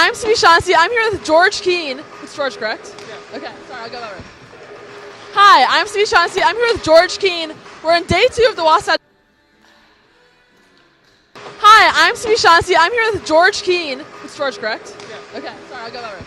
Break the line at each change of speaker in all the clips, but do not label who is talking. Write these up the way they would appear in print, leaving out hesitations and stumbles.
I'm Stevie Shaughnessy. I'm here with George Keane. It's George, correct? Yeah. Okay, sorry, I'll go that way. Hi, I'm Stevie Shaughnessy. I'm here with George Keane. We're on day 2 of the WASATCH. Hi, I'm Stevie Shaughnessy. I'm here with George Keane. It's George, correct? Yeah. Okay, sorry, I'll go that way.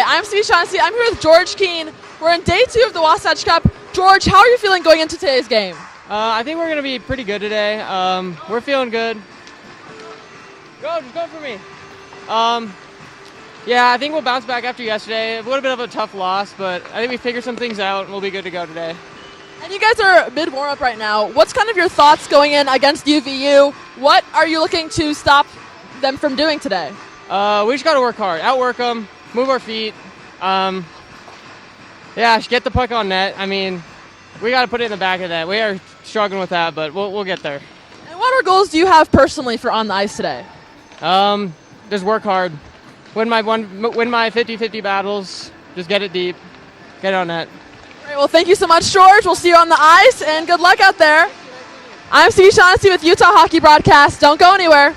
Hi, I'm Stevie Shaughnessy. I'm here with George Keane. We're in day 2 of the Wasatch Cup. George, how are you feeling going into today's game?
I think we're going to be pretty good today. We're feeling good. Just go for me. Yeah, I think we'll bounce back after yesterday. A little bit of a tough loss, but I think we figured some things out and we'll be good to go today.
And you guys are mid warm-up right now. What's kind of your thoughts going in against UVU? What are you looking to stop them from doing today?
We just got to work hard, outwork them, move our feet. Get the puck on net. I mean, we got to put it in the back of that. We are struggling with that, but we'll get there.
And what are goals do you have personally for on the ice today?
Just work hard. Win my 50-50 battles. Just get it deep. Get it on net.
All right, well, thank you so much, George. We'll see you on the ice, and good luck out there. I'm Stevie Shaughnessy with Utah Hockey Broadcast. Don't go anywhere.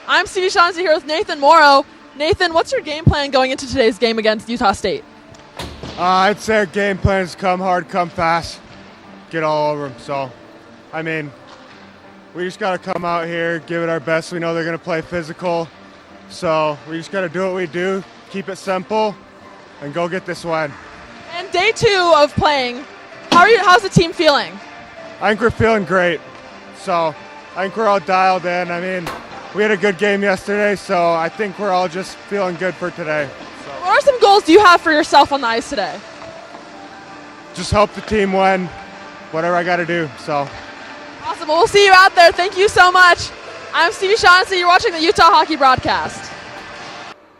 I'm Stevie Shaughnessy here with Nathan Morrow. Nathan, what's your game plan going into today's game against Utah State?
I'd say our game plan is come hard, come fast, get all over them. So, I mean, we just got to come out here, give it our best. We know they're going to play physical. So we just got to do what we do, keep it simple, and go get this win.
And day 2 of playing, how's the team feeling?
I think we're feeling great. So I think we're all dialed in. I mean, we had a good game yesterday, so I think we're all just feeling good for today. So.
What are some goals do you have for yourself on the ice today?
Just help the team win, whatever I got to do. So.
Awesome. Well, we'll see you out there. Thank you so much. I'm Stevie Shaughnessy. You're watching the Utah Hockey Broadcast.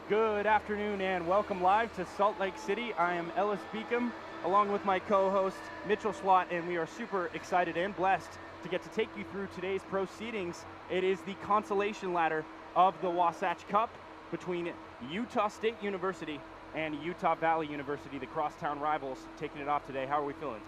Good afternoon and welcome live to Salt Lake City. I am Ellis Beacom along with my co-host Mitchell Swat, and we are super excited and blessed to get to take you through today's proceedings. It is the consolation ladder of the Wasatch Cup between Utah State University and Utah Valley University, the crosstown rivals, taking it off today. How are we feeling?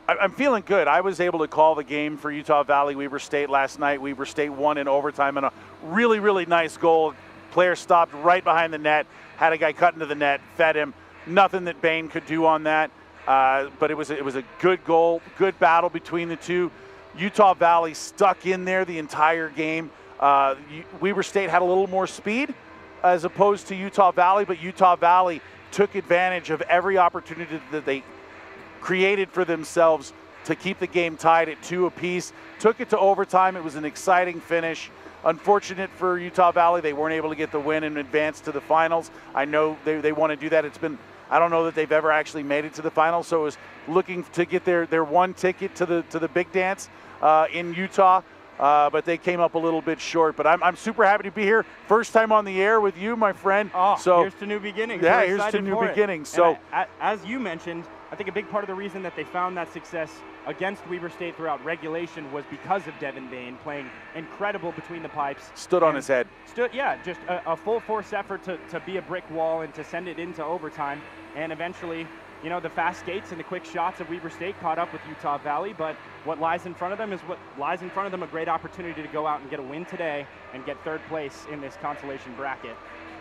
I'm feeling good. I was able to call the game for Utah Valley Weber State last night. Weber State won in overtime and a really, really nice goal. Player stopped right behind the net, had a guy cut into the net, fed him. Nothing that Bain could do on that, but it was a good goal, good battle between the two. Utah Valley stuck in there the entire game. Weber State had a little more speed as opposed to Utah Valley, but Utah Valley took advantage of every opportunity that they created for themselves to keep the game tied at 2 apiece. Took it to overtime. It was an exciting finish. Unfortunate for Utah Valley, they weren't able to get the win and advance to the finals. I know they want to do that. I don't know that they've ever actually made it to the finals, so it was looking to get their one ticket to the big dance in Utah, but they came up a little bit short. But I'm super happy to be here. First time on the air with you, my friend.
Here's to new beginnings.
Yeah, here's to new beginnings. So,
as you mentioned, I think a big part of the reason that they found that success against Weber State throughout regulation was because of Devin Bain playing incredible between the pipes.
Stood on his head.
Just a full force effort to be a brick wall and to send it into overtime. And eventually, the fast skates and the quick shots of Weber State caught up with Utah Valley, but what lies in front of them is a great opportunity to go out and get a win today and get 3rd place in this consolation bracket.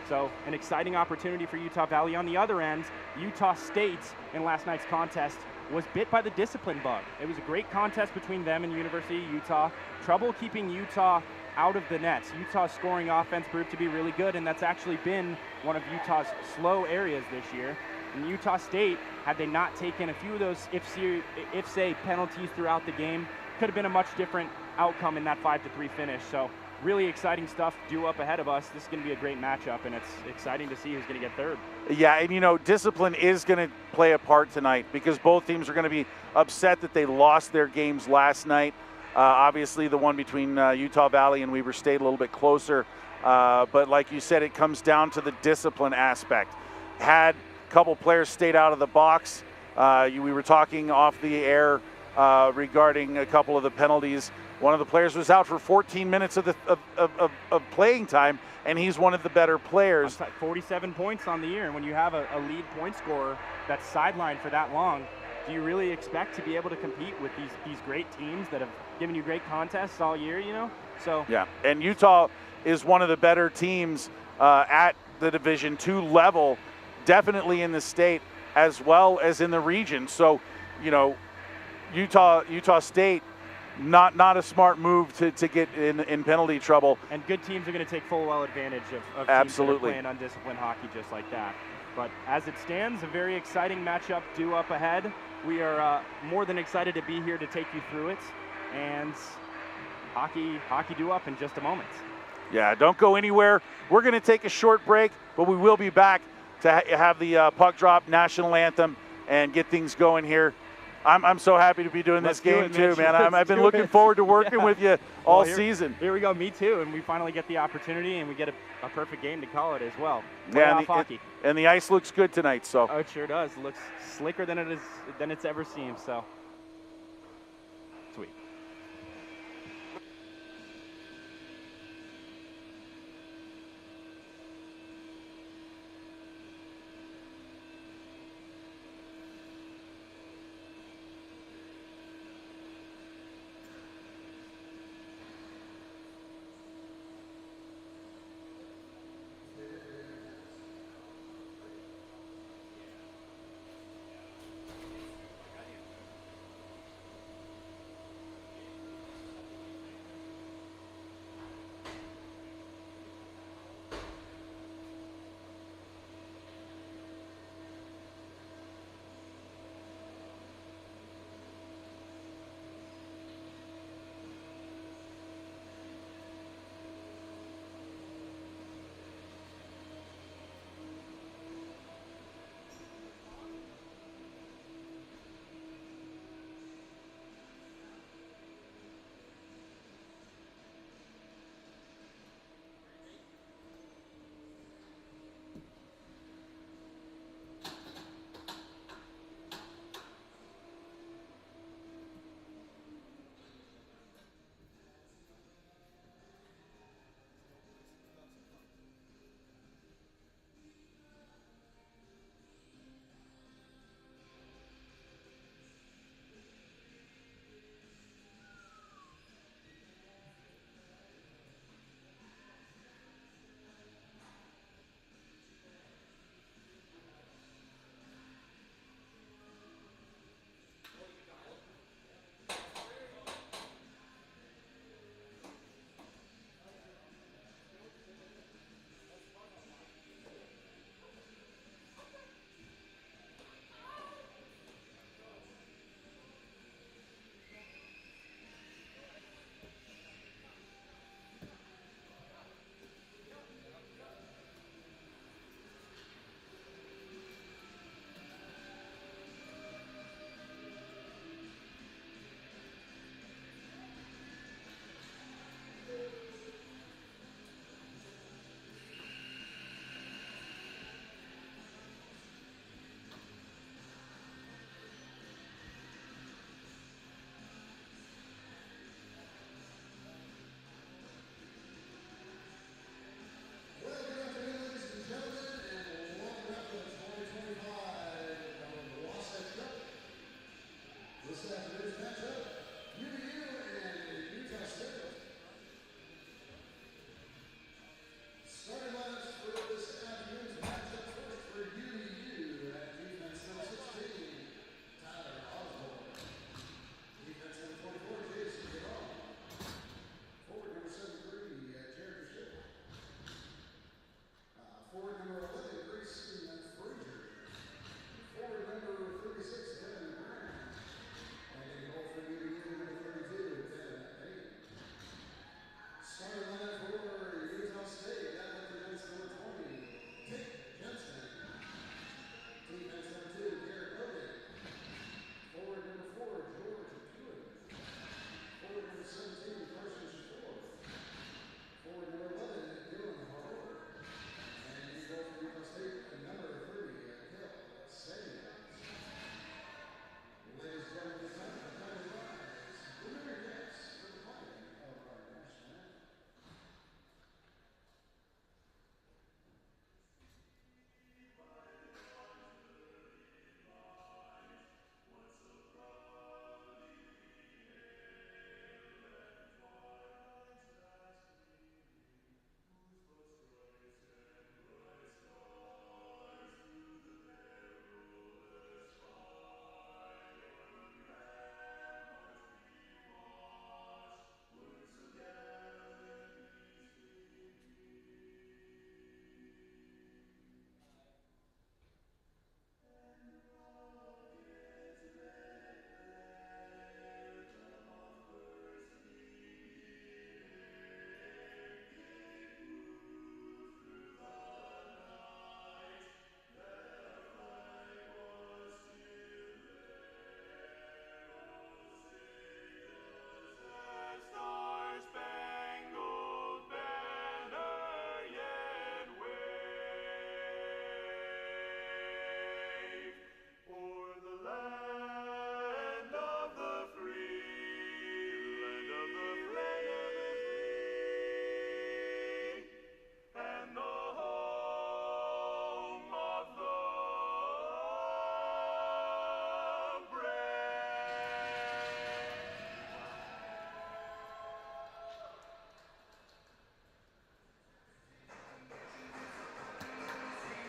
So an exciting opportunity for Utah Valley. On the other end, Utah State in last night's contest was bit by the discipline bug. It was a great contest between them and University of Utah. Trouble keeping Utah out of the nets. Utah's scoring offense proved to be really good, and that's actually been one of Utah's slow areas this year. And Utah State, had they not taken a few of those if-say penalties throughout the game, could have been a much different outcome in that 5-3 finish. So really exciting stuff due up ahead of us. This is going to be a great matchup, and it's exciting to see who's going to get 3rd.
Yeah, and discipline is going to play a part tonight because both teams are going to be upset that they lost their games last night. Obviously, the one between Utah Valley and Weber State a little bit closer. But like you said, it comes down to the discipline aspect. Had a couple players stayed out of the box. We were talking off the air regarding a couple of the penalties. One of the players was out for 14 minutes of playing time, and he's one of the better players.
47 points on the year, and when you have a lead point scorer that's sidelined for that long, do you really expect to be able to compete with these great teams that have given you great contests all year, So
yeah, and Utah is one of the better teams at the Division II level, definitely in the state as well as in the region. So, Utah State not a smart move to get in penalty trouble.
And good teams are going to take full well advantage of
Absolutely.
teams that are playing undisciplined hockey just like that. But as it stands, a very exciting matchup due up ahead. We are more than excited to be here to take you through it. And hockey due up in just a moment.
Yeah, don't go anywhere. We're going to take a short break, but we will be back to have the puck drop, national anthem, and get things going here. I'm so happy to be doing this game too, man. I've been looking forward to working with you all season.
Here we go, me too, and we finally get the opportunity, and we get a perfect game to call it as well. Hockey.
And the ice looks good tonight, so.
Oh, it sure does. It looks slicker than it's ever seemed. So, sweet.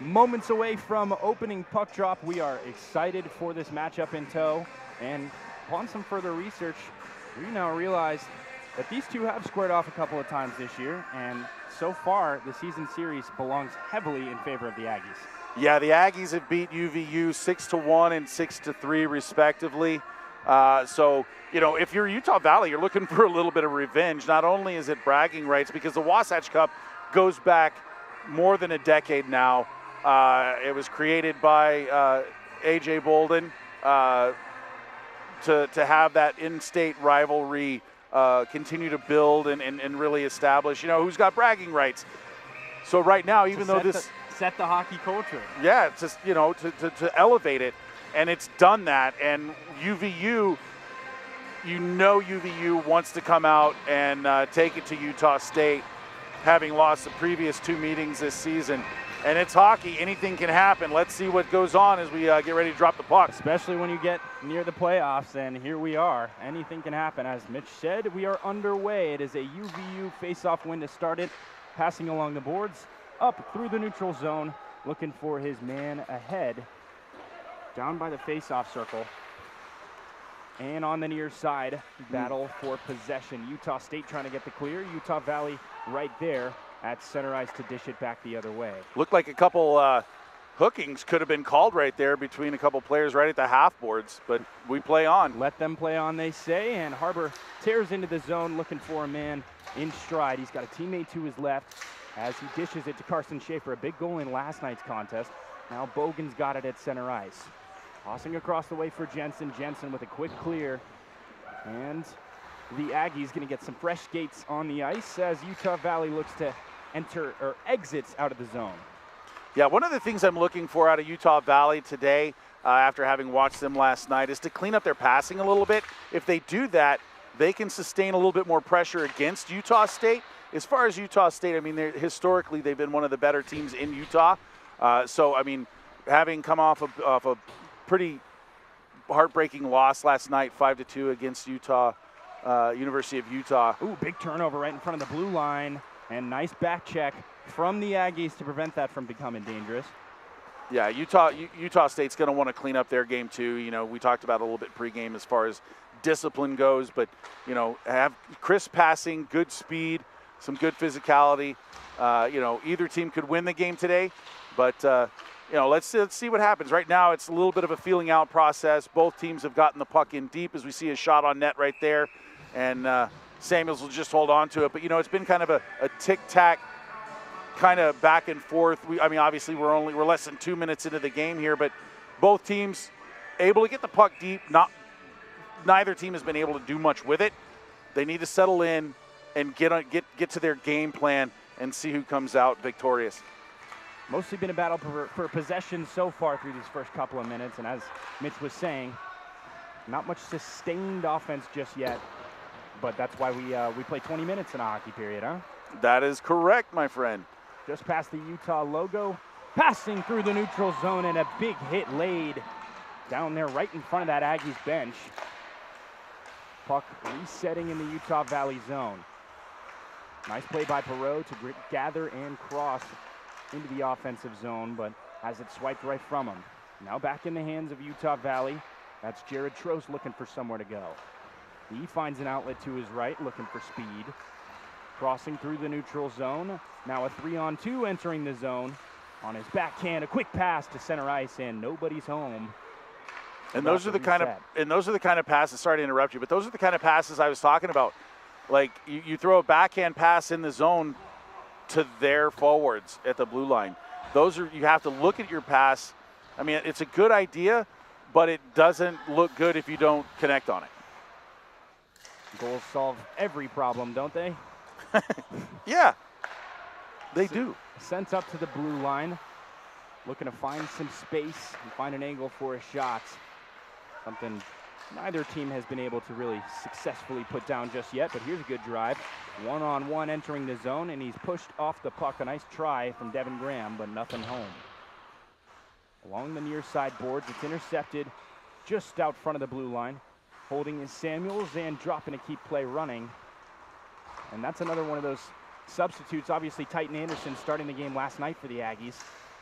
moments away from opening puck drop. We are excited for this matchup in tow, and upon some further research, we now realize that these two have squared off a couple of times this year, and so far the season series belongs heavily in favor of the Aggies.
Yeah, the Aggies have beat UVU 6-1 and 6-3 respectively. So, you know, if you're Utah Valley, you're looking for a little bit of revenge. Not only is it bragging rights, because the Wasatch Cup goes back more than a decade now. It was created by A.J. Bolden to have that in-state rivalry continue to build and really establish, you know, who's got bragging rights. So right now, even though this...
set the hockey culture.
Yeah, it's just, you know, to elevate it. And it's done that. And UVU, you know UVU wants to come out and take it to Utah State, having lost the previous 2 meetings this season. And it's hockey. Anything can happen. Let's see what goes on as we get ready to drop the puck.
Especially when you get near the playoffs, and here we are. Anything can happen. As Mitch said, we are underway. It is a UVU face-off win to start it. Passing along the boards, up through the neutral zone, looking for his man ahead. Down by the face-off circle. And on the near side, battle for possession. Utah State trying to get the clear. Utah Valley right there at center ice to dish it back the other way.
Looked like a couple hookings could have been called right there between a couple players right at the half boards, but we play on.
Let them play on, they say, and Harbor tears into the zone looking for a man in stride. He's got a teammate to his left as he dishes it to Carson Schaefer, a big goal in last night's contest. Now Bogan's got it at center ice. Tossing across the way for Jensen. Jensen with a quick clear. And the Aggies going to get some fresh skates on the ice as Utah Valley looks to enter or exits out of the zone.
Yeah, one of the things I'm looking for out of Utah Valley today, after having watched them last night, is to clean up their passing a little bit. If they do that, they can sustain a little bit more pressure against Utah State. As far as Utah State, I mean, historically they've been one of the better teams in Utah. So, I mean, having come off a pretty heartbreaking loss last night, 5-2 against University of Utah.
Ooh, big turnover right in front of the blue line, and nice back check from the Aggies to prevent that from becoming dangerous.
Yeah, Utah State's going to want to clean up their game too. You know, we talked about a little bit pregame as far as discipline goes, but, you know, have crisp passing, good speed, some good physicality. You know, either team could win the game today, but, you know, let's see what happens. Right now, it's a little bit of a feeling out process. Both teams have gotten the puck in deep, as we see a shot on net right there, and Samuels will just hold on to it. But, you know, it's been kind of a tic-tac kind of back and forth. I mean, obviously, we're less than 2 minutes into the game here, but both teams able to get the puck deep. Neither team has been able to do much with it. They need to settle in and get to their game plan and see who comes out victorious.
Mostly been a battle for possession so far through these first couple of minutes, and as Mitch was saying, not much sustained offense just yet, but that's why we play 20 minutes in a hockey period, huh?
That is correct, my friend.
Just past the Utah logo, passing through the neutral zone, and a big hit laid down there right in front of that Aggies bench. Puck resetting in the Utah Valley zone. Nice play by Perot to gather and cross into the offensive zone, but has it swiped right from him. Now back in the hands of Utah Valley. That's Jared Trost looking for somewhere to go. He finds an outlet to his right, looking for speed. Crossing through the neutral zone. Now a 3-on-2 entering the zone. On his backhand, a quick pass to center ice, and nobody's home.
And those are the kind of passes. Sorry to interrupt you, but those are the kind of passes I was talking about. Like you throw a backhand pass in the zone to their forwards at the blue line. You have to look at your pass. I mean, it's a good idea, but it doesn't look good if you don't connect on it.
Goals solve every problem, don't they?
Yeah, they do.
Sent up to the blue line, looking to find some space and find an angle for a shot. Something neither team has been able to really successfully put down just yet, but here's a good drive. One-on-one entering the zone, and he's pushed off the puck. A nice try from Devin Graham, but nothing home. Along the near side boards, it's intercepted just out front of the blue line. Holding is Samuels and dropping to keep play running. And that's another one of those substitutes. Obviously, Titan Anderson starting the game last night for the Aggies.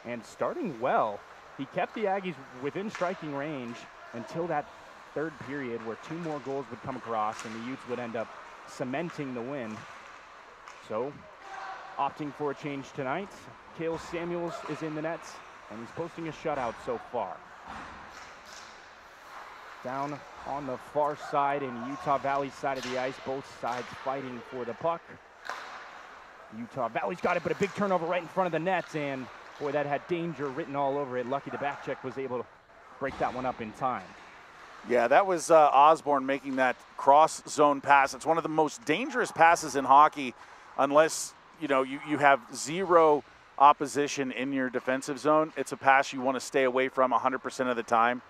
and starting well. He kept the Aggies within striking range until that third period, where 2 more goals would come across and the Utes would end up cementing the win. So, opting for a change tonight, Cale Samuels is in the nets, and he's posting a shutout so far. Down on the far side in Utah Valley's side of the ice, both sides fighting for the puck. Utah Valley's got it, but a big turnover right in front of the net, and boy, that had danger written all over it. Lucky the back check was able to break that one up in time.
Yeah, that was Osborne making that cross zone pass. It's one of the most dangerous passes in hockey, unless you have zero opposition in your defensive zone. It's a pass you want to stay away from 100% of the time.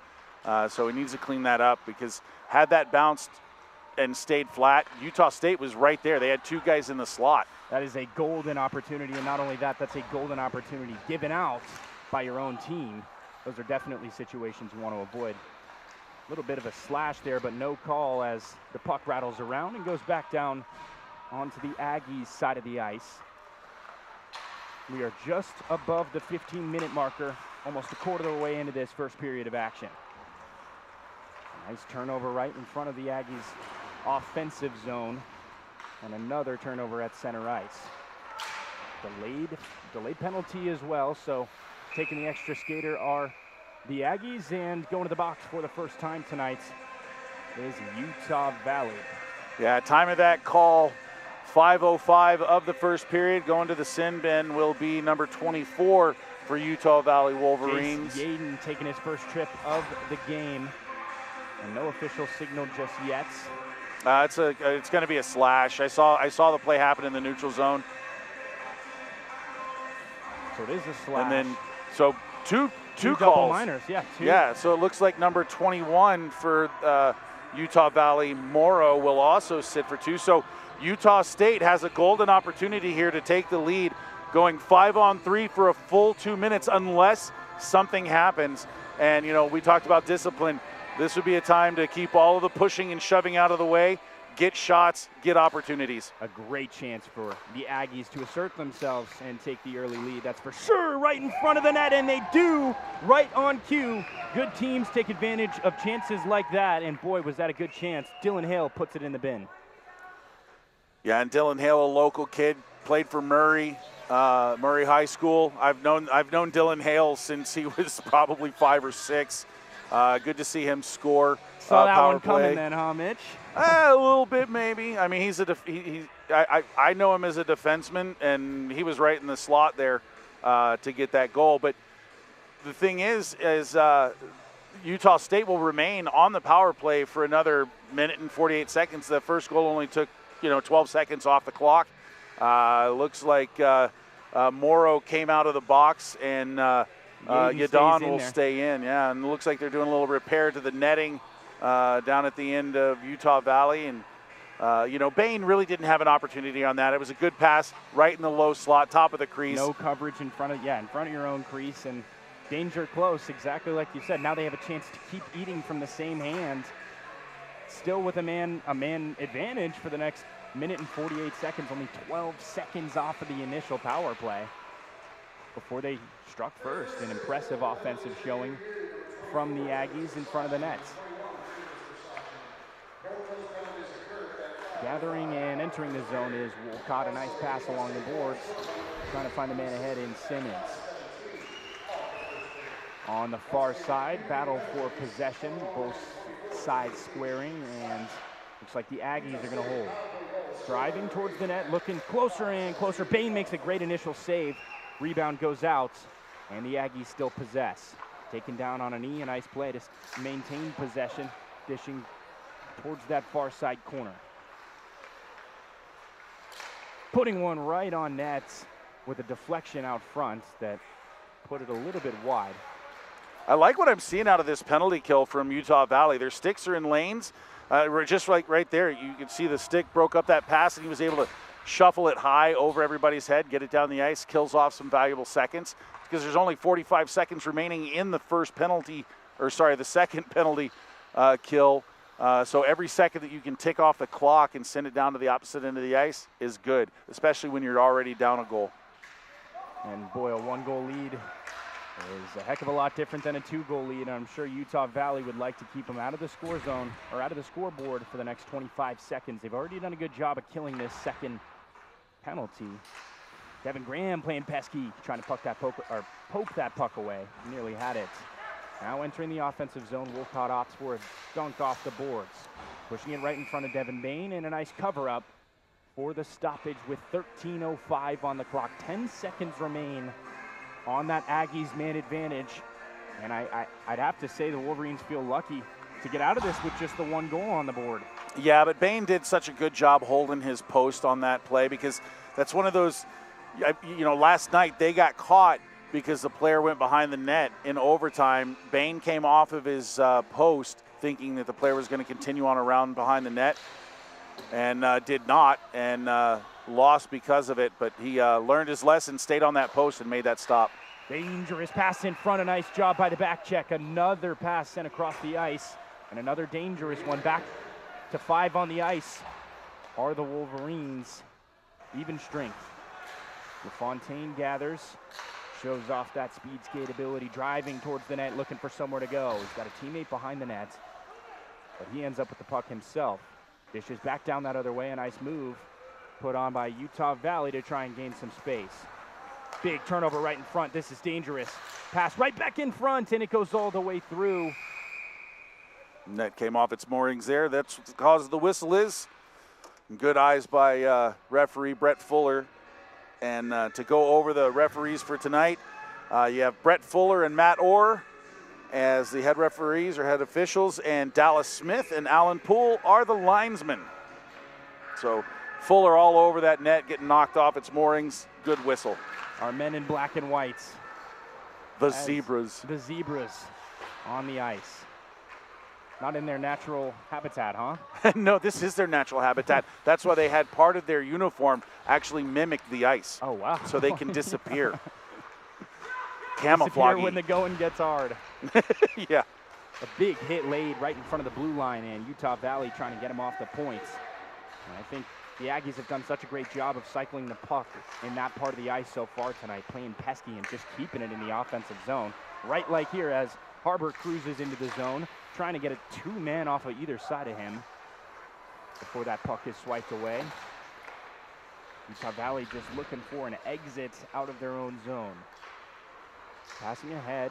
So he needs to clean that up, because had that bounced and stayed flat, Utah State was right there. They had 2 guys in the slot.
That is a golden opportunity, and not only that, that's a golden opportunity given out by your own team. Those are definitely situations you want to avoid. A little bit of a slash there, but no call as the puck rattles around and goes back down onto the Aggies side of the ice. We are just above the 15-minute marker, almost a quarter of the way into this first period of action. Nice turnover right in front of the Aggies' offensive zone, and another turnover at center ice. Delayed penalty as well, so taking the extra skater are the Aggies, and going to the box for the first time tonight is Utah Valley.
Yeah, time of that call, 5:05 of the first period. Going to the sin bin will be number 24 for Utah Valley Wolverines.
Jason Yaden taking his first trip of the game, and no official signal just yet.
It's going to be a slash. I saw the play happen in the neutral zone.
So it is a slash.
And then two
double
calls.
minors, yeah. 2.
Yeah, so it looks like number 21 for Utah Valley, Morrow, will also sit for 2. So Utah State has a golden opportunity here to take the lead, going 5-on-3 for a full 2 minutes, unless something happens. And, we talked about discipline. This would be a time to keep all of the pushing and shoving out of the way, get shots, get opportunities.
A great chance for the Aggies to assert themselves and take the early lead. That's for sure, right in front of the net, and they do, right on cue. Good teams take advantage of chances like that, and boy, was that a good chance. Dylan Hale puts it in the bin.
Yeah, and Dylan Hale, a local kid, played for Murray High School. I've known Dylan Hale since he was probably 5 or 6. Good to see him score.
Saw that
power
one coming
play.
then, huh, Mitch?
A little bit, maybe. I mean, I know him as a defenseman, and he was right in the slot there to get that goal. But the thing is Utah State will remain on the power play for another minute and 48 seconds. The first goal only took 12 seconds off the clock. Looks like Morrow came out of the box, and Yadon will stay in. Yeah, and it looks like they're doing a little repair to the netting down at the end of Utah Valley. And, Bain really didn't have an opportunity on that. It was a good pass right in the low slot, top of the crease.
No coverage in front of your own crease, and danger close, exactly like you said. Now they have a chance to keep eating from the same hand. Still with a man advantage for the next minute and 48 seconds, only 12 seconds off of the initial power play before they struck first. An impressive offensive showing from the Aggies in front of the nets. Gathering and entering the zone is Wolcott. A nice pass along the boards, trying to find the man ahead in Simmons. On the far side, battle for possession, both sides squaring, and looks like the Aggies are going to hold. Driving towards the net, looking closer and closer. Bain makes a great initial save. Rebound goes out, and the Aggies still possess. Taken down on a knee, a nice play to maintain possession, dishing towards that far side corner. Putting one right on net with a deflection out front that put it a little bit wide.
I like what I'm seeing out of this penalty kill from Utah Valley. Their sticks are in lanes. Just like right there, you can see the stick broke up that pass, and he was able to shuffle it high over everybody's head, get it down the ice, kills off some valuable seconds, because there's only 45 seconds remaining in the the second penalty kill. So every second that you can tick off the clock and send it down to the opposite end of the ice is good, especially when you're already down a goal.
And boy, a 1-goal lead is a heck of a lot different than a 2-goal lead. I'm sure Utah Valley would like to keep them out of the score zone or out of the scoreboard for the next 25 seconds. They've already done a good job of killing this second penalty. Devin Graham playing pesky, trying to poke that puck away. Nearly had it. Now entering the offensive zone, Wolcott opts for a dunk off the boards. Pushing it right in front of Devin Bain, and a nice cover-up for the stoppage with 13:05 on the clock. 10 seconds remain on that Aggies man advantage. And I'd have to say the Wolverines feel lucky to get out of this with just the 1 goal on the board.
Yeah, but Bain did such a good job holding his post on that play, because that's one of those, last night they got caught because the player went behind the net in overtime. Bain came off of his post thinking that the player was going to continue on around behind the net, and did not, and lost because of it. But he learned his lesson, stayed on that post, and made that stop.
Dangerous pass in front, a nice job by the back check. Another pass sent across the ice, and another dangerous one. Back to 5 on the ice are the Wolverines. Even strength. LaFontaine gathers, shows off that speed skate ability, driving towards the net, looking for somewhere to go. He's got a teammate behind the net, but he ends up with the puck himself. Dishes back down that other way, a nice move put on by Utah Valley to try and gain some space. Big turnover right in front. This is dangerous. Pass right back in front, and it goes all the way through.
Net came off its moorings there. That's what the cause of the whistle is. Good eyes by referee Brett Fuller. And to go over the referees for tonight, you have Brett Fuller and Matt Orr as the head referees or head officials, and Dallas Smith and Alan Poole are the linesmen. So Fuller all over that net, getting knocked off its moorings. Good whistle.
Our men in black and whites.
The Zebras.
The Zebras on the ice. Not in their natural habitat, huh?
No, this is their natural habitat. That's why they had part of their uniform actually mimic the ice.
Oh, wow.
So they can disappear. Camouflage.
Disappear when the going gets hard.
Yeah.
A big hit laid right in front of the blue line, and Utah Valley trying to get him off the points. And I think the Aggies have done such a great job of cycling the puck in that part of the ice so far tonight, playing pesky and just keeping it in the offensive zone. Right like here as Harbor cruises into the zone, trying to get a 2-man off of either side of him before that puck is swiped away. Utah Valley just looking for an exit out of their own zone. Passing ahead,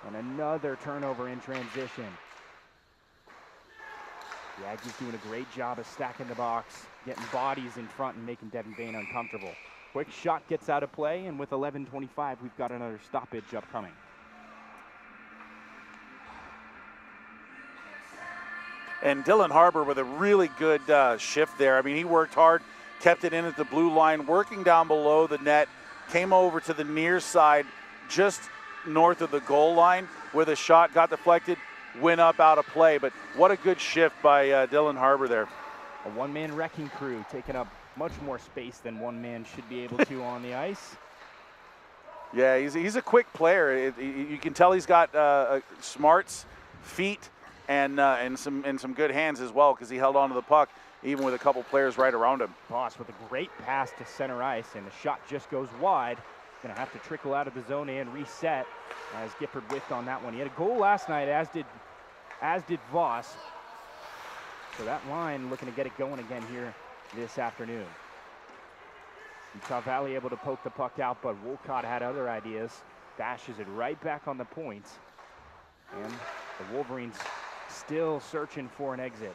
and another turnover in transition. The Aggies doing a great job of stacking the box, getting bodies in front and making Devin Bain uncomfortable. Quick shot gets out of play, and with 11:25, we've got another stoppage upcoming.
And Dylan Harbor with a really good shift there. I mean, he worked hard, kept it in at the blue line, working down below the net, came over to the near side, just north of the goal line with a shot, got deflected, went up out of play. But what a good shift by Dylan Harbor there.
A one-man wrecking crew taking up much more space than one man should be able to on the ice.
Yeah, he's a quick player. You can tell he's got smarts, feet, and some good hands as well, because he held on to the puck even with a couple players right around him.
Boss with a great pass to center ice, and the shot just goes wide. Going to have to trickle out of the zone and reset as Gifford whiffed on that one. He had a goal last night, as did Voss. So that line looking to get it going again here this afternoon. Utah Valley able to poke the puck out, but Wolcott had other ideas. Dashes it right back on the point. And the Wolverines still searching for an exit.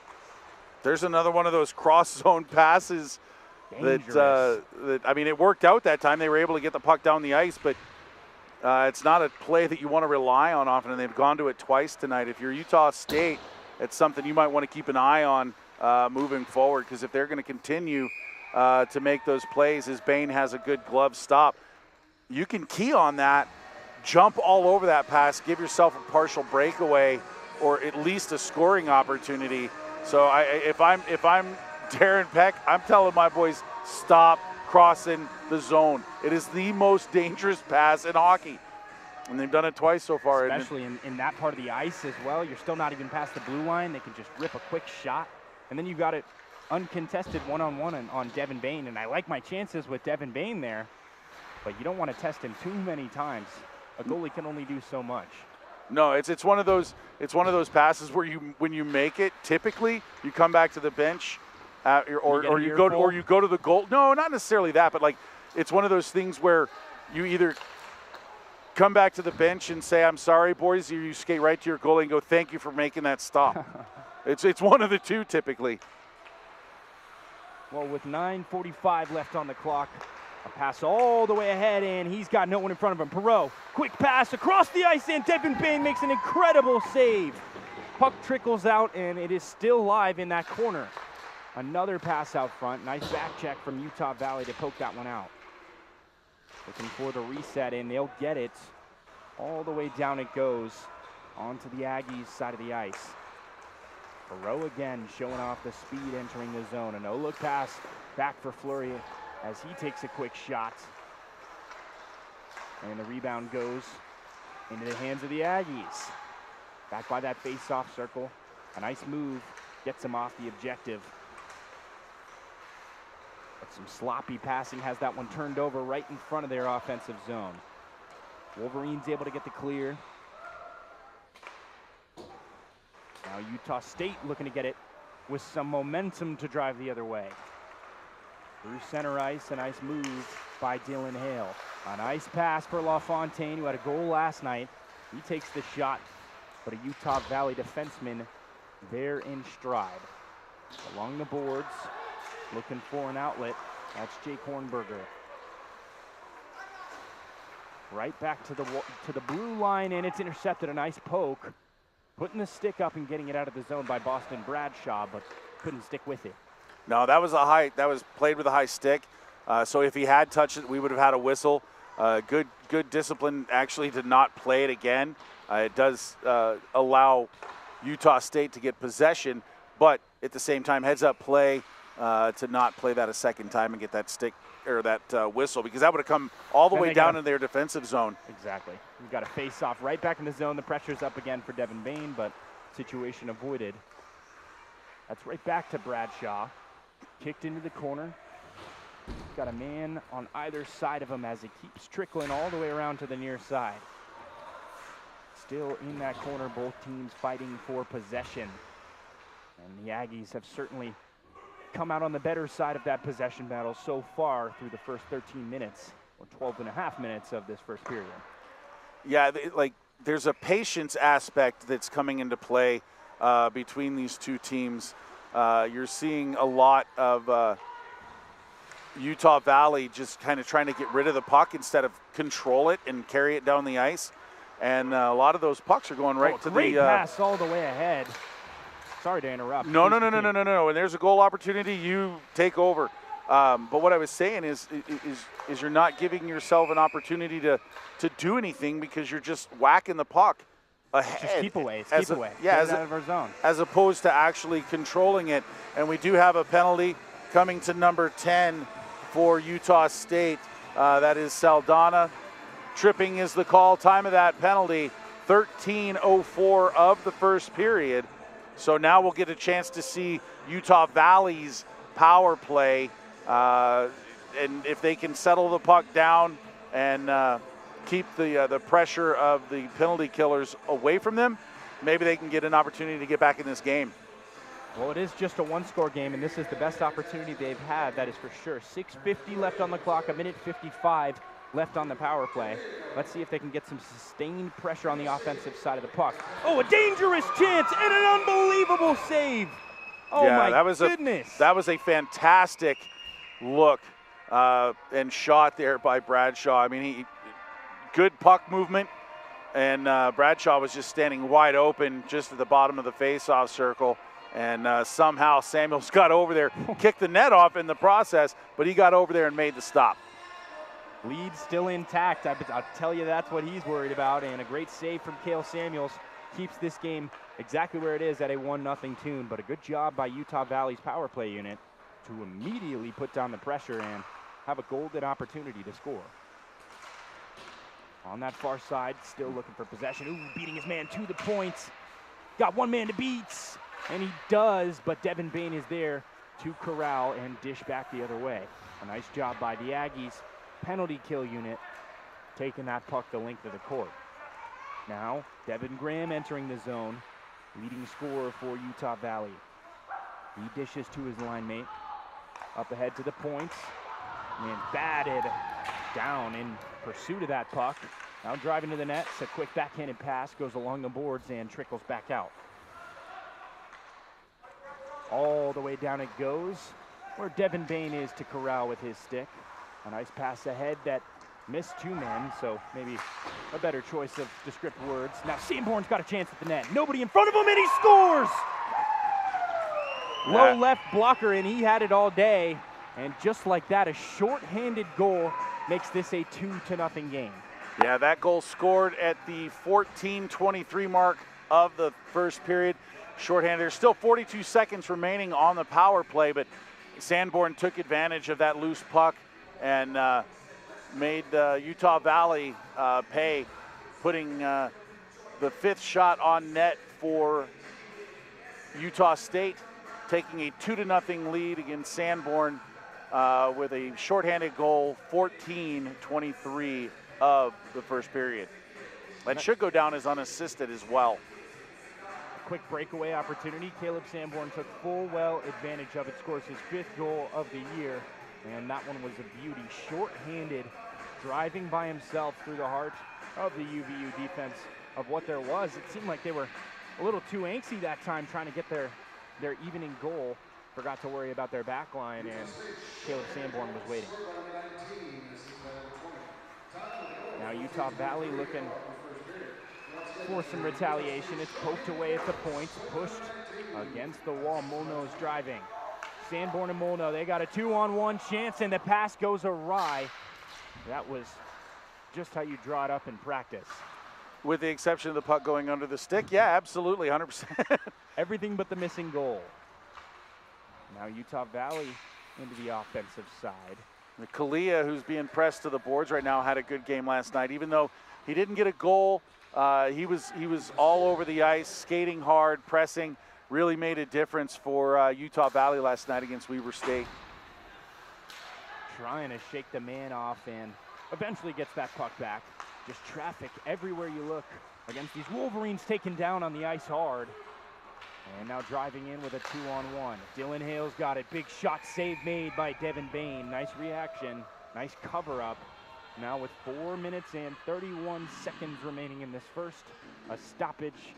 There's another one of those cross-zone passes that I mean, it worked out that time. They were able to get the puck down the ice, but it's not a play that you want to rely on often, and they've gone to it twice tonight. If you're Utah State, it's something you might want to keep an eye on moving forward, because if they're going to continue to make those plays, as Bain has a good glove stop, you can key on that, jump all over that pass, give yourself a partial breakaway, or at least a scoring opportunity. So if I'm Darren Peck, I'm telling my boys, stop crossing the zone. It is the most dangerous pass in hockey, and they've done it twice so far.
Especially in that part of the ice as well. You're still not even past the blue line. They can just rip a quick shot, and then you got it uncontested one-on-one on Devin Bain, and I like my chances with Devin Bain there, but you don't want to test him too many times a goalie can only do so much.
No, it's one of those passes where when you make it, typically you come back to the bench, or you go to the goal. No, not necessarily that, but like it's one of those things where you either come back to the bench and say, "I'm sorry, boys," or you skate right to your goalie and go, "Thank you for making that stop." It's one of the two typically.
Well, with 9:45 left on the clock, a pass all the way ahead, and he's got no one in front of him. Perreault, quick pass across the ice, and Devin Bain makes an incredible save. Puck trickles out, and it is still live in that corner. Another pass out front. Nice back check from Utah Valley to poke that one out. Looking for the reset, and they'll get it. All the way down it goes onto the Aggies' side of the ice. Perreault again showing off the speed entering the zone. A no-look pass back for Fleury as he takes a quick shot. And the rebound goes into the hands of the Aggies. Back by that face-off circle. A nice move gets him off the objective. But some sloppy passing has that one turned over right in front of their offensive zone. Wolverines able to get the clear. Now Utah State looking to get it with some momentum to drive the other way. Through center ice, a nice move by Dylan Hale. A nice pass for LaFontaine, who had a goal last night. He takes the shot, but a Utah Valley defenseman there in stride. Along the boards, looking for an outlet. That's Jake Hornberger. Right back to the blue line, and it's intercepted. A nice poke. Putting the stick up and getting it out of the zone by Boston Bradshaw, but couldn't stick with it.
No, that was played with a high stick. So if he had touched it, we would have had a whistle. Good discipline actually to not play it again. It does allow Utah State to get possession, but at the same time, heads up play to not play that a second time and get that stick or that whistle, because that would have come all the way down in their defensive zone.
Exactly. We've got a face-off right back in the zone. The pressure's up again for Devin Bain, but situation avoided. That's right back to Bradshaw. Kicked into the corner. Got a man on either side of him as it keeps trickling all the way around to the near side. Still in that corner, both teams fighting for possession. And the Aggies have certainly come out on the better side of that possession battle so far through the first 13 minutes, or 12 and a half minutes of this first period.
Yeah, there's a patience aspect that's coming into play between these two teams. You're seeing a lot of Utah Valley just kind of trying to get rid of the puck instead of control it and carry it down the ice. And a lot of those pucks are going right to the...
Great pass all the way ahead. Sorry to interrupt.
No. When there's a goal opportunity, you take over. But what I was saying is you're not giving yourself an opportunity to do anything because you're just whacking the puck ahead.
Just keep away.
Yeah,
out of our zone.
As opposed to actually controlling it. And we do have a penalty coming to number 10 for Utah State. That is Saldana. Tripping is the call. Time of that penalty, 13:04 of the first period. So now we'll get a chance to see Utah Valley's power play, and if they can settle the puck down and keep the pressure of the penalty killers away from them, maybe they can get an opportunity to get back in this game.
Well, it is just a one-score game, and this is the best opportunity they've had, that is for sure. 6:50 left on the clock, 1:55 left on the power play. Let's see if they can get some sustained pressure on the offensive side of the puck. Oh, a dangerous chance and an unbelievable save. Oh, yeah, my goodness.
That was a fantastic look and shot there by Bradshaw. I mean, good puck movement, and Bradshaw was just standing wide open just at the bottom of the face-off circle. And somehow Samuels got over there, kicked the net off in the process, but he got over there and made the stop.
Lead still intact. I'll tell you that's what he's worried about. And a great save from Cale Samuels keeps this game exactly where it is at a 1-0 tune. But a good job by Utah Valley's power play unit to immediately put down the pressure and have a golden opportunity to score. On that far side, still looking for possession. Ooh, beating his man to the point. Got one man to beat. And he does, but Devin Bain is there to corral and dish back the other way. A nice job by the Aggies penalty kill unit taking that puck the length of the court. Now, Devin Graham entering the zone, leading scorer for Utah Valley. He dishes to his line mate. Up ahead to the points, and batted down in pursuit of that puck. Now driving to the net, it's a quick backhanded pass, goes along the boards and trickles back out. All the way down it goes, where Devin Bain is to corral with his stick. A nice pass ahead that missed 2 men, so maybe a better choice of descriptive words. Now Sanborn's got a chance at the net. Nobody in front of him, and he scores! Low left blocker, and he had it all day. And just like that, a short-handed goal makes this a 2-0 game.
Yeah, that goal scored at the 14:23 mark of the first period. Shorthanded. There's still 42 seconds remaining on the power play, but Sanborn took advantage of that loose puck and made Utah Valley pay, putting the 5th shot on net for Utah State, taking a 2-0 lead against Sanborn with a shorthanded goal, 14:23 of the first period. That should go down as unassisted as well.
A quick breakaway opportunity. Caleb Sanborn took full well advantage of it, scores his 5th goal of the year, and that one was a beauty. Short-handed, driving by himself through the heart of the UVU defense of what there was. It seemed like they were a little too angsty that time trying to get their evening goal. Forgot to worry about their back line, and Caleb Sanborn was waiting. Now Utah Valley looking for some retaliation. It's poked away at the points, pushed against the wall. Molno's driving. Sanborn and Molno, they got a 2-on-1 chance, and the pass goes awry. That was just how you draw it up in practice.
With the exception of the puck going under the stick, yeah, absolutely, 100%.
Everything but the missing goal. Now Utah Valley into the offensive side.
Kalia, who's being pressed to the boards right now, had a good game last night. Even though he didn't get a goal, he was all over the ice, skating hard, pressing, really made a difference for Utah Valley last night against Weber State.
Trying to shake the man off and eventually gets that puck back. Just traffic everywhere you look against these Wolverines, taken down on the ice hard. And now driving in with a 2-on-1. Dylan Hale's got it. Big shot save made by Devin Bain. Nice reaction. Nice cover up. Now with 4 minutes and 31 seconds remaining in this first. A stoppage.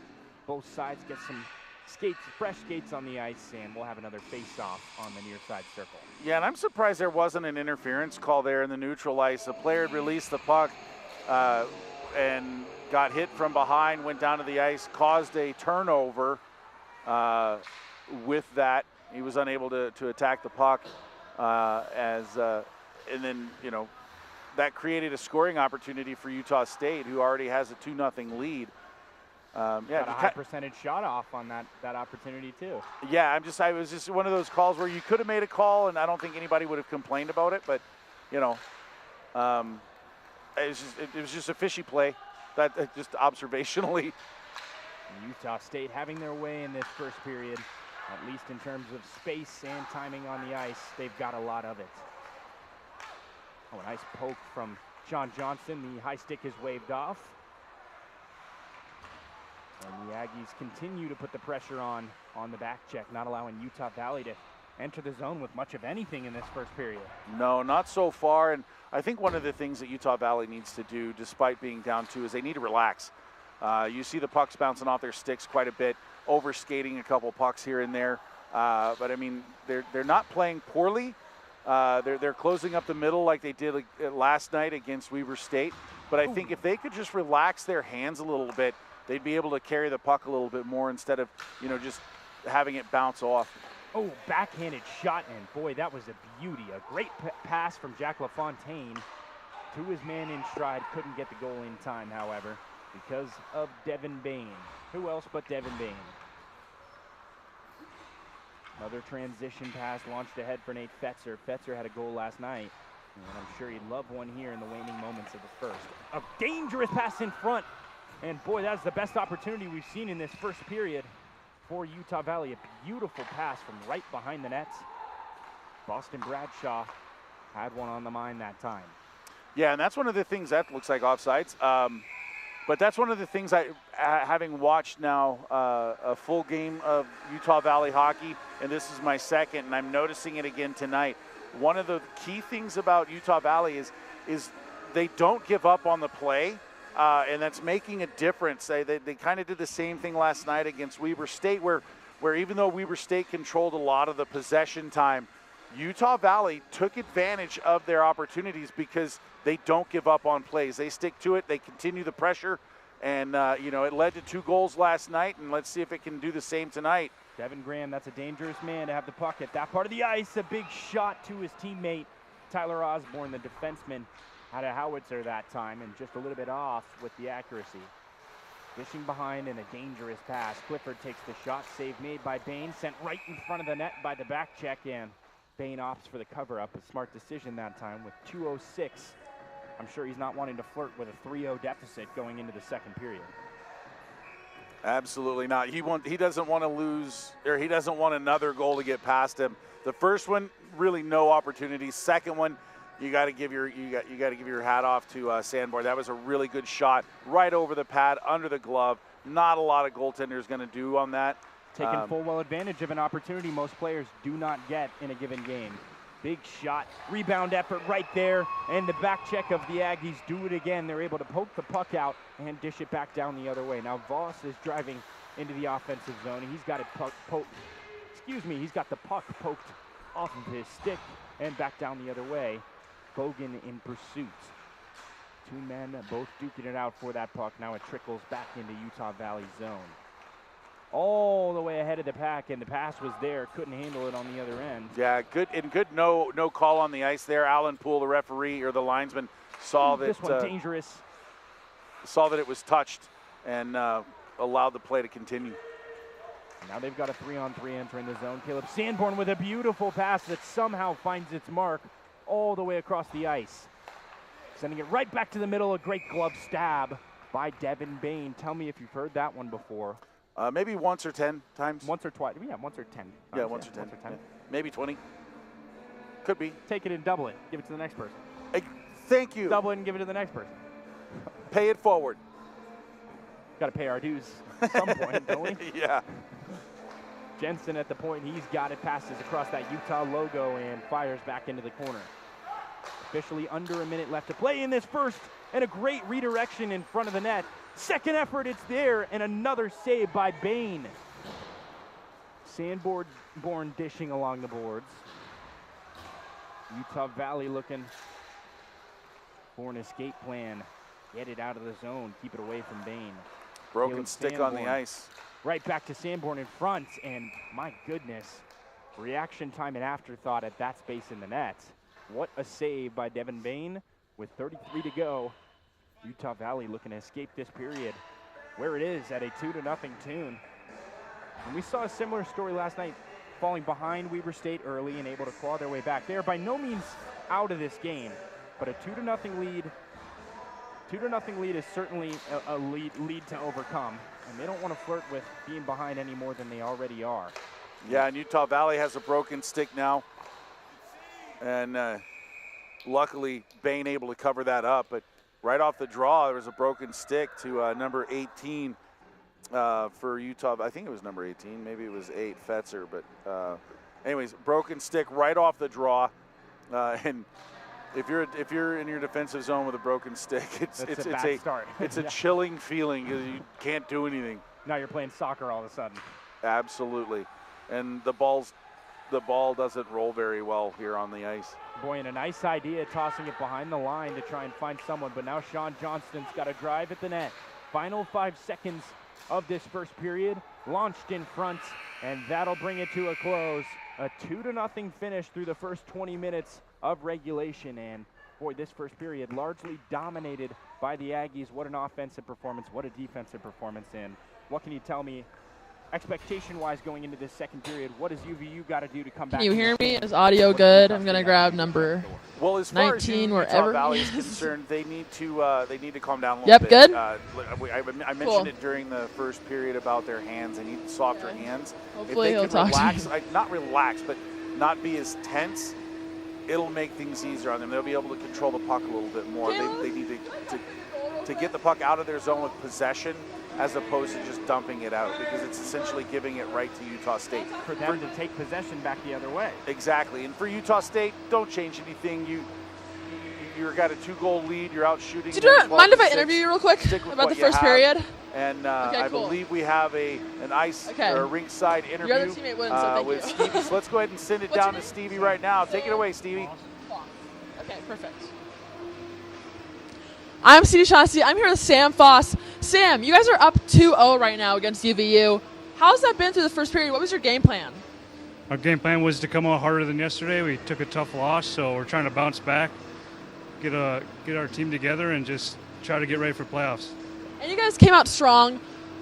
Both sides get some skates, fresh skates on the ice, and we'll have another face-off on the near side circle.
Yeah, and I'm surprised there wasn't an interference call there in the neutral ice. The player had released the puck and got hit from behind, went down to the ice, caused a turnover. With that, he was unable to attack the puck, and then, you know, that created a scoring opportunity for Utah State, who already has a 2-0 lead.
Got a high percentage shot off on that opportunity too.
Yeah, I was just one of those calls where you could have made a call, and I don't think anybody would have complained about it, but, you know, it was just a fishy play, that just observationally.
Utah State having their way in this first period, at least in terms of space and timing on the ice. They've got a lot of it. Oh, a nice poke from Sean Johnson. The high stick is waved off. And the Aggies continue to put the pressure on the back check, not allowing Utah Valley to enter the zone with much of anything in this first period.
No, not so far. And I think one of the things that Utah Valley needs to do, despite being down 2, is they need to relax. You see the pucks bouncing off their sticks quite a bit, over-skating a couple pucks here and there. But I mean, they're not playing poorly. They're closing up the middle like they did last night against Weber State. But I think if they could just relax their hands a little bit, they'd be able to carry the puck a little bit more instead of, you know, just having it bounce off.
Oh, backhanded shot, and boy, that was a beauty. A great pass from Jack LaFontaine to his man in stride. Couldn't get the goal in time, however, because of Devin Bain. Who else but Devin Bain? Another transition pass launched ahead for Nate Fetzer. Fetzer had a goal last night, and I'm sure he'd love one here in the waning moments of the first. A dangerous pass in front, and boy, that's the best opportunity we've seen in this first period for Utah Valley. A beautiful pass from right behind the nets. Boston Bradshaw had one on the mind that time.
Yeah, and that's one of the things that looks like offsides. But that's one of the things having watched now a full game of Utah Valley hockey, and this is my second, and I'm noticing it again tonight. One of the key things about Utah Valley is they don't give up on the play, and that's making a difference. They kind of did the same thing last night against Weber State, where even though Weber State controlled a lot of the possession time, Utah Valley took advantage of their opportunities because they don't give up on plays. They stick to it. They continue the pressure, and it led to 2 goals last night, and let's see if it can do the same tonight.
Devin Graham, that's a dangerous man to have the puck at that part of the ice. A big shot to his teammate, Tyler Osborne, the defenseman, had a howitzer that time and just a little bit off with the accuracy. Fishing behind in a dangerous pass. Clifford takes the shot, save made by Bain, sent right in front of the net by the back check in. Bain opts for the cover-up, a smart decision that time with 2:06. I'm sure he's not wanting to flirt with a 3-0 deficit going into the second period.
Absolutely not. He doesn't want to lose, or he doesn't want another goal to get past him. The first one, really no opportunity. Second one, you got to give your hat off to Sanborn. That was a really good shot, right over the pad, under the glove. Not a lot of goaltenders going to do on that.
Taking full well advantage of an opportunity most players do not get in a given game. Big shot, rebound effort right there, and the back check of the Aggies do it again. They're able to poke the puck out and dish it back down the other way. Now Voss is driving into the offensive zone. He's got it he's got the puck poked off of his stick and back down the other way. Bogan in pursuit. 2 men both duking it out for that puck. Now it trickles back into Utah Valley zone. All the way ahead of the pack, and the pass was there. Couldn't handle it on the other end.
Yeah, good. No call on the ice there. Alan Poole, the referee or the linesman, saw that
this one dangerous.
Saw that it was touched and allowed the play to continue.
Now they've got a 3-on-3 entering the zone. Caleb Sanborn with a beautiful pass that somehow finds its mark all the way across the ice, sending it right back to the middle. A great glove stab by Devin Bain. Tell me if you've heard that one before.
Maybe once or 10 times.
Once or twice. Yeah, once or 10.
Yeah, once or 10. Yeah. Maybe 20. Could be.
Take it and double it. Give it to the next person.
Thank you.
Double it and give it to the next person.
Pay it forward.
Got to pay our dues at some point, don't we?
Yeah.
Jensen at the point. He's got it. Passes across that Utah logo and fires back into the corner. Officially under a minute left to play in this first, and a great redirection in front of the net. Second effort, it's there, and another save by Bain. Sanborn dishing along the boards. Utah Valley looking for an escape plan. Get it out of the zone, keep it away from Bain.
Broken stick on the ice.
Right back to Sanborn in front, and my goodness, reaction time and afterthought at that space in the net. What a save by Devin Bain with 33 to go. Utah Valley looking to escape this period where it is at a 2-0 tune. And we saw a similar story last night, falling behind Weber State early and able to claw their way back. They are by no means out of this game, but a 2-0 lead. 2-0 lead is certainly a lead to overcome, and they don't want to flirt with being behind any more than they already are.
Yeah, and Utah Valley has a broken stick now, and luckily Bain able to cover that up, but right off the draw, there was a broken stick to number 18 for Utah. I think it was number 18. Maybe it was 8, Fetzer. But anyways, broken stick right off the draw. And if you're in your defensive zone with a broken stick, it's a chilling feeling because you can't do anything.
Now you're playing soccer all of a sudden.
Absolutely, and the ball doesn't roll very well here on the ice.
Boy, and a nice idea tossing it behind the line to try and find someone, but now Sean Johnston's got a drive at the net. Final 5 seconds of this first period, launched in front, and that'll bring it to a close. A 2-0 finish through the first 20 minutes of regulation, and boy, this first period largely dominated by the Aggies. What an offensive performance, what a defensive performance, and what can you tell me expectation-wise going into this second period? What does UVU got to do to come back?
Can you hear me? Is audio good? I'm gonna grab number
as far
19
as
wherever
Utah Valley is concerned, they need to calm down a little
Yep,
bit.
good.
I mentioned
Cool.
it during the first period about their hands. They need softer hands.
Hopefully
if
he'll
they
talk
can
to
relax, not relax, but not be as tense, it'll make things easier on them. They'll be able to control the puck a little bit more. They need to get the puck out of their zone with possession as opposed to just dumping it out, because it's essentially giving it right to Utah State.
For them to take possession back the other way.
Exactly. And for Utah State, don't change anything. You've got a 2-goal lead. You're out shooting.
Do you mind if I interview you real quick about the first period?
And
okay,
I
cool.
believe we have an ice or a ringside interview
Your other teammate wins, so thank
with
you.
Stevie. So let's go ahead and send it down to Stevie right now. Take it away, Stevie.
Okay, perfect. I'm Stevie Shaughnessy. I'm here with Sam Foss. Sam, you guys are up 2-0 right now against UVU. How's that been through the first period? What was your game plan?
Our game plan was to come out harder than yesterday. We took a tough loss, so we're trying to bounce back, get our team together, and just try to get ready for playoffs.
And you guys came out strong.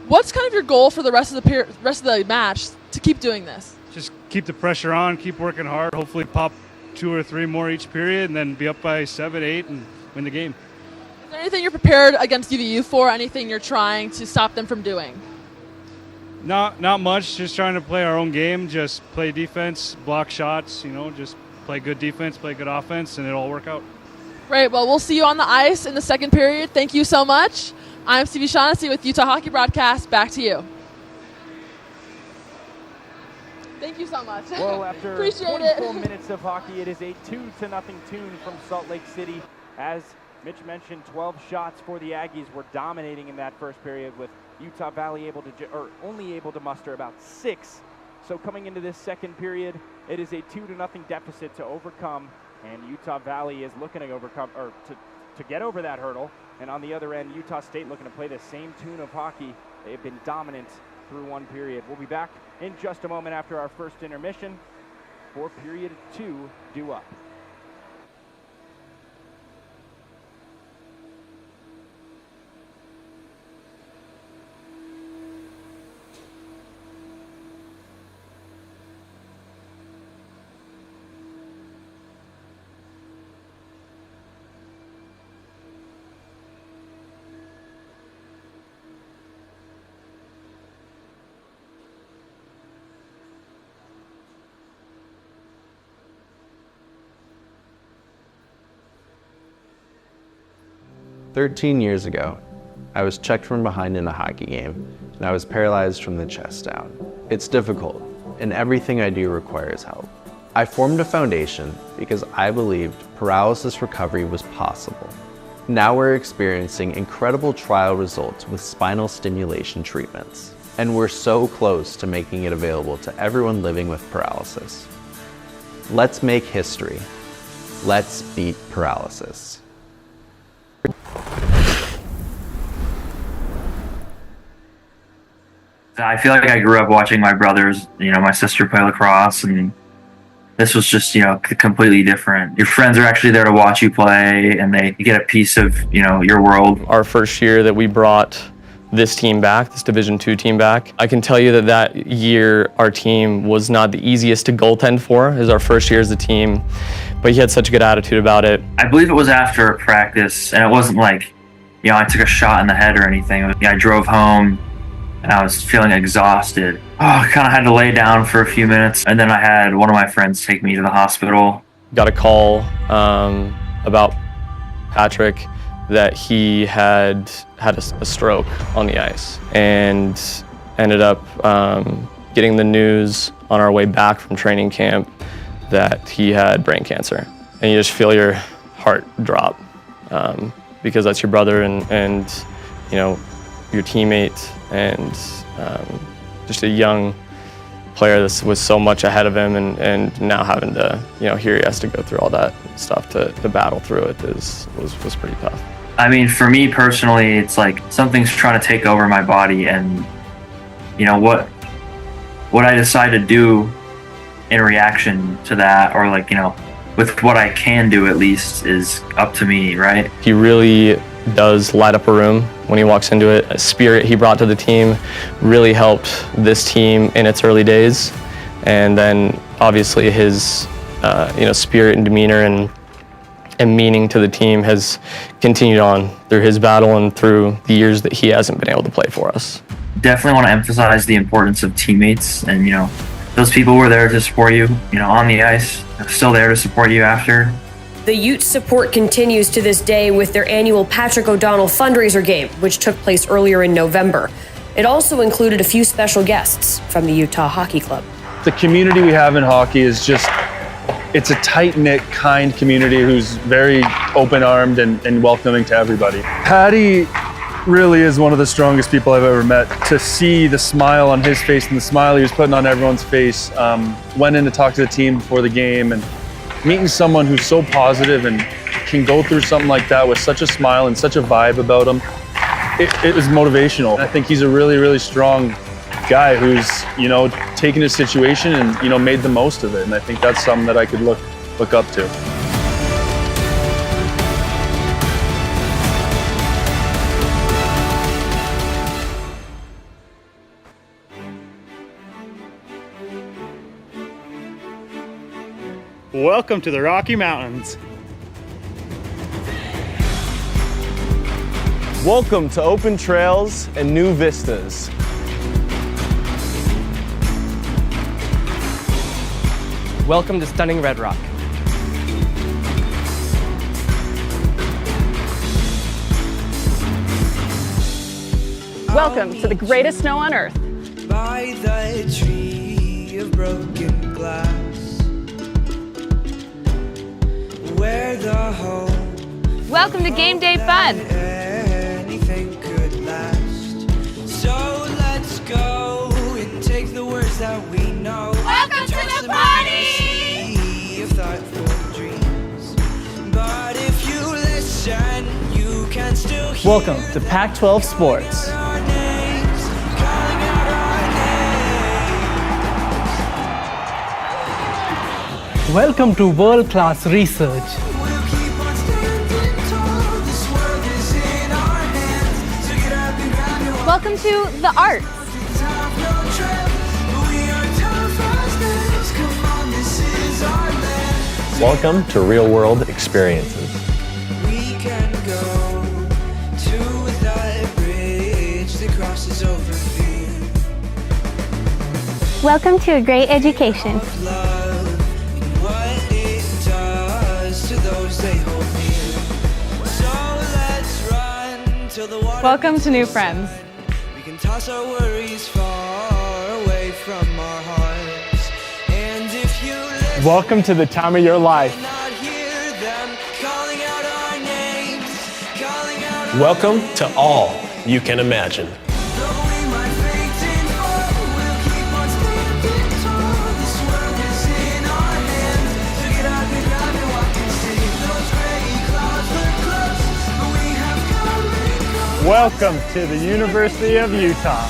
What's kind of your goal for the rest of the match to keep doing this?
Just keep the pressure on, keep working hard, hopefully pop 2 or 3 more each period, and then be up by 7, 8, and win the game.
Is there anything you're prepared against UVU for? Anything you're trying to stop them from doing?
Not much. Just trying to play our own game. Just play defense, block shots. Just play good defense, play good offense, and it'll all work out.
Great. Well, we'll see you on the ice in the second period. Thank you so much. I'm Stevie Shaughnessy with Utah Hockey Broadcast. Back to you. Thank you so much.
Well, after 24 minutes of hockey, it is a 2-0 tune from Salt Lake City. As Mitch mentioned, 12 shots for the Aggies were dominating in that first period, with Utah Valley only able to muster about 6. So coming into this second period, it is a 2-0 deficit to overcome, and Utah Valley is looking to overcome or to get over that hurdle. And on the other end, Utah State looking to play the same tune of hockey. They've been dominant through one period. We'll be back in just a moment after our first intermission for period 2 due up.
"13 years ago, I was checked from behind in a hockey game, and I was paralyzed from the chest down. It's difficult, and everything I do requires help. I formed a foundation because I believed paralysis recovery was possible. Now we're experiencing incredible trial results with spinal stimulation treatments, and we're so close to making it available to everyone living with paralysis. Let's make history. Let's beat paralysis."
I feel like I grew up watching my brothers, my sister play lacrosse, and this was just, completely different. Your friends are actually there to watch you play, and they get a piece of, your world.
Our first year that we brought this team back, this Division II team back, I can tell you that year our team was not the easiest to goaltend for. It was our first year as a team, but he had such a good attitude about it.
I believe it was after a practice, and it wasn't like, I took a shot in the head or anything. I drove home, and I was feeling exhausted. I kind of had to lay down for a few minutes, and then I had one of my friends take me to the hospital.
Got a call about Patrick, that he had a stroke on the ice, and ended up getting the news on our way back from training camp that he had brain cancer. And you just feel your heart drop because that's your brother and your teammate, and just a young player that was so much ahead of him, and now having to, here he has to go through all that stuff to battle through it was pretty tough.
I mean, for me personally, it's like something's trying to take over my body, and what I decide to do in reaction to that, or with what I can do at least, is up to me, right?
He really does light up a room when he walks into it. A spirit he brought to the team really helped this team in its early days, and then obviously his spirit and demeanor and meaning to the team has continued on through his battle and through the years that he hasn't been able to play for us.
Definitely want to emphasize the importance of teammates, and those people were there to support you, on the ice. still there to support you after.
The Utes support continues to this day with their annual Patrick O'Donnell fundraiser game, which took place earlier in November. It also included a few special guests from the Utah Hockey Club.
The community we have in hockey is just, it's a tight-knit, kind community who's very open-armed and welcoming to everybody. Patty really is one of the strongest people I've ever met. To see the smile on his face and the smile he was putting on everyone's face, went in to talk to the team before the game, and meeting someone who's so positive and can go through something like that with such a smile and such a vibe about him, it was motivational. I think he's a really, really strong guy who's, taken his situation and, made the most of it. And I think that's something that I could look up to.
Welcome to the Rocky Mountains.
Welcome to open trails and new vistas.
Welcome to stunning Red Rock.
Welcome to the greatest snow on earth.
By the tree of broken glass, where the hope.
Welcome to Game Day Fun.
Anything could last. So let's go and take the words that we know.
Welcome to the party!
Of thoughtful dreams. But if you listen, you can still hear.
Welcome to Pac-12 Sports.
Welcome to world-class research.
Welcome to the arts.
Welcome to real-world experiences.
We can go to that bridge that crosses over fear.
Welcome to a great education.
Welcome to new friends.
We can toss our worries far away from our hearts. And if you
Welcome to the time of your life.
not hear them calling out our names, calling out
Welcome to all you can imagine.
Welcome to the University of Utah.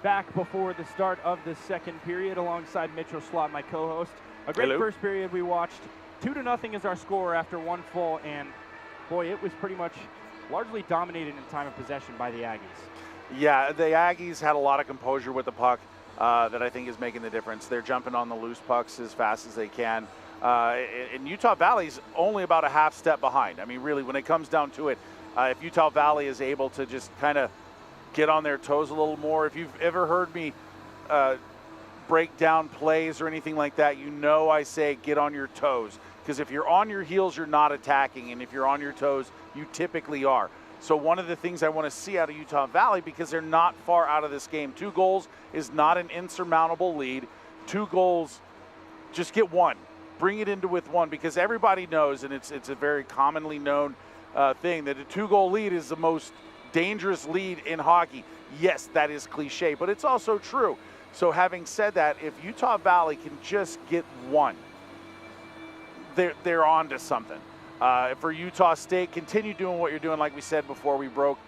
Back before the start of the second period alongside Mitchell Slott, my co-host. A great
Hello.
first period we watched. 2-0 is our score after one full, and boy, it was pretty much largely dominated in time of possession by the Aggies.
Yeah, the Aggies had a lot of composure with the puck that I think is making the difference. They're jumping on the loose pucks as fast as they can. And Utah Valley's only about a half step behind. I mean, really, when it comes down to it, if Utah Valley is able to just kind of get on their toes a little more. If you've ever heard me break down plays or anything like that, you know I say get on your toes, Because if you're on your heels, you're not attacking, and if you're on your toes, you typically are. So one of the things I want to see out of Utah Valley, because they're not far out of this game, 2 goals is not an insurmountable lead. 2 goals, just get one. Bring it into with one, because everybody knows, and it's a very commonly known thing, that a 2-goal lead is the most dangerous lead in hockey. Yes, that is cliche, but it's also true. So having said that, if Utah Valley can just get one, they're on to something. For Utah State, continue doing what you're doing, like we said before we broke,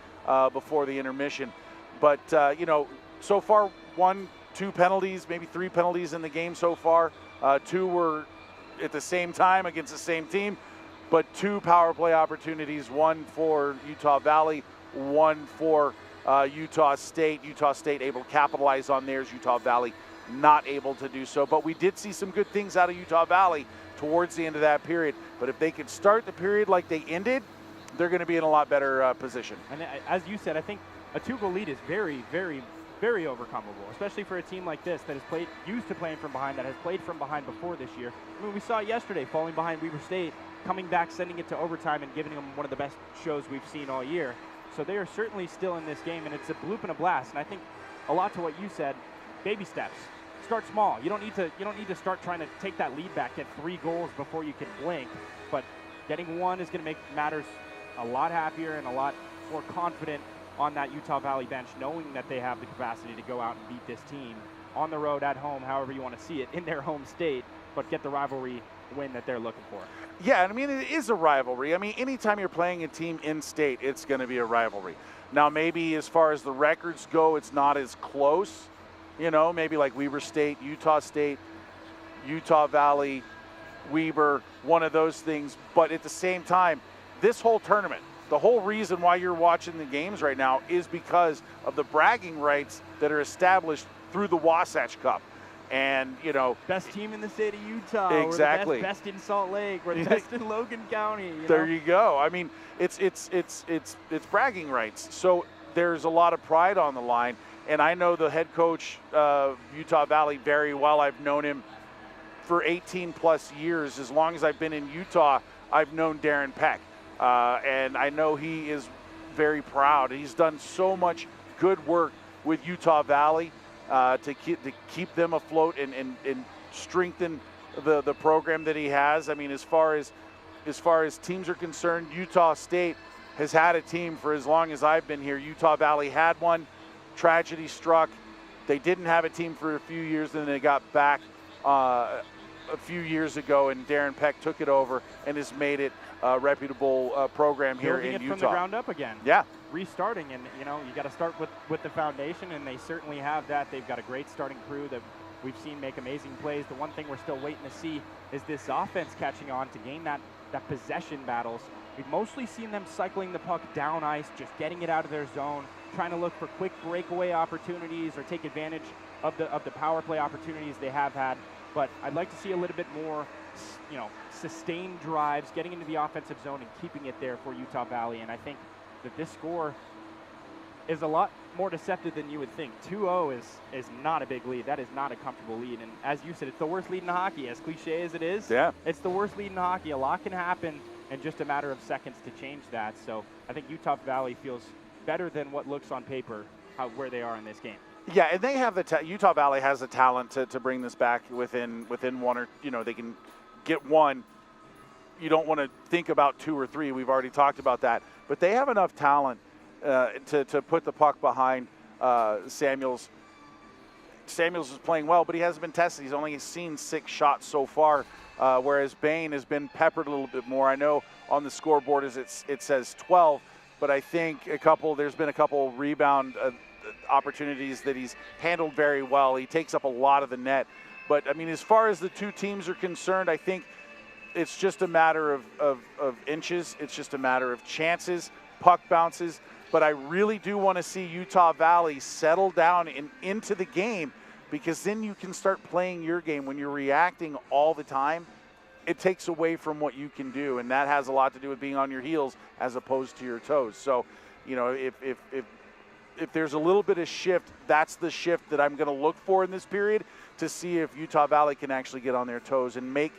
before the intermission. But, so far, 1, 2 penalties, maybe 3 penalties in the game so far. 2 were at the same time against the same team, but 2 power play opportunities, 1 for Utah Valley, 1 for Utah State. Utah State able to capitalize on theirs, Utah Valley not able to do so. But we did see some good things out of Utah Valley towards the end of that period. But if they could start the period like they ended, they're going to be in a lot better position.
And as you said, I think a 2-goal lead is very, very, very overcomable, especially for a team like this that is used to playing from behind, that has played from behind before this year. I mean, we saw it yesterday, falling behind Weber State, coming back, sending it to overtime, and giving them one of the best shows we've seen all year. So they are certainly still in this game, and it's a bloop and a blast. And I think a lot to what you said, baby steps. Start small. You don't need to start trying to take that lead back, get 3 goals before you can blink. But getting 1 is going to make matters a lot happier and a lot more confident on that Utah Valley bench, knowing that they have the capacity to go out and beat this team on the road, at home, however you want to see it, in their home state, but get the rivalry win that they're looking for.
Yeah, and I mean, it is a rivalry. I mean, anytime you're playing a team in state, it's going to be a rivalry. Now, maybe as far as the records go, it's not as close. Maybe like Weber State, Utah Valley, Weber, one of those things. But at the same time, this whole tournament, the whole reason why you're watching the games right now is because of the bragging rights that are established through the Wasatch Cup. And,
best team in the state of Utah.
Exactly.
We're the best in Salt Lake. We're the best in Logan County.
There you go. I mean, it's bragging rights. So there's a lot of pride on the line. And I know the head coach of Utah Valley very well. I've known him for 18 plus years. As long as I've been in Utah, I've known Darren Peck. And I know he is very proud. He's done so much good work with Utah Valley to keep them afloat and strengthen the program that he has. I mean, as far as teams are concerned, Utah State has had a team for as long as I've been here. Utah Valley had one. Tragedy struck. They didn't have a team for a few years, then they got back a few years ago, and Darren Peck took it over and has made it a reputable program here in Utah.
Building it from the ground up again.
Yeah.
Restarting, and you got to start with the foundation, and they certainly have that. They've got a great starting crew that we've seen make amazing plays. The one thing we're still waiting to see is this offense catching on to gain that possession battles. We've mostly seen them cycling the puck down ice, just getting it out of their zone, trying to look for quick breakaway opportunities or take advantage of the power play opportunities they have had. But I'd like to see a little bit more, sustained drives, getting into the offensive zone and keeping it there for Utah Valley. And I think that this score is a lot more deceptive than you would think. 2-0 is not a big lead. That is not a comfortable lead. And as you said, it's the worst lead in hockey. As cliche as it is,
yeah,
it's the worst lead in hockey. A lot can happen in just a matter of seconds to change that. So I think Utah Valley feels better than what looks on paper where they are in this game.
Yeah, and they have Utah Valley has the talent to bring this back within one, or they can get one. You don't want to think about 2 or 3. We've already talked about that, but they have enough talent to put the puck behind Samuels. Samuels is playing well, but he hasn't been tested. He's only seen 6 shots so far, whereas Bain has been peppered a little bit more. I know on the scoreboard it says 12, but I think there's been a couple rebound opportunities that he's handled very well. He takes up a lot of the net. But, I mean, as far as the 2 teams are concerned, I think it's just a matter of inches. It's just a matter of chances, puck bounces. But I really do want to see Utah Valley settle down into the game, because then you can start playing your game. When you're reacting all the time, it takes away from what you can do, and that has a lot to do with being on your heels as opposed to your toes. So, if there's a little bit of shift, that's the shift that I'm going to look for in this period to see if Utah Valley can actually get on their toes and make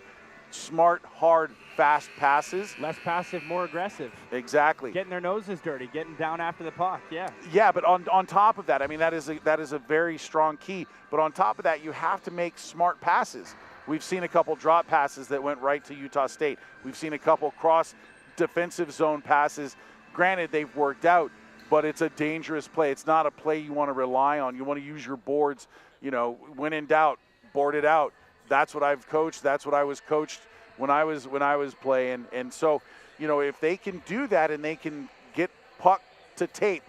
smart, hard, fast passes.
Less passive, more aggressive.
Exactly.
Getting their noses dirty, getting down after the puck, yeah.
Yeah, but on top of that, I mean, that is a very strong key. But on top of that, you have to make smart passes. We've seen a couple drop passes that went right to Utah State. We've seen a couple cross defensive zone passes. Granted, they've worked out, but it's a dangerous play. It's not a play you want to rely on. You want to use your boards. When in doubt, board it out. That's what I've coached. That's what I was coached when I was playing. And so, if they can do that and they can get puck to tape,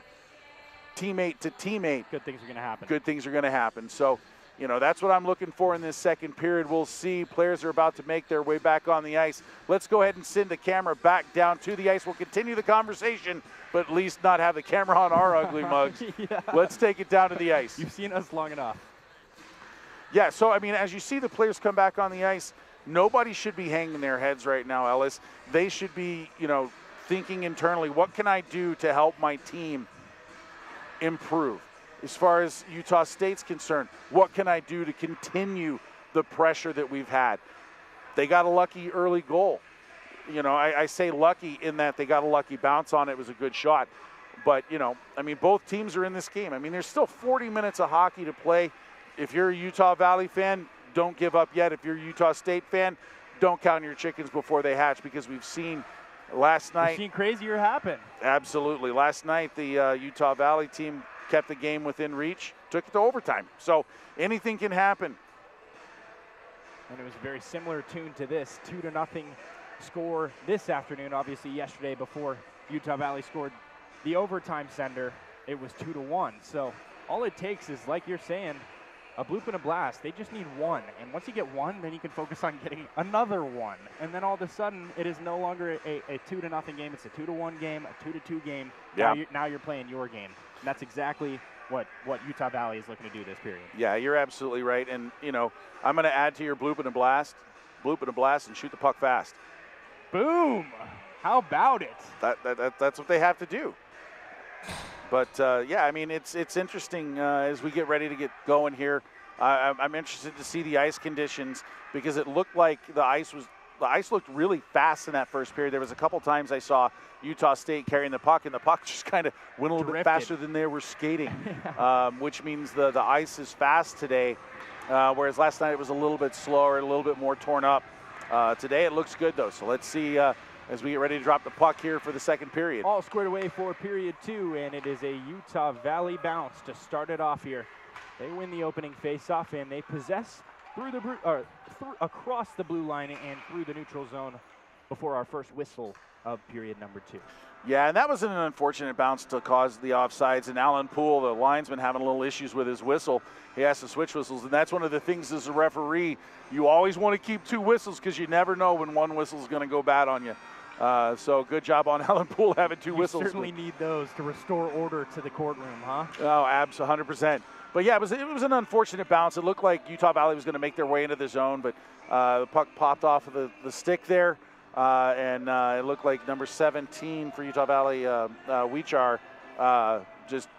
teammate to teammate,
good things are going to happen.
Good things are going to happen. So, that's what I'm looking for in this second period. We'll see. Players are about to make their way back on the ice. Let's go ahead and send the camera back down to the ice. We'll continue the conversation, but at least not have the camera on our ugly mugs.
Yeah.
Let's take it down to the ice.
You've seen us long enough.
Yeah, so, I mean, as you see the players come back on the ice, nobody should be hanging their heads right now, Ellis. They should be, thinking internally, what can I do to help my team improve? As far as Utah State's concerned, what can I do to continue the pressure that we've had? They got a lucky early goal. I say lucky in that they got a lucky bounce on it. It was a good shot. But, both teams are in this game. There's still 40 minutes of hockey to play. If you're a Utah Valley fan, don't give up yet. If you're a Utah State fan, don't count your chickens before they hatch, because we've seen last night.
We've seen crazier happen.
Absolutely. Last night, the Utah Valley team kept the game within reach, took it to overtime. So anything can happen.
And it was a very similar tune to this 2-0 score this afternoon. Obviously, yesterday before Utah Valley scored the overtime sender, it was 2-1. So all it takes is, like you're saying, a bloop and a blast. They just need one. And once you get one, then you can focus on getting another one. And then all of a sudden, it is no longer a 2-0 game. It's a 2-1 game, a 2-2 game.
Yeah.
Now you're playing your game. And that's exactly what Utah Valley is looking to do this period.
Yeah, you're absolutely right. And, I'm going to add to your bloop and a blast, and shoot the puck fast.
Boom! How about it?
That's what they have to do. But, it's interesting as we get ready to get going here. I'm interested to see the ice conditions, because it looked like the ice looked really fast in that first period. There was a couple times I saw Utah State carrying the puck, and the puck just kind of went a little bit faster than they were skating, which means the ice is fast today, whereas last night it was a little bit slower, a little bit more torn up. Today it looks good, though, so let's see as we get ready to drop the puck here for the second period.
All squared away for period 2, and it is a Utah Valley bounce to start it off here. They win the opening faceoff, and they possess across the blue line and through the neutral zone before our first whistle of period number 2.
Yeah, and that was an unfortunate bounce to cause the offsides. And Alan Poole, the linesman, having a little issues with his whistle. He has to switch whistles, and that's one of the things as a referee. You always want to keep 2 whistles, because you never know when one whistle is going to go bad on you. So good job on Alan Poole having 2 whistles.
You certainly need those to restore order to the courtroom, huh?
Oh, absolutely, 100%. But yeah, it was an unfortunate bounce. It looked like Utah Valley was going to make their way into the zone, but the puck popped off of the stick there, and it looked like number 17 for Utah Valley, Weechar, just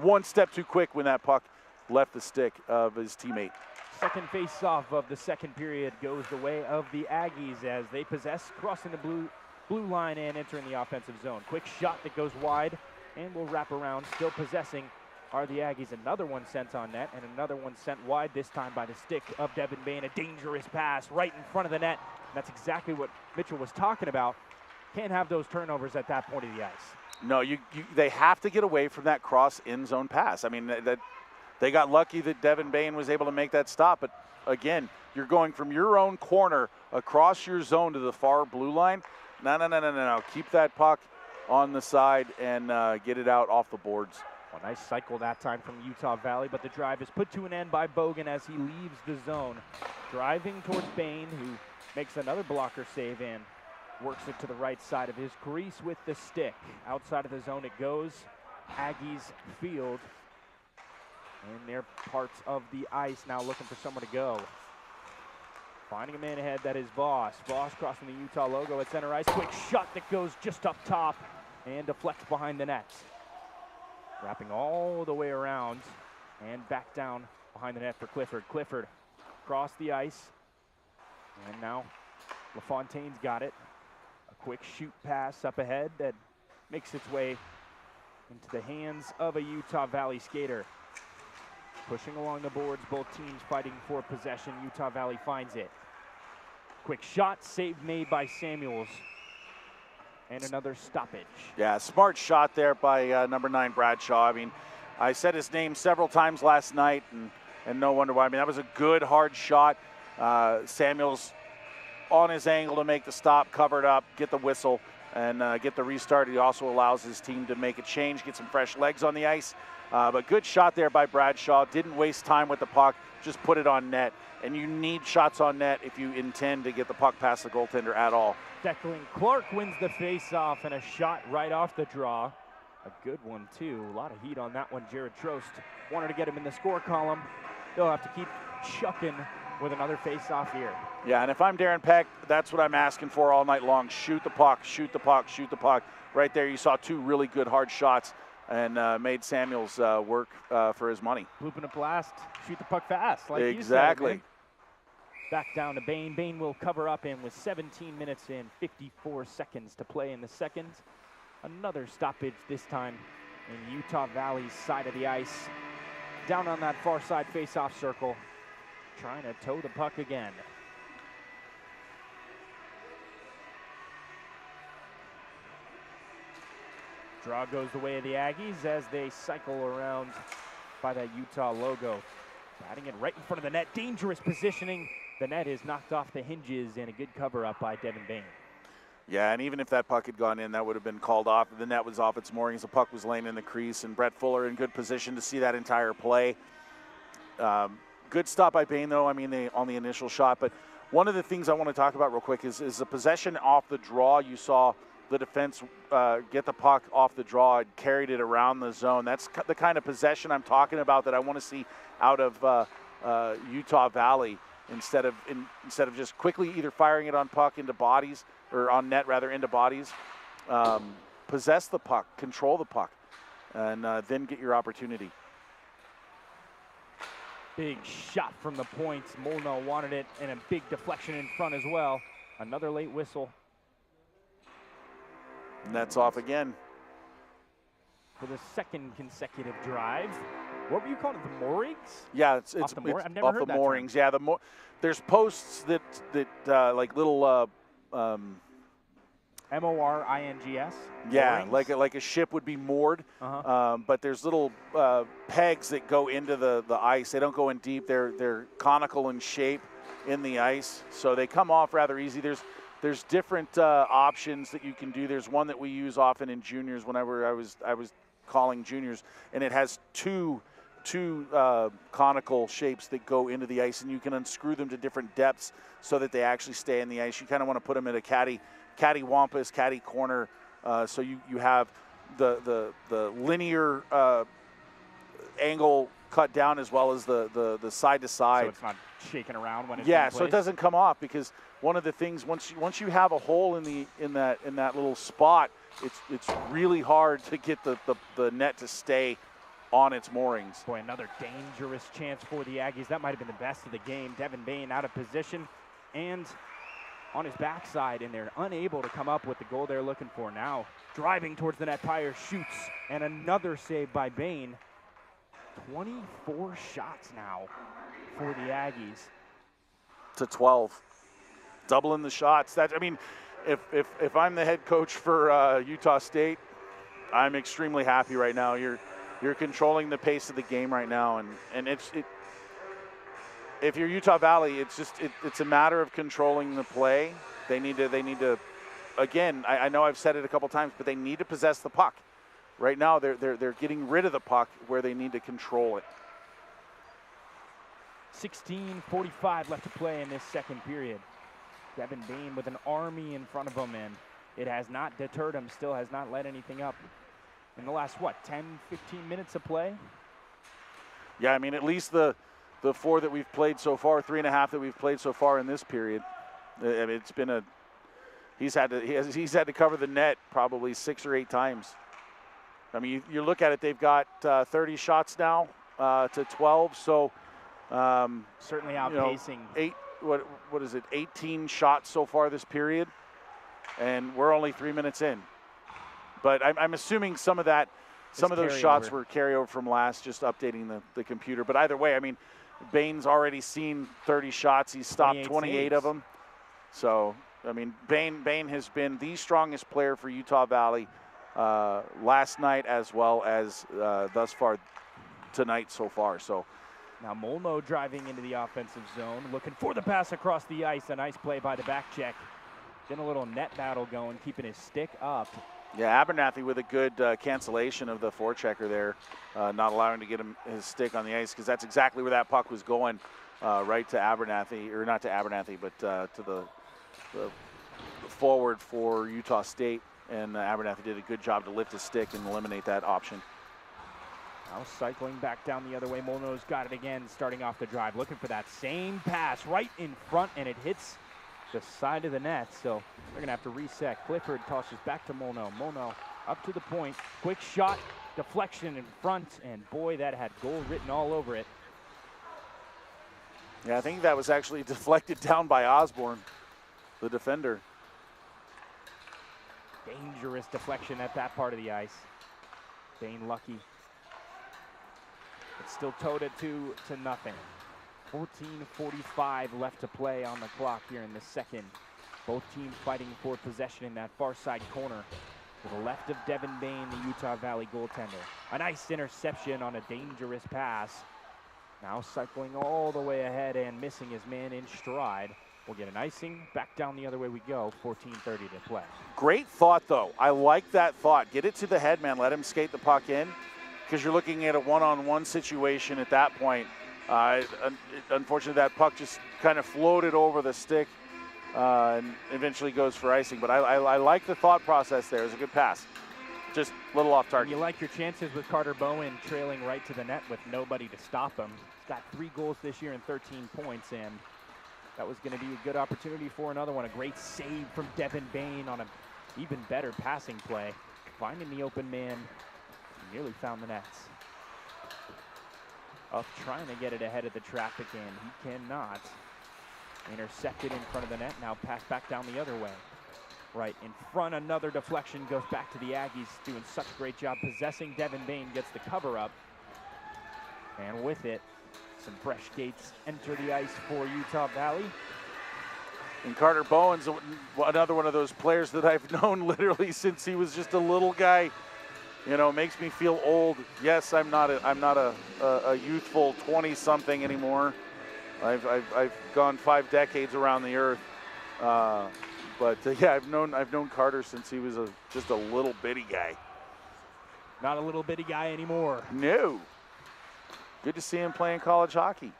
one step too quick when that puck left the stick of his teammate.
Second face-off of the second period goes the way of the Aggies as they possess, crossing the blue line and entering the offensive zone. Quick shot that goes wide and will wrap around. Still possessing are the Aggies. Another one sent on net and another one sent wide, this time by the stick of Devin Bain. A dangerous pass right in front of the net. And that's exactly what Mitchell was talking about. Can't have those turnovers at that point of the ice.
No, they have to get away from that cross end zone pass. I mean, they got lucky that Devin Bain was able to make that stop, but again, you're going from your own corner across your zone to the far blue line. No. Keep that puck on the side and get it out off the boards.
A nice cycle that time from Utah Valley, but the drive is put to an end by Bogan as he leaves the zone. Driving towards Bain, who makes another blocker save and works it to the right side of his crease with the stick. Outside of the zone it goes. Aggies field. And they're parts of the ice now looking for somewhere to go. Finding a man ahead, that is Voss. Voss crossing the Utah logo at center ice. Quick shot that goes just up top and deflects behind the net. Wrapping all the way around and back down behind the net for Clifford. Clifford across the ice. And now LaFontaine's got it. A quick shoot pass up ahead that makes its way into the hands of a Utah Valley skater. Pushing along the boards, both teams fighting for possession. Utah Valley finds it. Quick shot, save made by Samuels. And another stoppage.
Yeah, smart shot there by number 9 Bradshaw. I mean, I said his name several times last night, and no wonder why. I mean, that was a good, hard shot. Samuels on his angle to make the stop, covered up, get the whistle, and get the restart. He also allows his team to make a change, get some fresh legs on the ice. But good shot there by Bradshaw. Didn't waste time with the puck, just put it on net. And you need shots on net if you intend to get the puck past the goaltender at all.
Declan Clark wins the face-off, and a shot right off the draw. A good one, too. A lot of heat on that one. Jared Trost wanted to get him in the score column. They'll have to keep chucking with another face-off here.
Yeah, and if I'm Darren Peck, that's what I'm asking for all night long. Shoot the puck, shoot the puck, shoot the puck. Right there, you saw 2 really good hard shots and made Samuels work for his money.
Looping a blast, shoot the puck fast, like
exactly.
You said. Back down to Bain. Bain will cover up, and with 17 minutes and 54 seconds to play in the second, another stoppage this time in Utah Valley's side of the ice. Down on that far side face-off circle, trying to toe the puck again. Draw goes the way of the Aggies as they cycle around by that Utah logo. Batting it right in front of the net. Dangerous positioning. The net is knocked off the hinges, and a good cover-up by Devin Bain.
Yeah, and even if that puck had gone in, that would have been called off. The net was off its moorings. The puck was laying in the crease, and Brett Fuller in good position to see that entire play. Good stop by Bain, though, I mean, on the initial shot. But one of the things I want to talk about real quick is the possession off the draw. You saw the defense get the puck off the draw and carried it around the zone. That's the kind of possession I'm talking about that I want to see out of Utah Valley. Instead of just quickly either firing it on puck into bodies, or on net rather, into bodies, possess the puck, control the puck, and then get your opportunity.
Big shot from the points. Molno wanted it, and a big deflection in front as well. Another late whistle.
And that's off again.
For the second consecutive drive. What were you calling it, the moorings?
Yeah, it's
I've never
off
heard
the
that
moorings.
term.
Yeah, there's posts that like little
M-O-R-I-N-G-S?
yeah,
moorings?
like a ship would be moored. But there's little pegs that go into the ice. They don't go in deep. They're conical in shape in the ice, so they come off rather easy. There's different options that you can do. There's one that we use often in juniors whenever I was calling juniors, and it has two conical shapes that go into the ice, and you can unscrew them to different depths so that they actually stay in the ice. You kind of want to put them in a caddy wampus, caddy corner, so you have the linear angle cut down as well as the side to side.
So it's not shaking around when it's
yeah,
in
so
place?
it doesn't come off, because one of the things once you have a hole in that little spot, it's really hard to get the net to stay on its moorings.
Boy, another dangerous chance for the Aggies. That might have been the best of the game. Devin Bain out of position and on his backside, and they're unable to come up with the goal they're looking for. Now driving towards the net, Pyre shoots, and another save by Bain. 24 shots now for the Aggies.
To 12, doubling the shots. If I'm the head coach for Utah State, I'm extremely happy right now. You're controlling the pace of the game right now, and if you're Utah Valley, it's a matter of controlling the play. They need to again, I know I've said it a couple times, but they need to possess the puck. Right now they're getting rid of the puck where they need to control it.
16:45 left to play in this second period. Devin Bain with an army in front of him, and it has not deterred him, still has not let anything up in the last, 10, 15 minutes of play?
Yeah, I mean, at least the 4 that we've played so far, 3.5 that we've played so far in this period. I mean, it's been he's had to cover the net probably 6 or 8 times. I mean, you look at it, they've got 30 shots now to 12, so
certainly outpacing.
what is it, 18 shots so far this period, and we're only 3 minutes in. But I'm assuming some of those shots were carryover from last, just updating the computer. But either way, I mean, Bain's already seen 30 shots. He's stopped 28 of them. So, I mean, Bain has been the strongest player for Utah Valley last night as well as thus far tonight so far. So
now Molno driving into the offensive zone, looking for the pass across the ice. A nice play by the back check. Getting a little net battle going, keeping his stick up.
Yeah, Abernathy with a good cancellation of the forechecker there, not allowing to get his stick on the ice, because that's exactly where that puck was going, right to Abernathy, or not to Abernathy, but to the forward for Utah State, and Abernathy did a good job to lift his stick and eliminate that option.
Now cycling back down the other way, Molno's got it again, starting off the drive, looking for that same pass right in front, and it hits the side of the net, so they're gonna have to reset. Clifford tosses back to Molno. Molno up to the point, quick shot, deflection in front, and boy, that had goal written all over it.
Yeah, I think that was actually deflected down by Osborne, the defender.
Dangerous deflection at that part of the ice. Bain lucky. It's still towed at 2-0. 14:45 left to play on the clock here in the second. Both teams fighting for possession in that far side corner. To the left of Devin Bain, the Utah Valley goaltender. A nice interception on a dangerous pass. Now cycling all the way ahead and missing his man in stride. We'll get an icing. Back down the other way we go. 14:30 to play.
Great thought, though. I like that thought. Get it to the head man. Let him skate the puck in, because you're looking at a one-on-one situation at that point. Unfortunately, that puck just kind of floated over the stick and eventually goes for icing. But I like the thought process there. It was a good pass. Just a little off target.
You like your chances with Carter Bowen trailing right to the net with nobody to stop him. He's got 3 goals this year and 13 points, and that was going to be a good opportunity for another one. A great save from Devin Bain on an even better passing play. Finding the open man, nearly found the nets. Up trying to get it ahead of the traffic, and he cannot. Intercepted in front of the net, now pass back down the other way. Right in front, another deflection goes back to the Aggies, doing such a great job possessing. Devin Bain gets the cover up, and with it, some fresh skates enter the ice for Utah Valley.
And Carter Bowen's another one of those players that I've known literally since he was just a little guy. You know, makes me feel old. Yes, I'm not a youthful 20-something anymore. I've gone 5 decades around the earth. But yeah, I've known Carter since he was just a little bitty guy.
Not a little bitty guy anymore.
No. Good to see him playing college hockey.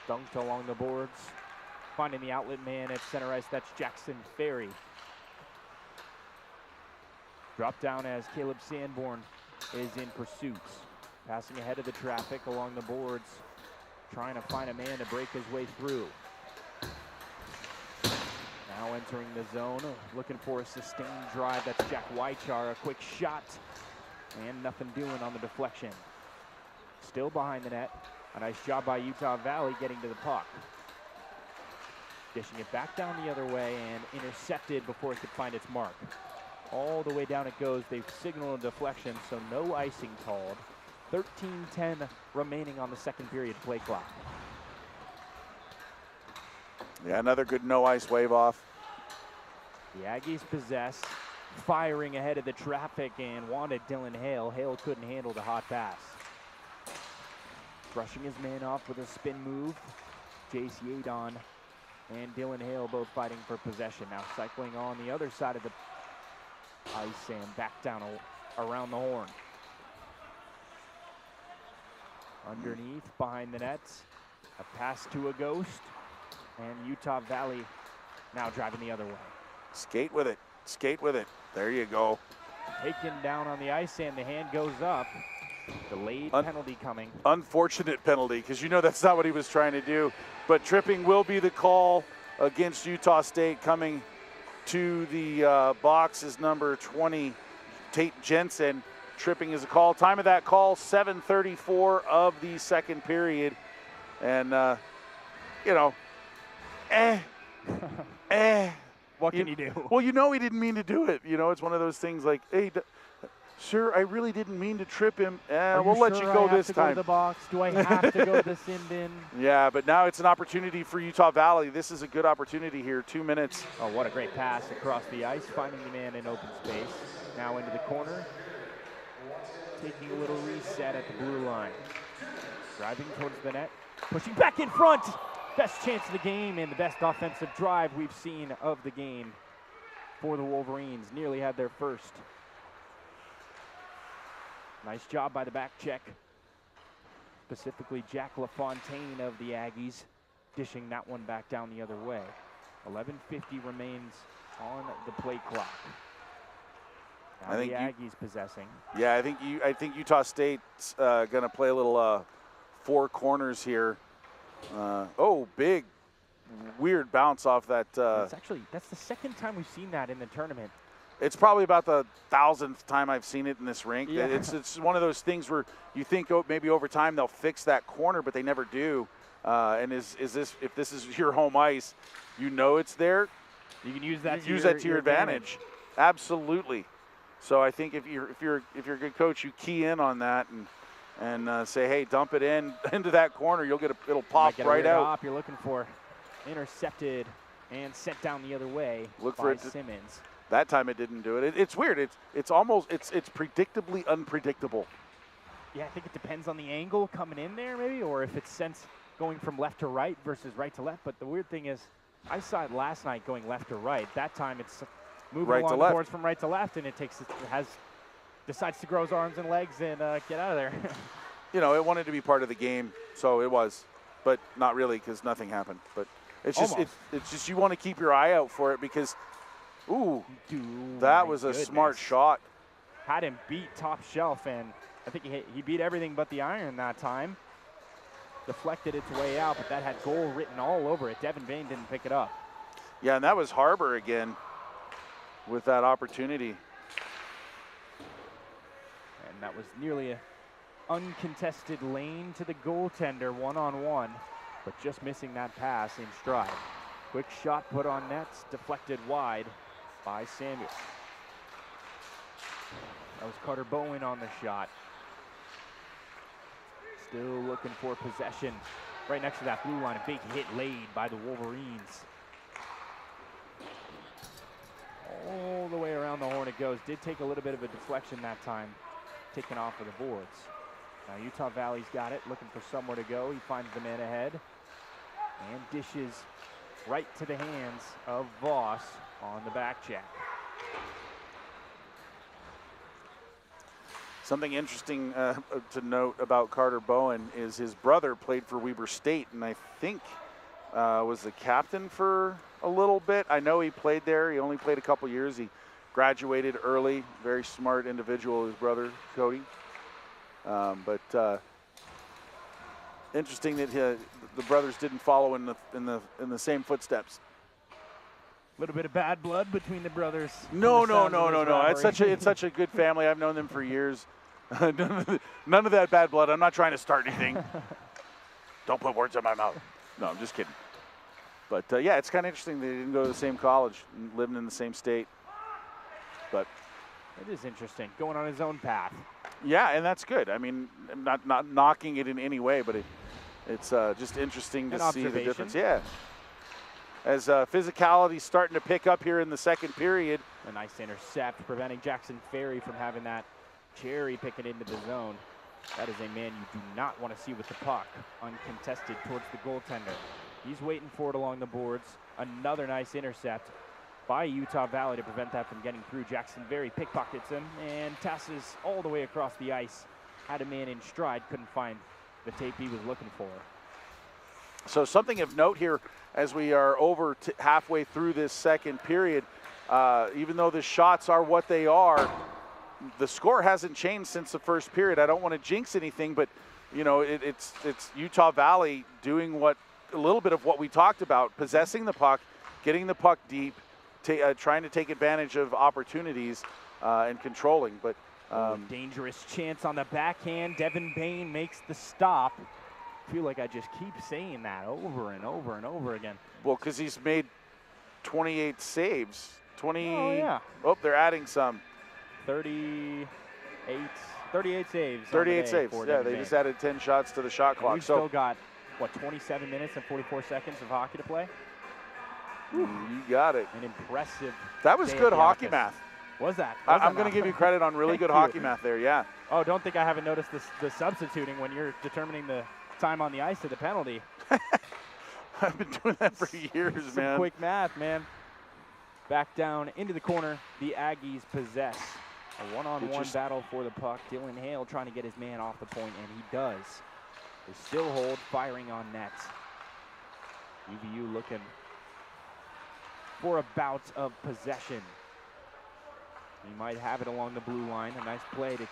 Dunked along the boards. Finding the outlet man at center ice, that's Jackson Ferry. Drop down as Caleb Sanborn is in pursuit. Passing ahead of the traffic along the boards. Trying to find a man to break his way through. Now entering the zone, looking for a sustained drive. That's Jack Weichar, a quick shot. And nothing doing on the deflection. Still behind the net. A nice job by Utah Valley getting to the puck. Dishing it back down the other way and intercepted before it could find its mark. All the way down it goes. They've signaled a deflection, so no icing called. 13:10 remaining on the second period play clock.
Yeah, another good no ice wave off.
The Aggies possess, firing ahead of the traffic and wanted Dylan Hale. Hale couldn't handle the hot pass. Brushing his man off with a spin move. Jace Yadon and Dylan Hale both fighting for possession. Now cycling on the other side of the ice and back down around the horn. Underneath, behind the nets, a pass to a ghost, and Utah Valley now driving the other way.
Skate with it, skate with it. There you go.
Taken down on the ice, and the hand goes up. Delayed penalty coming.
Unfortunate penalty, because you know that's not what he was trying to do. But tripping will be the call against Utah State. Coming to the box is number 20, Tate Jensen. Tripping is a call. Time of that call, 7:34 of the second period. And you know,
What can you do?
Well, you know he didn't mean to do it. You know, it's one of those things like, hey, sir, I really didn't mean to trip him. We'll let you go this time.
Go to the box? Do I have to go to the sin bin?
Yeah, but now it's an opportunity for Utah Valley. This is a good opportunity here. 2 minutes.
Oh, what a great pass across the ice, finding the man in open space. Now into the corner, taking a little reset at the blue line. Driving towards the net, pushing back in front. Best chance of the game and the best offensive drive we've seen of the game for the Wolverines. Nearly had their first. Nice job by the back check. Specifically Jack LaFontaine of the Aggies, dishing that one back down the other way. 11:50 remains on the play clock. Now
I think
the Aggies possessing.
Yeah, I think Utah State's going to play a little four corners here. Big, weird bounce off that.
That's the second time we've seen that in the tournament.
It's probably about the 1,000th time I've seen it in this rink.
Yeah.
It's one of those things where you think maybe over time they'll fix that corner, but they never do. And if this is your home ice, you know it's there.
You can use that.
To your advantage. Absolutely. So I think if you're a good coach, you key in on that and say, hey, dump it into that corner. It'll pop right out.
You're looking for intercepted and sent down the other way.
Look
by
for it.
Simmons.
That time it didn't do it. It's weird. It's predictably unpredictable.
Yeah, I think it depends on the angle coming in there, maybe, or if it's sense going from left to right versus right to left. But the weird thing is, I saw it last night going left to right. That time it's moving
right
along
to
the
left.
boards from right to left, and decides to grow his arms and legs and get out of there.
You know, it wanted to be part of the game, so it was, but not really because nothing happened. But it's just you want to keep your eye out for it because, that was a smart shot.
Had him beat top shelf, and I think he beat everything but the iron that time. Deflected its way out, but that had goal written all over it. Devin Bain didn't pick it up.
Yeah, and that was Harbor again with that opportunity.
And that was nearly an uncontested lane to the goaltender, one-on-one, but just missing that pass in stride. Quick shot put on nets, deflected wide by Samuel. That was Carter Bowen on the shot. Still looking for possession. Right next to that blue line, a big hit laid by the Wolverines. All the way around the horn it goes. Did take a little bit of a deflection that time, taken off of the boards. Now Utah Valley's got it, looking for somewhere to go. He finds the man ahead and dishes right to the hands of Voss on the back check.
Something interesting to note about Carter Bowen is his brother played for Weber State, and I think was the captain for a little bit. I know he played there. He only played a couple years. He graduated early. Very smart individual, his brother, Cody. But interesting that the brothers didn't follow in the same footsteps.
A little bit of bad blood between the brothers.
No. It's such a good family. I've known them for years. None of that bad blood. I'm not trying to start anything. Don't put words in my mouth. No, I'm just kidding. But yeah, it's kind of interesting they didn't go to the same college, living in the same state. But
it is interesting, going on his own path.
Yeah, and that's good. I mean, I'm not knocking it in any way, but it's just interesting to see the difference. Yeah. As physicality's starting to pick up here in the second period.
A nice intercept, preventing Jackson Ferry from having that cherry picking into the zone. That is a man you do not want to see with the puck uncontested towards the goaltender. He's waiting for it along the boards. Another nice intercept by Utah Valley to prevent that from getting through. Jackson Ferry pickpockets him and tasses all the way across the ice. Had a man in stride, couldn't find the tape he was looking for.
So something of note here as we are over halfway through this second period, even though the shots are what they are, the score hasn't changed since the first period. I don't want to jinx anything, but you know, it's Utah Valley doing a little bit of what we talked about, possessing the puck, getting the puck deep, trying to take advantage of opportunities and controlling. But
dangerous chance on the backhand. Devin Bain makes the stop. feel like I just keep saying that over and over and over again.
Well, because he's made 28 saves. 20.
Oh, yeah.
Oh, they're adding some.
38 saves.
38 saves. Yeah, they just added 10 shots to the shot clock.
We've still got, what, 27 minutes and 44 seconds of hockey to play?
You got it.
An impressive.
That was good hockey math.
Was that?
I'm going to give you credit on really good hockey math there, yeah.
Oh, don't think I haven't noticed the substituting when you're determining the time on the ice of the penalty.
I've been doing that for years,
Some
man.
quick math, man. Back down into the corner, the Aggies possess. A one-on-one battle for the puck. Dylan Hale trying to get his man off the point, and he does. They still hold, firing on net. UVU looking for a bout of possession. He might have it along the blue line. A nice play to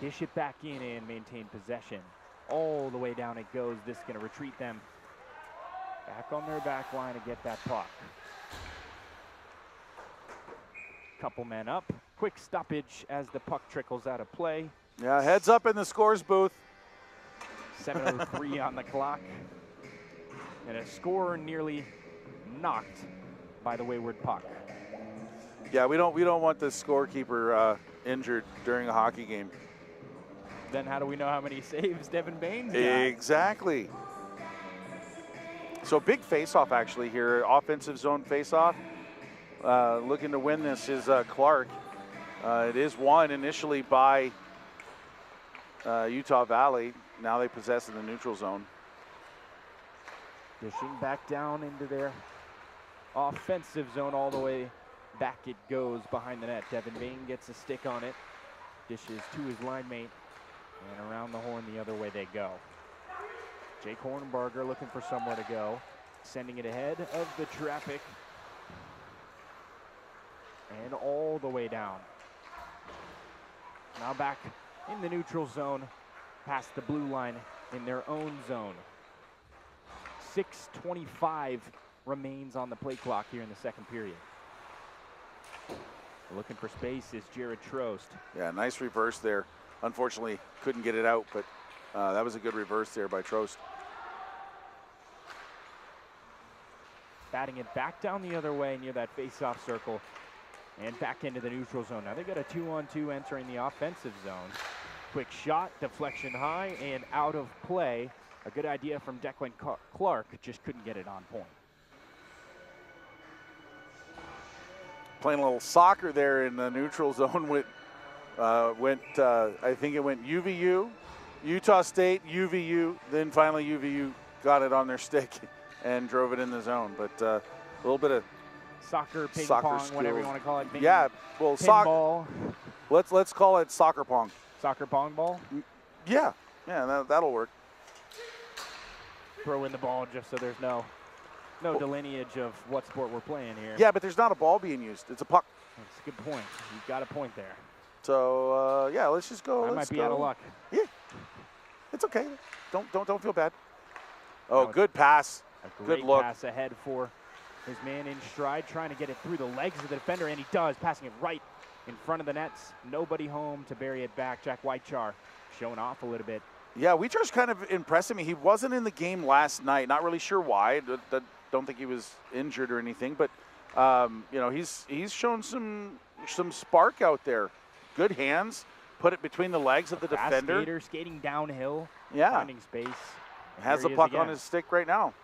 dish it back in and maintain possession. All the way down it goes. This is going to retreat them back on their back line to get that puck. Couple men up. Quick stoppage as the puck trickles out of play.
Yeah, heads up in the scores booth.
7:03 on the clock. And a score nearly knocked by the wayward puck.
Yeah, we don't want the scorekeeper injured during a hockey game.
Then how do we know how many saves Devin Baines got?
Exactly. So big face-off actually here, offensive zone face-off. Looking to win this is Clark. It is won initially by Utah Valley. Now they possess in the neutral zone.
Dishing back down into their offensive zone all the way back it goes behind the net. Devin Bain gets a stick on it. Dishes to his line mate. And around the horn the other way they go. Jake Hornberger looking for somewhere to go. Sending it ahead of the traffic. And all the way down. Now back in the neutral zone. Past the blue line in their own zone. 6:25 remains on the play clock here in the second period. Looking for space is Jared Trost.
Yeah, nice reverse there. Unfortunately, couldn't get it out, but that was a good reverse there by Trost.
Batting it back down the other way near that face-off circle and back into the neutral zone. Now they got a 2-on-2 entering the offensive zone. Quick shot, deflection high and out of play. A good idea from Declan Clark, just couldn't get it on point.
Playing a little soccer there in the neutral zone with I think it went UVU, Utah State, UVU, then finally UVU got it on their stick and drove it in the zone. But a little bit of
soccer, ping
soccer
pong,
skills.
whatever you want to call it.
Yeah, well,
pinball.
Let's call it soccer pong.
Soccer pong ball?
Yeah, that'll work.
Throw in the ball just so there's no delineage of what sport we're playing here.
Yeah, but there's not a ball being used. It's a puck.
That's a good point. You've got a point there.
So yeah, let's just go.
I might be out of luck.
Yeah, it's okay. Don't feel bad. Oh, good pass.
A great
good look.
Pass ahead for his man in stride, trying to get it through the legs of the defender, and he does, passing it right in front of the nets. Nobody home to bury it back. Jack Whitechar showing off a little bit.
Yeah, Whitechar's kind of impressing me. He wasn't in the game last night. Not really sure why. Don't think he was injured or anything, but he's shown some spark out there. Good hands, put it between the legs of the defender.
Skater skating downhill,
yeah,
finding space.
Has the puck on his stick right now.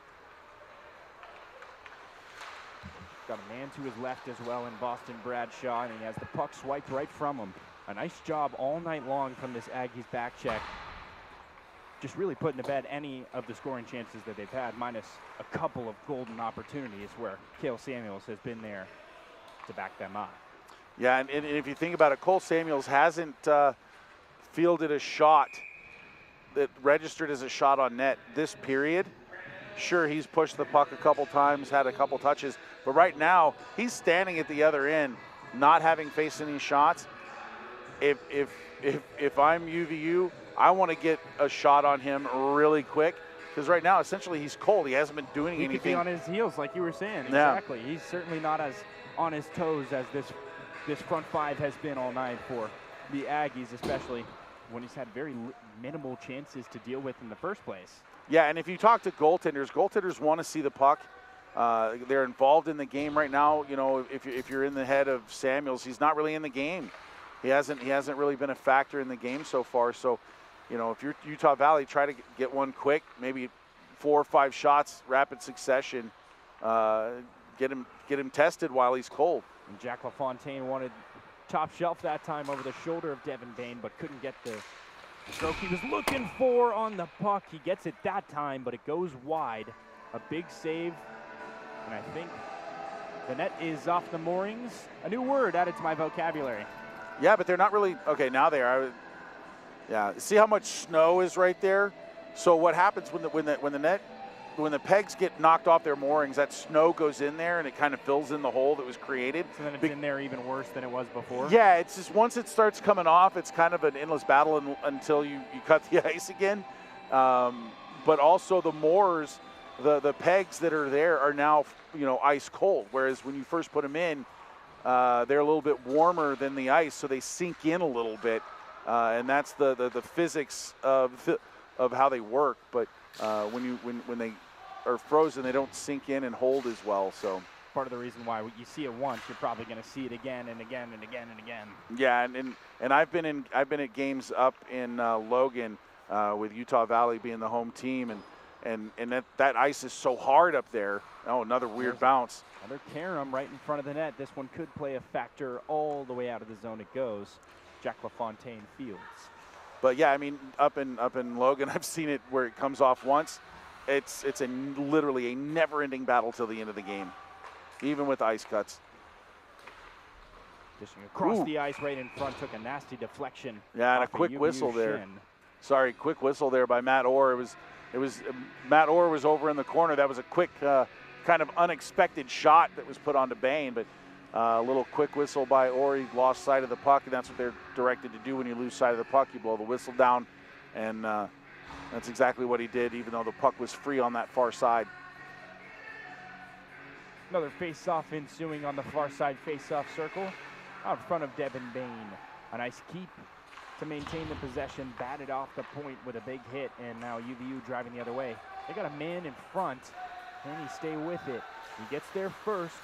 Got a man to his left as well in Boston Bradshaw, and he has the puck swiped right from him. A nice job all night long from this Aggies back check. Just really putting to bed any of the scoring chances that they've had, minus a couple of golden opportunities where Cale Samuels has been there to back them up.
Yeah, and if you think about it, Cole Samuels hasn't fielded a shot that registered as a shot on net this period. Sure, he's pushed the puck a couple times, had a couple touches, but right now he's standing at the other end, not having faced any shots. If I'm UVU, I want to get a shot on him really quick, because right now essentially he's cold. He hasn't been doing anything.
He could be on his heels, like you were saying.
Yeah.
Exactly. He's certainly not as on his toes as this front five has been all night for the Aggies, especially when he's had very minimal chances to deal with in the first place.
Yeah, and if you talk to goaltenders want to see the puck. They're involved in the game right now. You know, if you're in the head of Samuels, he's not really in the game. He hasn't really been a factor in the game so far. So, you know, if you're Utah Valley, try to get one quick, maybe 4 or 5 shots, rapid succession. Get him tested while he's cold.
And Jack LaFontaine wanted top shelf that time over the shoulder of Devin Bain, but couldn't get the stroke he was looking for on the puck. He gets it that time, but it goes wide. A big save. And I think the net is off the moorings. A new word added to my vocabulary.
Yeah, but they're not really, okay, now they are. Yeah, see how much snow is right there? So what happens when the pegs get knocked off their moorings, that snow goes in there and it kind of fills in the hole that was created.
So then it's in there even worse than it was before?
Yeah, it's just once it starts coming off, it's kind of an endless battle until you cut the ice again. But also the moors, the pegs that are there are now, you know, ice cold, whereas when you first put them in, they're a little bit warmer than the ice, so they sink in a little bit, and that's the physics of how they work. But when they are frozen, they don't sink in and hold as well. So
part of the reason why you see it once, you're probably going to see it again and again and again and again.
Yeah, and I've been at games up in Logan with Utah Valley being the home team, and that ice is so hard up there. Oh, another weird bounce.
Another carom right in front of the net. This one could play a factor all the way out of the zone it goes. Jack LaFontaine fields.
But yeah, I mean, up in Logan, I've seen it where it comes off once. It's literally a never-ending battle till the end of the game, even with ice cuts.
Dishing across the ice right in front, took a nasty deflection.
Yeah, and a quick whistle there. Sorry, quick whistle there by Matt Orr. It was Matt Orr was over in the corner. That was a quick, kind of unexpected shot that was put onto Bain, but a little quick whistle by Orr. He lost sight of the puck, and that's what they're directed to do when you lose sight of the puck. You blow the whistle down, and that's exactly what he did, even though the puck was free on that far side.
Another face-off ensuing on the far side face-off circle out in front of Devin Bain. A nice keep to maintain the possession, batted off the point with a big hit, and now UVU driving the other way. They got a man in front. Can he stay with it? He gets there first.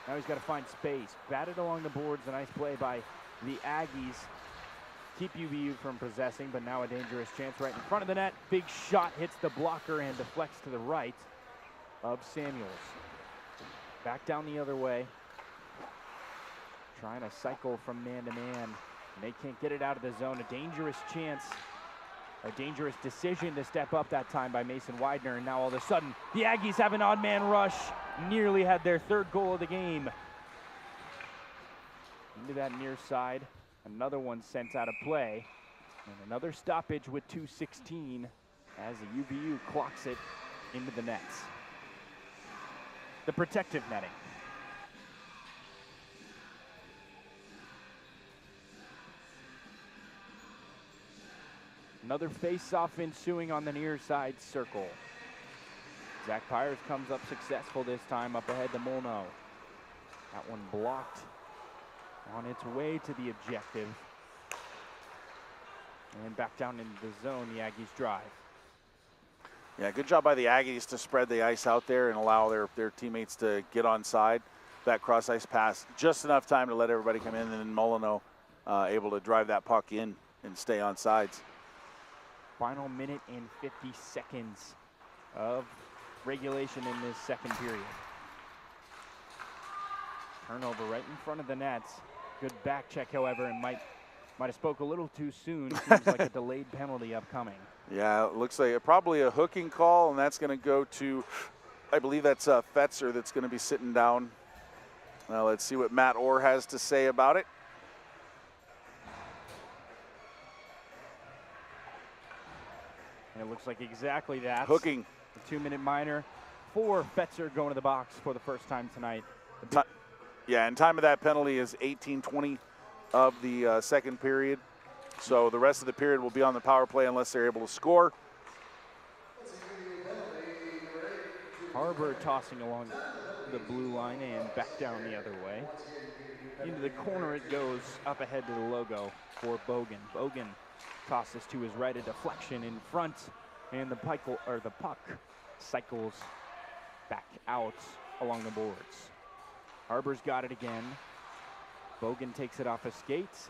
Now he's got to find space. Batted along the boards, a nice play by the Aggies. Keep UVU from possessing, but now a dangerous chance right in front of the net. Big shot hits the blocker and deflects to the right of Samuels. Back down the other way. Trying to cycle from man to man. And they can't get it out of the zone. A dangerous chance, a dangerous decision to step up that time by Mason Widener. And now all of a sudden, the Aggies have an odd man rush. Nearly had their third goal of the game. Into that near side. Another one sent out of play. And another stoppage with 2:16 as the UVU clocks it into the nets. The protective netting. Another face-off ensuing on the near side circle. Zach Pyers comes up successful this time, up ahead to Molno. That one blocked on its way to the objective. And back down into the zone, the Aggies drive.
Yeah, good job by the Aggies to spread the ice out there and allow their teammates to get on side. That cross ice pass, just enough time to let everybody come in, and then Molino able to drive that puck in and stay on sides.
Final minute and 50 seconds of regulation in this second period. Turnover right in front of the nets. Good back check, however, and might have spoke a little too soon. Seems like a delayed penalty upcoming.
Yeah, it looks like probably a hooking call, and that's going to go to, I believe that's Fetzer that's going to be sitting down. Let's see what Matt Orr has to say about it.
And it looks like exactly that.
Hooking.
The 2-minute minor for Fetzer going to the box for the first time tonight.
Yeah, and time of that penalty is 18:20 of the second period. So the rest of the period will be on the power play unless they're able to score.
Harbor tossing along the blue line and back down the other way. Into the corner it goes, up ahead to the logo for Bogan. Bogan Tosses to his right, a deflection in front, and the puck cycles back out along the boards. Harbor's got it again. Bogan takes it off his skates,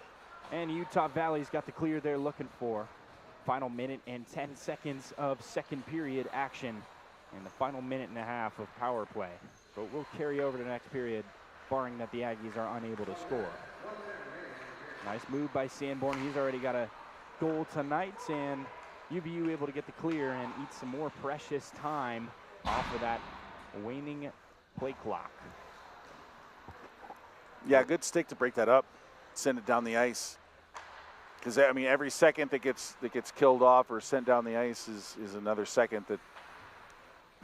and Utah Valley's got the clear they're looking for. Final minute and 10 seconds of second period action, and the final minute and a half of power play. But we'll carry over to the next period, barring that the Aggies are unable to score. Nice move by Sanborn. He's already got a goal tonight, and UVU able to get the clear and eat some more precious time off of that waning play clock.
Yeah, good stick to break that up, send it down the ice. Because I mean, every second that gets killed off or sent down the ice is another second that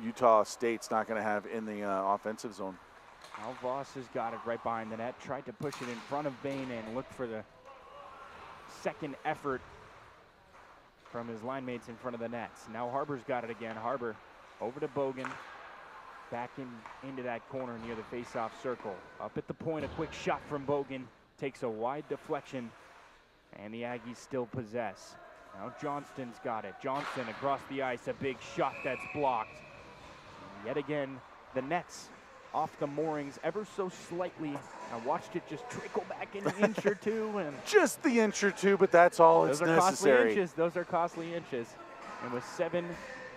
Utah State's not going to have in the offensive zone.
Al Voss has got it right behind the net, tried to push it in front of Bain and look for the second effort from his line mates in front of the nets. Now Harbor's got it again. Harbor over to Bogan, back into that corner near the face-off circle. Up at the point, a quick shot from Bogan, takes a wide deflection, and the Aggies still possess. Now Johnston's got it. Johnston across the ice, a big shot that's blocked. And yet again, the nets off the moorings ever so slightly. I watched it just trickle back an inch or two. And
just the inch or two, but that's all it's necessary.
Costly inches. Those are costly inches. And with 7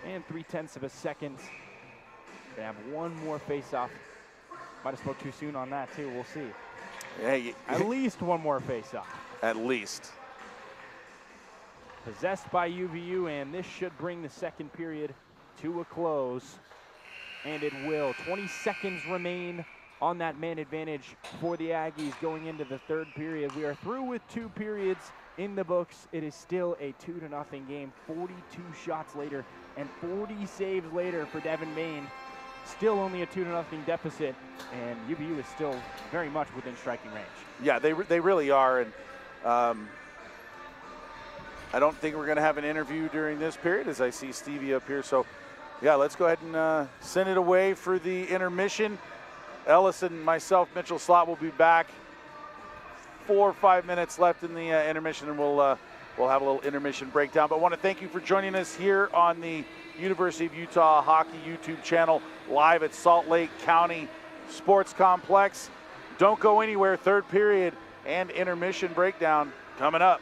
3/10 of a second, they have one more face-off. Might have spoke too soon on that too, we'll see.
Hey,
at least one more face-off.
At least.
Possessed by UVU, and this should bring the second period to a close. And it will. 20 seconds remain on that man advantage for the Aggies going into the third period. We are through with 2 periods in the books. It is still a 2-0 game. 42 shots later and 40 saves later for Devin Bain. Still only a 2-0 deficit, and UVU is still very much within striking range.
Yeah, they really are, and I don't think we're going to have an interview during this period as I see Stevie up here. So, yeah, let's go ahead and send it away for the intermission. Ellis and myself, Mitchell Slott, will be back. 4 or 5 minutes left in the intermission, and we'll have a little intermission breakdown. But I want to thank you for joining us here on the University of Utah Hockey YouTube channel, live at Salt Lake County Sports Complex. Don't go anywhere. Third period and intermission breakdown coming up.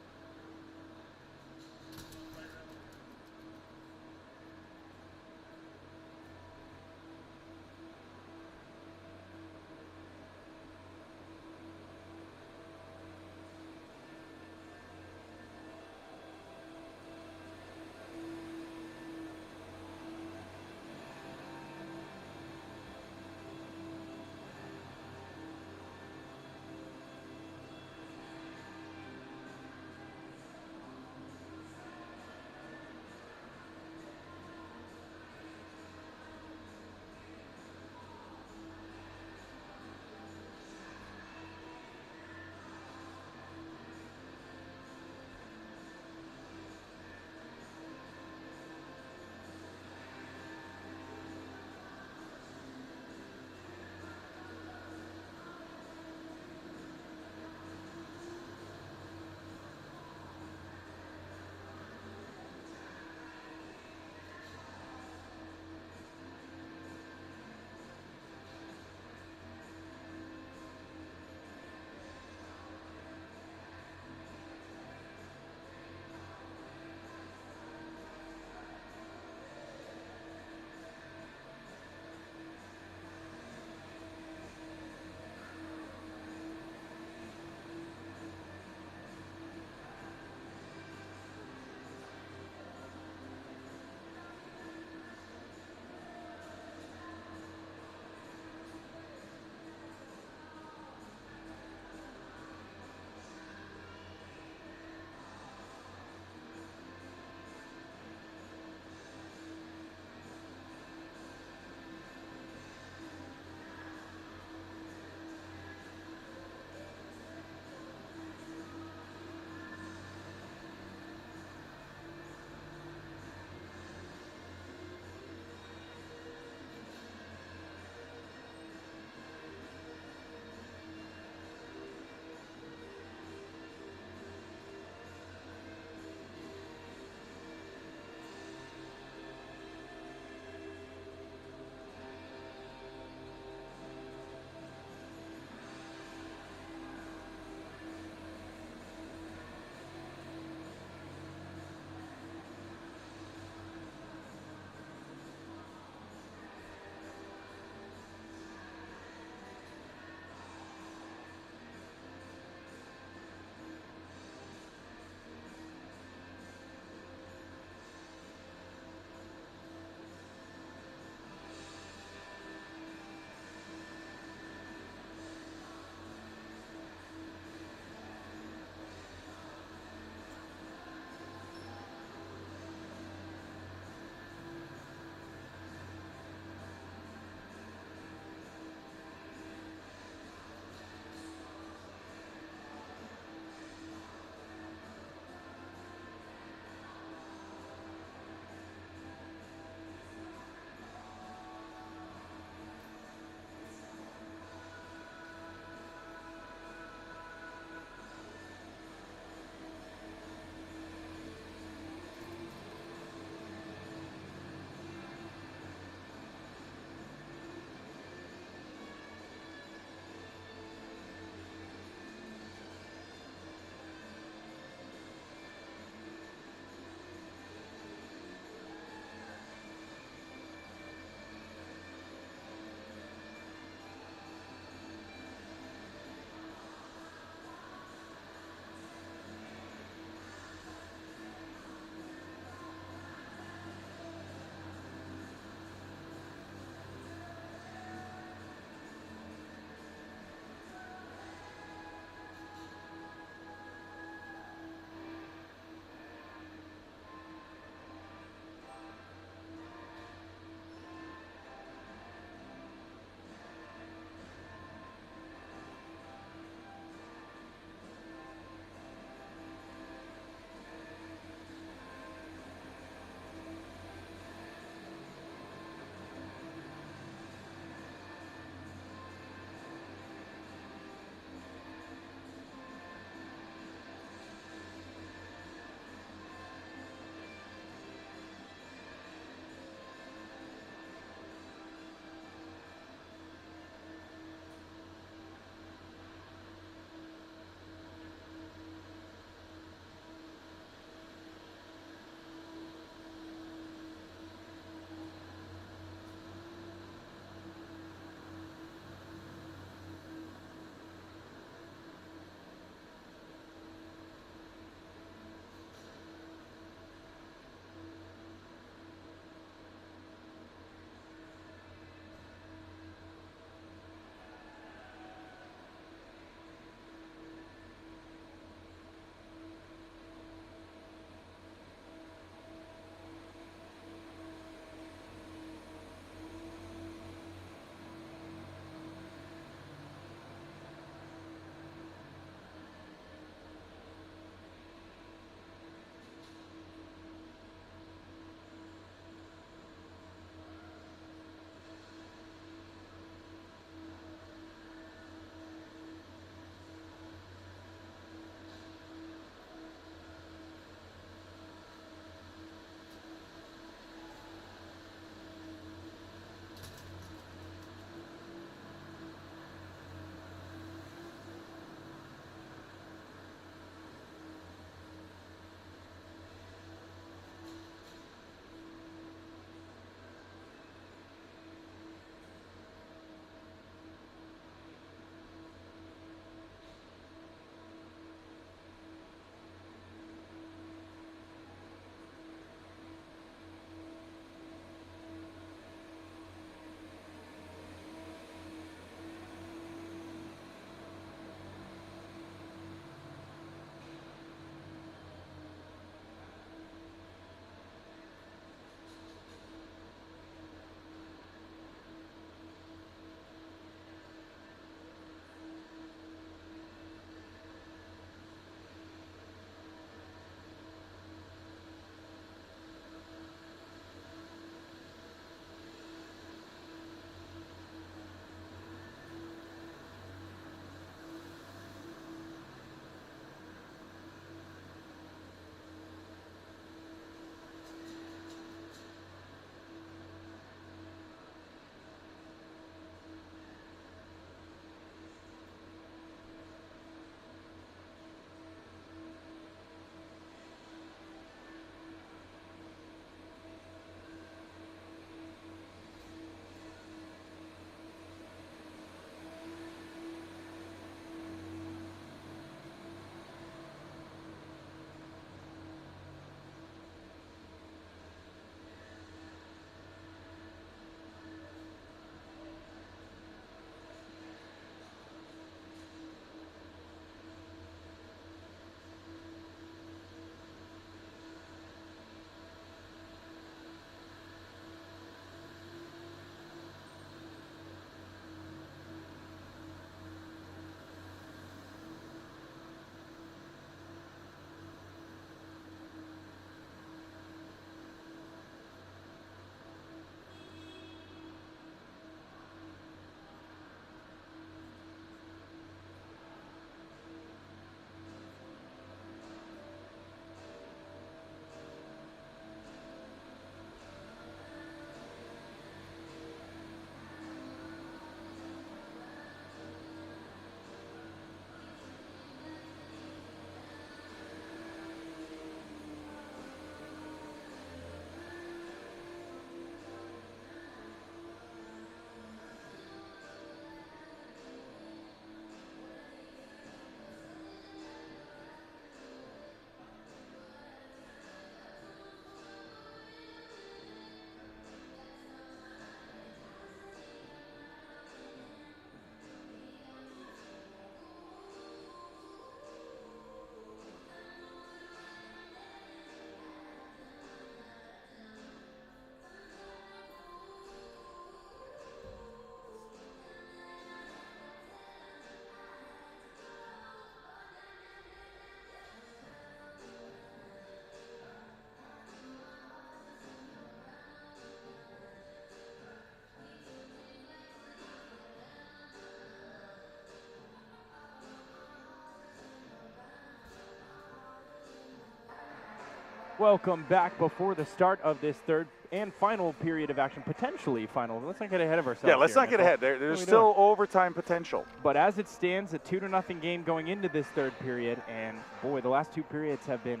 Welcome back before the start of this third and final period of action, potentially final. Let's not get ahead of ourselves.
Yeah, let's
here,
not get
Nicole.
ahead. There's still overtime potential.
But as it stands, a 2-0 game going into this third period, and boy, the last two periods have been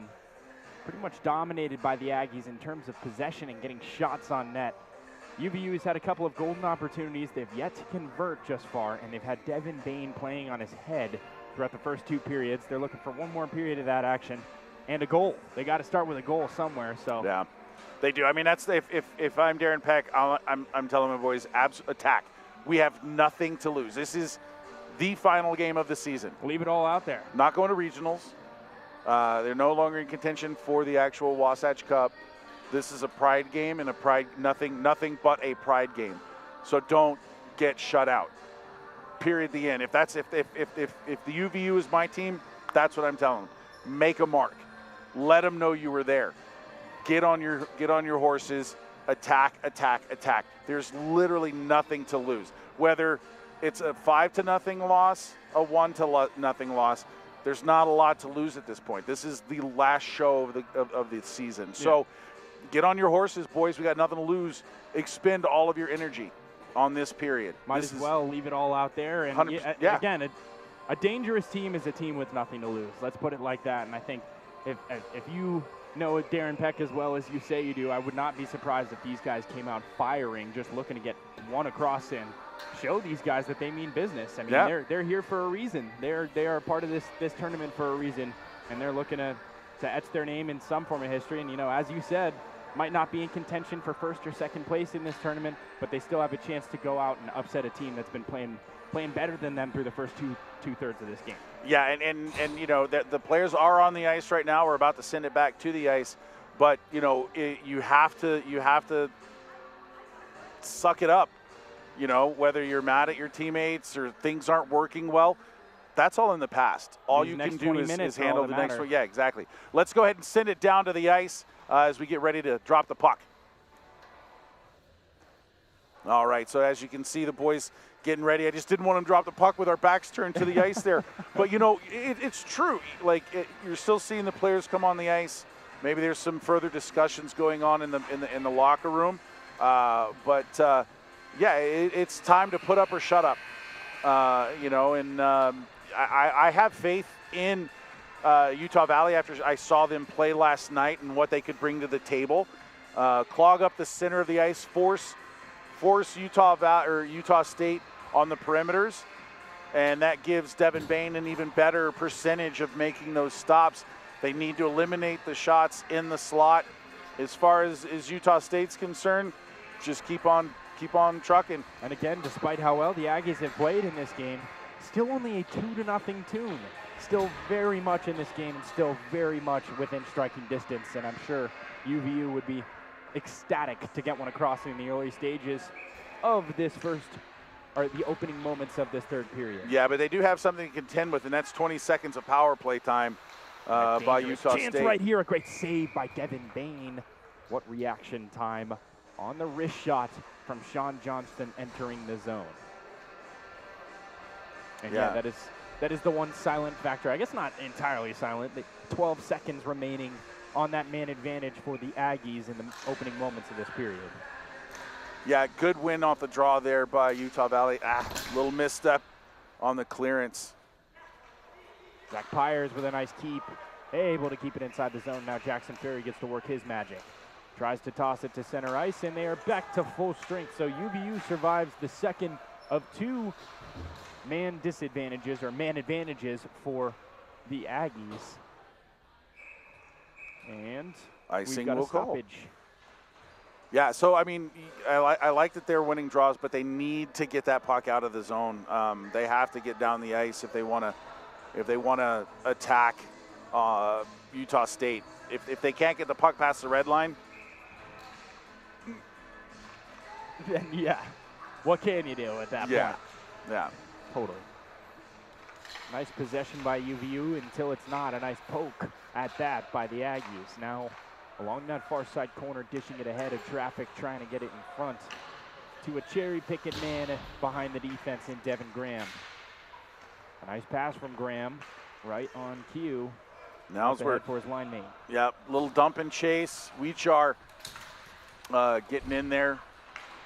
pretty much dominated by the Aggies in terms of possession and getting shots on net. UVU has had a couple of golden opportunities. They've yet to convert just far, and they've had Devin Bain playing on his head throughout the first two periods. They're looking for one more period of that action and a goal. They got to start with a goal somewhere. So
yeah, they do. I mean, that's if I'm Darren Peck, I'm telling my boys, attack. We have nothing to lose. This is the final game of the season.
Leave it all out there.
Not going to regionals. They're no longer in contention for the actual Wasatch Cup. This is a pride game and nothing but a pride game. So don't get shut out. Period. The end. If the UVU is my team, that's what I'm telling them. Make a mark. Let them know you were there. Get on your horses. Attack, attack, attack. There's literally nothing to lose. Whether it's a 5-0 loss, a 1-0 loss, there's not a lot to lose at this point. This is the last show of the season. Yeah. So get on your horses, boys. We got nothing to lose. Expend all of your energy on this period.
Might as well leave it all out there. And
yeah.
Again, a dangerous team is a team with nothing to lose. Let's put it like that. And I think if you know Darren Peck as well as you say you do, I would not be surprised if these guys came out firing, just looking to get one across and show these guys that they mean business. I mean, they're here for a reason. They are part of this tournament for a reason, and they're looking to etch their name in some form of history. And, as you said, might not be in contention for first or second place in this tournament, but they still have a chance to go out and upset a team that's been playing better than them through the first two-thirds of this game.
Yeah, and the players are on the ice right now. We're about to send it back to the ice, but you have to suck it up. Whether you're mad at your teammates or things aren't working well, that's all in the past. All you can do is handle the next one. Yeah, exactly. Let's go ahead and send it down to the ice as we get ready to drop the puck. All right, so as you can see, the boys getting ready. I just didn't want them to drop the puck with our backs turned to the ice there. But, it's true. You're still seeing the players come on the ice. Maybe there's some further discussions going on in the locker room. It's time to put up or shut up. I have faith in Utah Valley after I saw them play last night and what they could bring to the table. Clog up the center of the ice, force Utah State on the perimeters, and that gives Devin Bain an even better percentage of making those stops. They need to eliminate the shots in the slot. As far as Utah State's concerned, just keep on trucking.
And again, despite how well the Aggies have played in this game, still only a 2-0 tune. Still very much in this game and still very much within striking distance. And I'm sure UVU would be ecstatic to get one across in the early stages of this the opening moments of this third period.
Yeah, but they do have something to contend with, and that's 20 seconds of power play time by Utah
State.
State.
Right here, a great save by Devin Bain. What reaction time on the wrist shot from Sean Johnston entering the zone. And that is the one silent factor. I guess not entirely silent. 12 seconds remaining on that man advantage for the Aggies in the opening moments of this period.
Yeah, good win off the draw there by Utah Valley. Little misstep on the clearance.
Zach Pyers with a nice keep, able to keep it inside the zone. Now Jackson Ferry gets to work his magic. Tries to toss it to center ice, and they are back to full strength. So UVU survives the second of two man disadvantages, or man advantages for the Aggies. And
icing
we've got
will
a stoppage.
Call. Yeah, so I mean, I like that they're winning draws, but they need to get that puck out of the zone. They have to get down the ice if they want to attack Utah State. If they can't get the puck past the red line,
then what can you do at that point?
Yeah,
totally. Nice possession by UVU until it's not. A nice poke at that by the Aggies. Now along that far side corner, dishing it ahead of traffic, trying to get it in front to a cherry-picking man behind the defense in Devin Graham. A nice pass from Graham, right on cue.
Now's where
for his line mate.
Yep, little dump and chase. Weechar getting in there.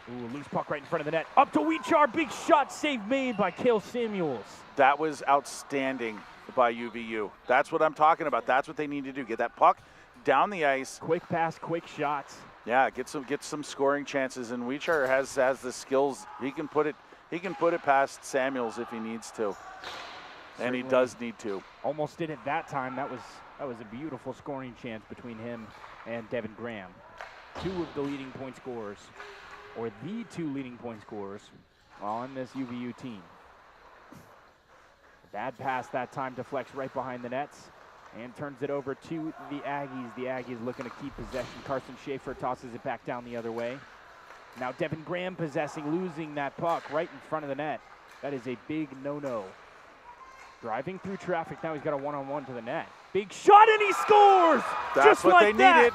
Ooh, loose puck right in front of the net. Up to Weechar, big shot, save made by Cale Samuels.
That was outstanding by UVU. That's what I'm talking about. That's what they need to do. Get that puck down the ice.
Quick pass, quick shots.
Yeah, get some scoring chances. And Weechar has the skills. He can put it past Samuels if he needs to. And he does need to.
Almost did it that time. That was a beautiful scoring chance between him and Devin Graham. Two of the leading point scorers, or the two leading point scorers on this UVU team. Bad pass that time, deflects right behind the nets and turns it over to the Aggies. The Aggies looking to keep possession. Carson Schaefer tosses it back down the other way. Now Devin Graham possessing, losing that puck right in front of the net. That is a big no-no. Driving through traffic, now he's got a one-on-one to the net. Big shot and he scores!
That's
just
what
like
they
that.
needed.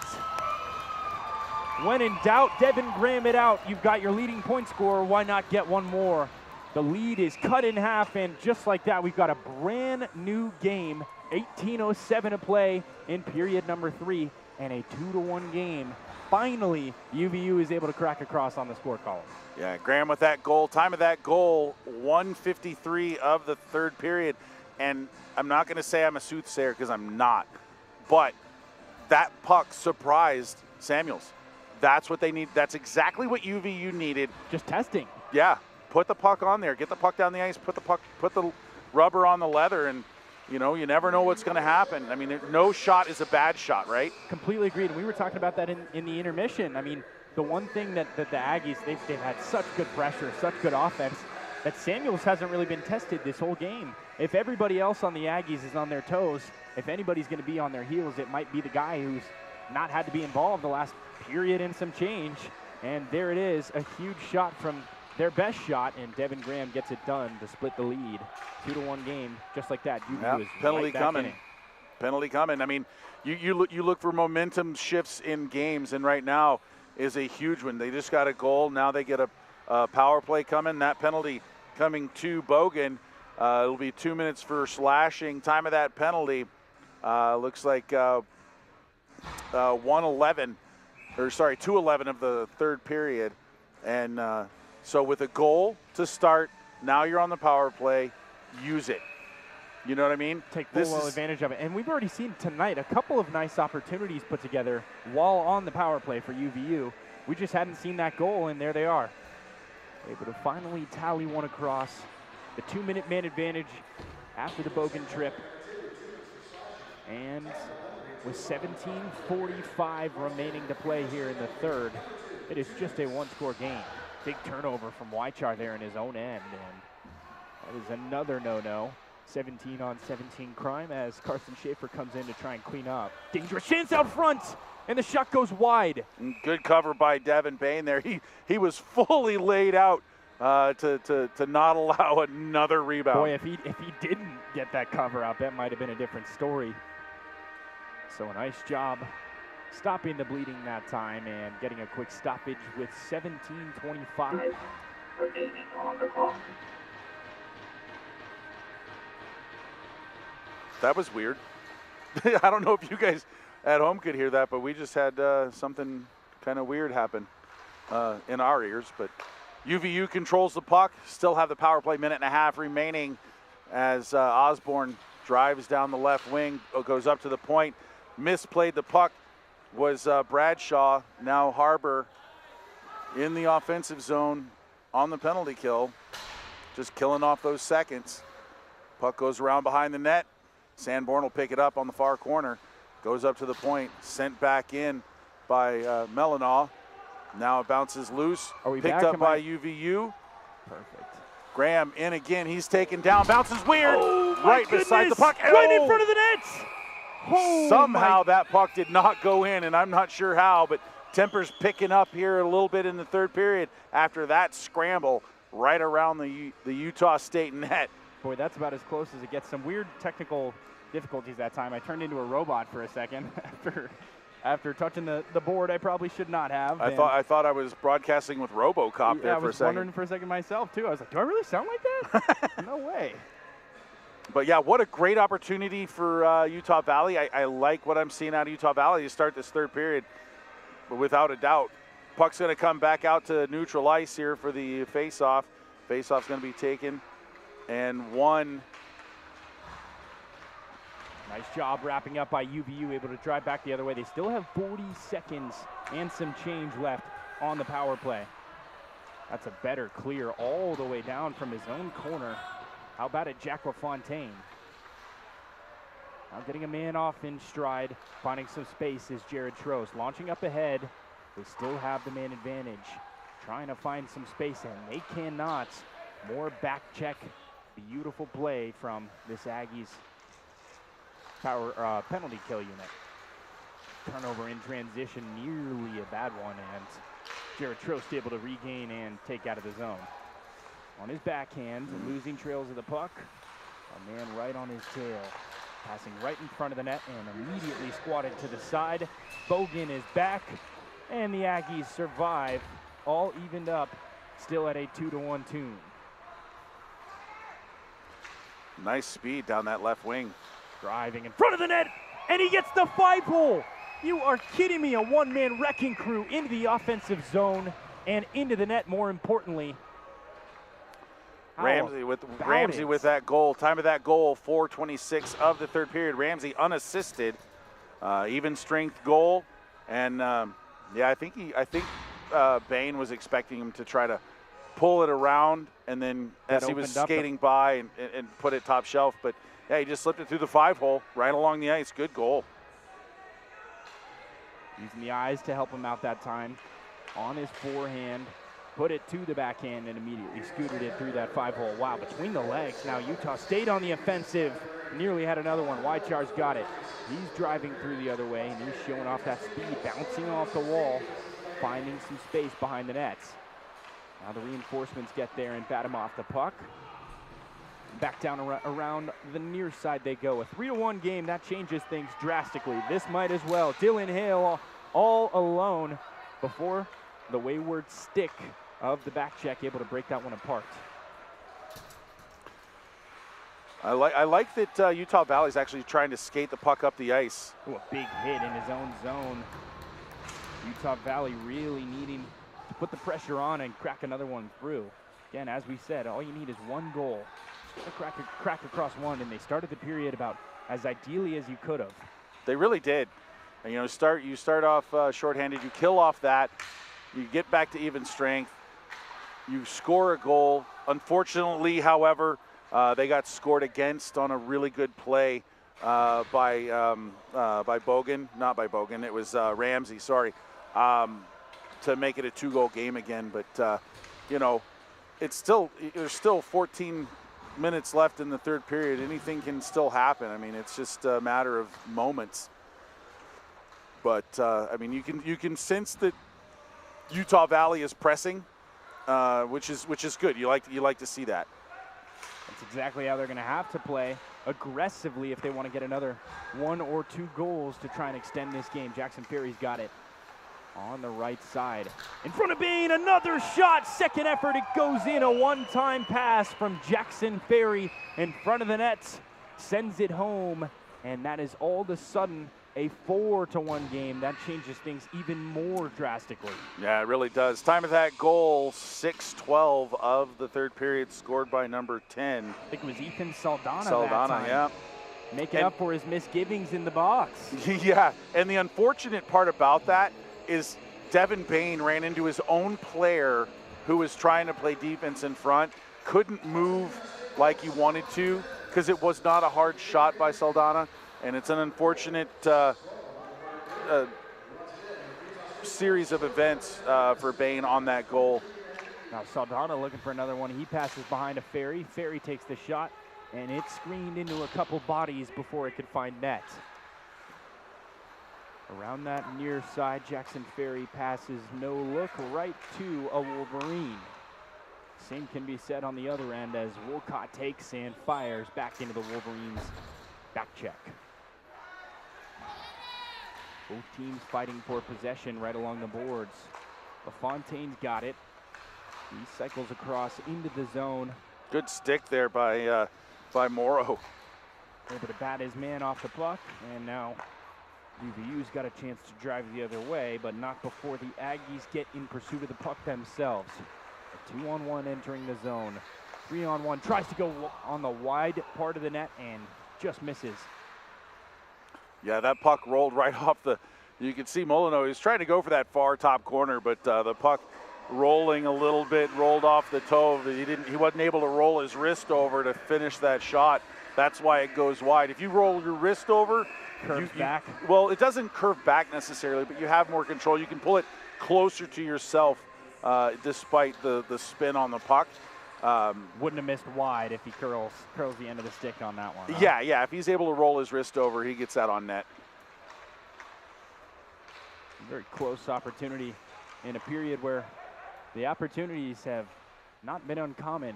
When in doubt, Devin Graham it out. You've got your leading point scorer. Why not get one more? The lead is cut in half, and just like that, we've got a brand new game. 18:07 to play in period number 3, and a 2-1 game. Finally, UVU is able to crack across on the score column.
Yeah, Graham with that goal. Time of that goal, 1:53 of the third period. And I'm not going to say I'm a soothsayer because I'm not. But that puck surprised Samuels. That's what they need. That's exactly what UVU needed.
Just testing.
Yeah, put the puck on there. Get the puck down the ice. Put the rubber on the leather, and you never know what's going to happen. I mean, no shot is a bad shot, right?
Completely agreed. And we were talking about that in the intermission. I mean, the one thing that the Aggies, they've had such good pressure, such good offense, that Samuels hasn't really been tested this whole game. If everybody else on the Aggies is on their toes, if anybody's going to be on their heels, it might be the guy who's not had to be involved the last period and some change. And there it is, a huge shot from their best shot, and Devin Graham gets it done to split the lead. 2-1 game, just like that. UVU is
penalty
right back
coming.
in it.
Penalty coming. I mean, you look for momentum shifts in games, and right now is a huge one. They just got a goal. Now they get a power play coming. That penalty coming to Bogan. It'll be 2 minutes for slashing. Time of that penalty looks like 2:11 of the third period. And so with a goal to start, now you're on the power play. Use it. You know what I mean?
Take full advantage of it. And we've already seen tonight a couple of nice opportunities put together while on the power play for UVU. We just hadn't seen that goal, and there they are. Able to finally tally one across. The 2-minute man advantage after the Bogan trip. And with 17:45 remaining to play here in the third, it is just a one-score game. Big turnover from Weechar there in his own end, and that is another no-no. 17-on-17 crime as Carson Schaefer comes in to try and clean up. Dangerous chance out front, and the shot goes wide.
Good cover by Devin Bain there. He was fully laid out to not allow another rebound.
Boy, if he didn't get that cover out, that might have been a different story. So a nice job stopping the bleeding that time and getting a quick stoppage with 17:25.
That was weird. I don't know if you guys at home could hear that, but we just had something kind of weird happen in our ears. But UVU controls the puck, still have the power play, minute and a half remaining as Osborne drives down the left wing, goes up to the point, misplayed the puck, was Bradshaw. Now Harbor in the offensive zone on the penalty kill, just killing off those seconds. Puck goes around behind the net. Sanborn will pick it up on the far corner, goes up to the point, sent back in by Melinaw. Now it bounces loose, picked up by UVU.
Perfect.
Graham in again, he's taken down, bounces weird,
right
beside the puck.
Right in front of the net. Oh,
somehow that puck did not go in, and I'm not sure how, but temper's picking up here a little bit in the third period after that scramble right around the Utah State net.
Boy, that's about as close as it gets. Some weird technical difficulties that time. I turned into a robot for a second after touching the board I probably should not have.
I thought I was broadcasting with RoboCop there for a second.
I was wondering for a second myself, too. I was like, do I really sound like that? No way.
But yeah, what a great opportunity for Utah Valley. I like what I'm seeing out of Utah Valley to start this third period, without a doubt. Puck's going to come back out to neutral ice here for the face-off. Face-off's going to be taken and won.
Nice job wrapping up by UVU, able to drive back the other way. They still have 40 seconds and some change left on the power play. That's a better clear all the way down from his own corner. How about it, Jack LaFontaine? Now getting a man off in stride, finding some space is Jared Trost. Launching up ahead, they still have the man advantage. Trying to find some space, and they cannot. More back check, beautiful play from this Aggies power penalty kill unit. Turnover in transition, nearly a bad one, and Jared Trost able to regain and take out of the zone. On his backhand, losing trails of the puck. A man right on his tail. Passing right in front of the net and immediately squatted to the side. Bogan is back, and the Aggies survive, all evened up, still at a 2-1 tune.
Nice speed down that left wing.
Driving in front of the net, and he gets the 5-hole. You are kidding me, a one-man wrecking crew into the offensive zone and into the net, more importantly.
Ramsey with that goal. Time of that goal, 4:26 of the third period. Ramsey unassisted, even strength goal, and yeah, I think Bain was expecting him to try to pull it around, and then as he was skating by and put it top shelf, but yeah, he just slipped it through the 5-hole right along the ice. Good goal.
Using the eyes to help him out that time. On his forehand, put it to the backhand and immediately scooted it through that 5-hole. Wow, between the legs. Now Utah stayed on the offensive. Nearly had another one. Weichar's got it. He's driving through the other way, and he's showing off that speed, bouncing off the wall, finding some space behind the nets. Now the reinforcements get there and bat him off the puck. Back down around the near side they go. A 3-1 game, that changes things drastically. This might as well. Dylan Hale all alone before the wayward stick of the back check, able to break that one apart.
I like that Utah Valley's actually trying to skate the puck up the ice.
Ooh, a big hit in his own zone. Utah Valley really needing to put the pressure on and crack another one through. Again, as we said, all you need is one goal. Crack across one, and they started the period about as ideally as you could have.
They really did. And, you start off shorthanded, you kill off that, you get back to even strength, you score a goal. Unfortunately, however, they got scored against on a really good play by Bogan. Not by Bogan, it was Ramsey, sorry, to make it a 2-goal game again. But, there's still 14 minutes left in the third period. Anything can still happen. I mean, it's just a matter of moments. But you can sense that Utah Valley is pressing, which is good. You like to see that.
That's exactly how they're going to have to play, aggressively, if they want to get another 1 or 2 goals to try and extend this game. Jackson Ferry's got it on the right side. In front of Bain, another shot, second effort, it goes in, a one-time pass from Jackson Ferry in front of the net, sends it home, and that is all of a sudden a 4-1 game. That changes things even more drastically.
Yeah, it really does. Time of that goal, 6:12 of the third period, scored by number 10.
I think it was Ethan Saldana that time.
Yeah.
Making up for his misgivings in the box.
Yeah, and the unfortunate part about that is Devin Bain ran into his own player who was trying to play defense in front, couldn't move like he wanted to because it was not a hard shot by Saldana, and it's an unfortunate series of events for Bain on that goal.
Now Saldana looking for another one. He passes behind a Ferry. Ferry takes the shot, and it's screened into a couple bodies before it could find net. Around that near side, Jackson Ferry passes no look right to a Wolverine. Same can be said on the other end as Wolcott takes and fires back into the Wolverines' back check. Both teams fighting for possession right along the boards. LaFontaine's got it. He cycles across into the zone.
Good stick there by Morrow.
able to bat his man off the puck, and now UVU's got a chance to drive the other way, but not before the Aggies get in pursuit of the puck themselves. A 2-on-1 entering the zone. 3-on-1 tries to go on the wide part of the net and just misses.
Yeah, that puck rolled right off the. You can see Molyneux. He's trying to go for that far top corner, but the puck rolling a little bit, rolled off the toe. He wasn't able to roll his wrist over to finish that shot. That's why it goes wide. If you roll your wrist over,
curves back.
Well, it doesn't curve back necessarily, but you have more control. You can pull it closer to yourself, despite the spin on the puck.
Wouldn't have missed wide if he curls the end of the stick on that one. Huh?
Yeah. If he's able to roll his wrist over, he gets that on net.
Very close opportunity in a period where the opportunities have not been uncommon.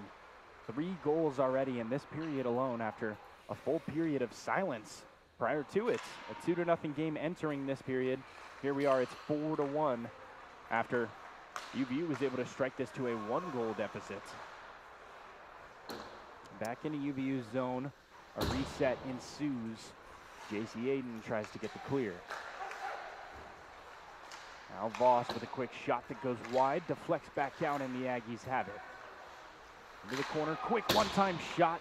3 goals already in this period alone after a full period of silence prior to it. A 2-0 game entering this period. Here we are, it's 4-1 after UVU was able to strike this to a 1-goal deficit. Back into UVU's zone, a reset ensues. JC Aiden tries to get the clear. Now Voss with a quick shot that goes wide, deflects back down, and the Aggies have it. Into the corner, quick one-time shot.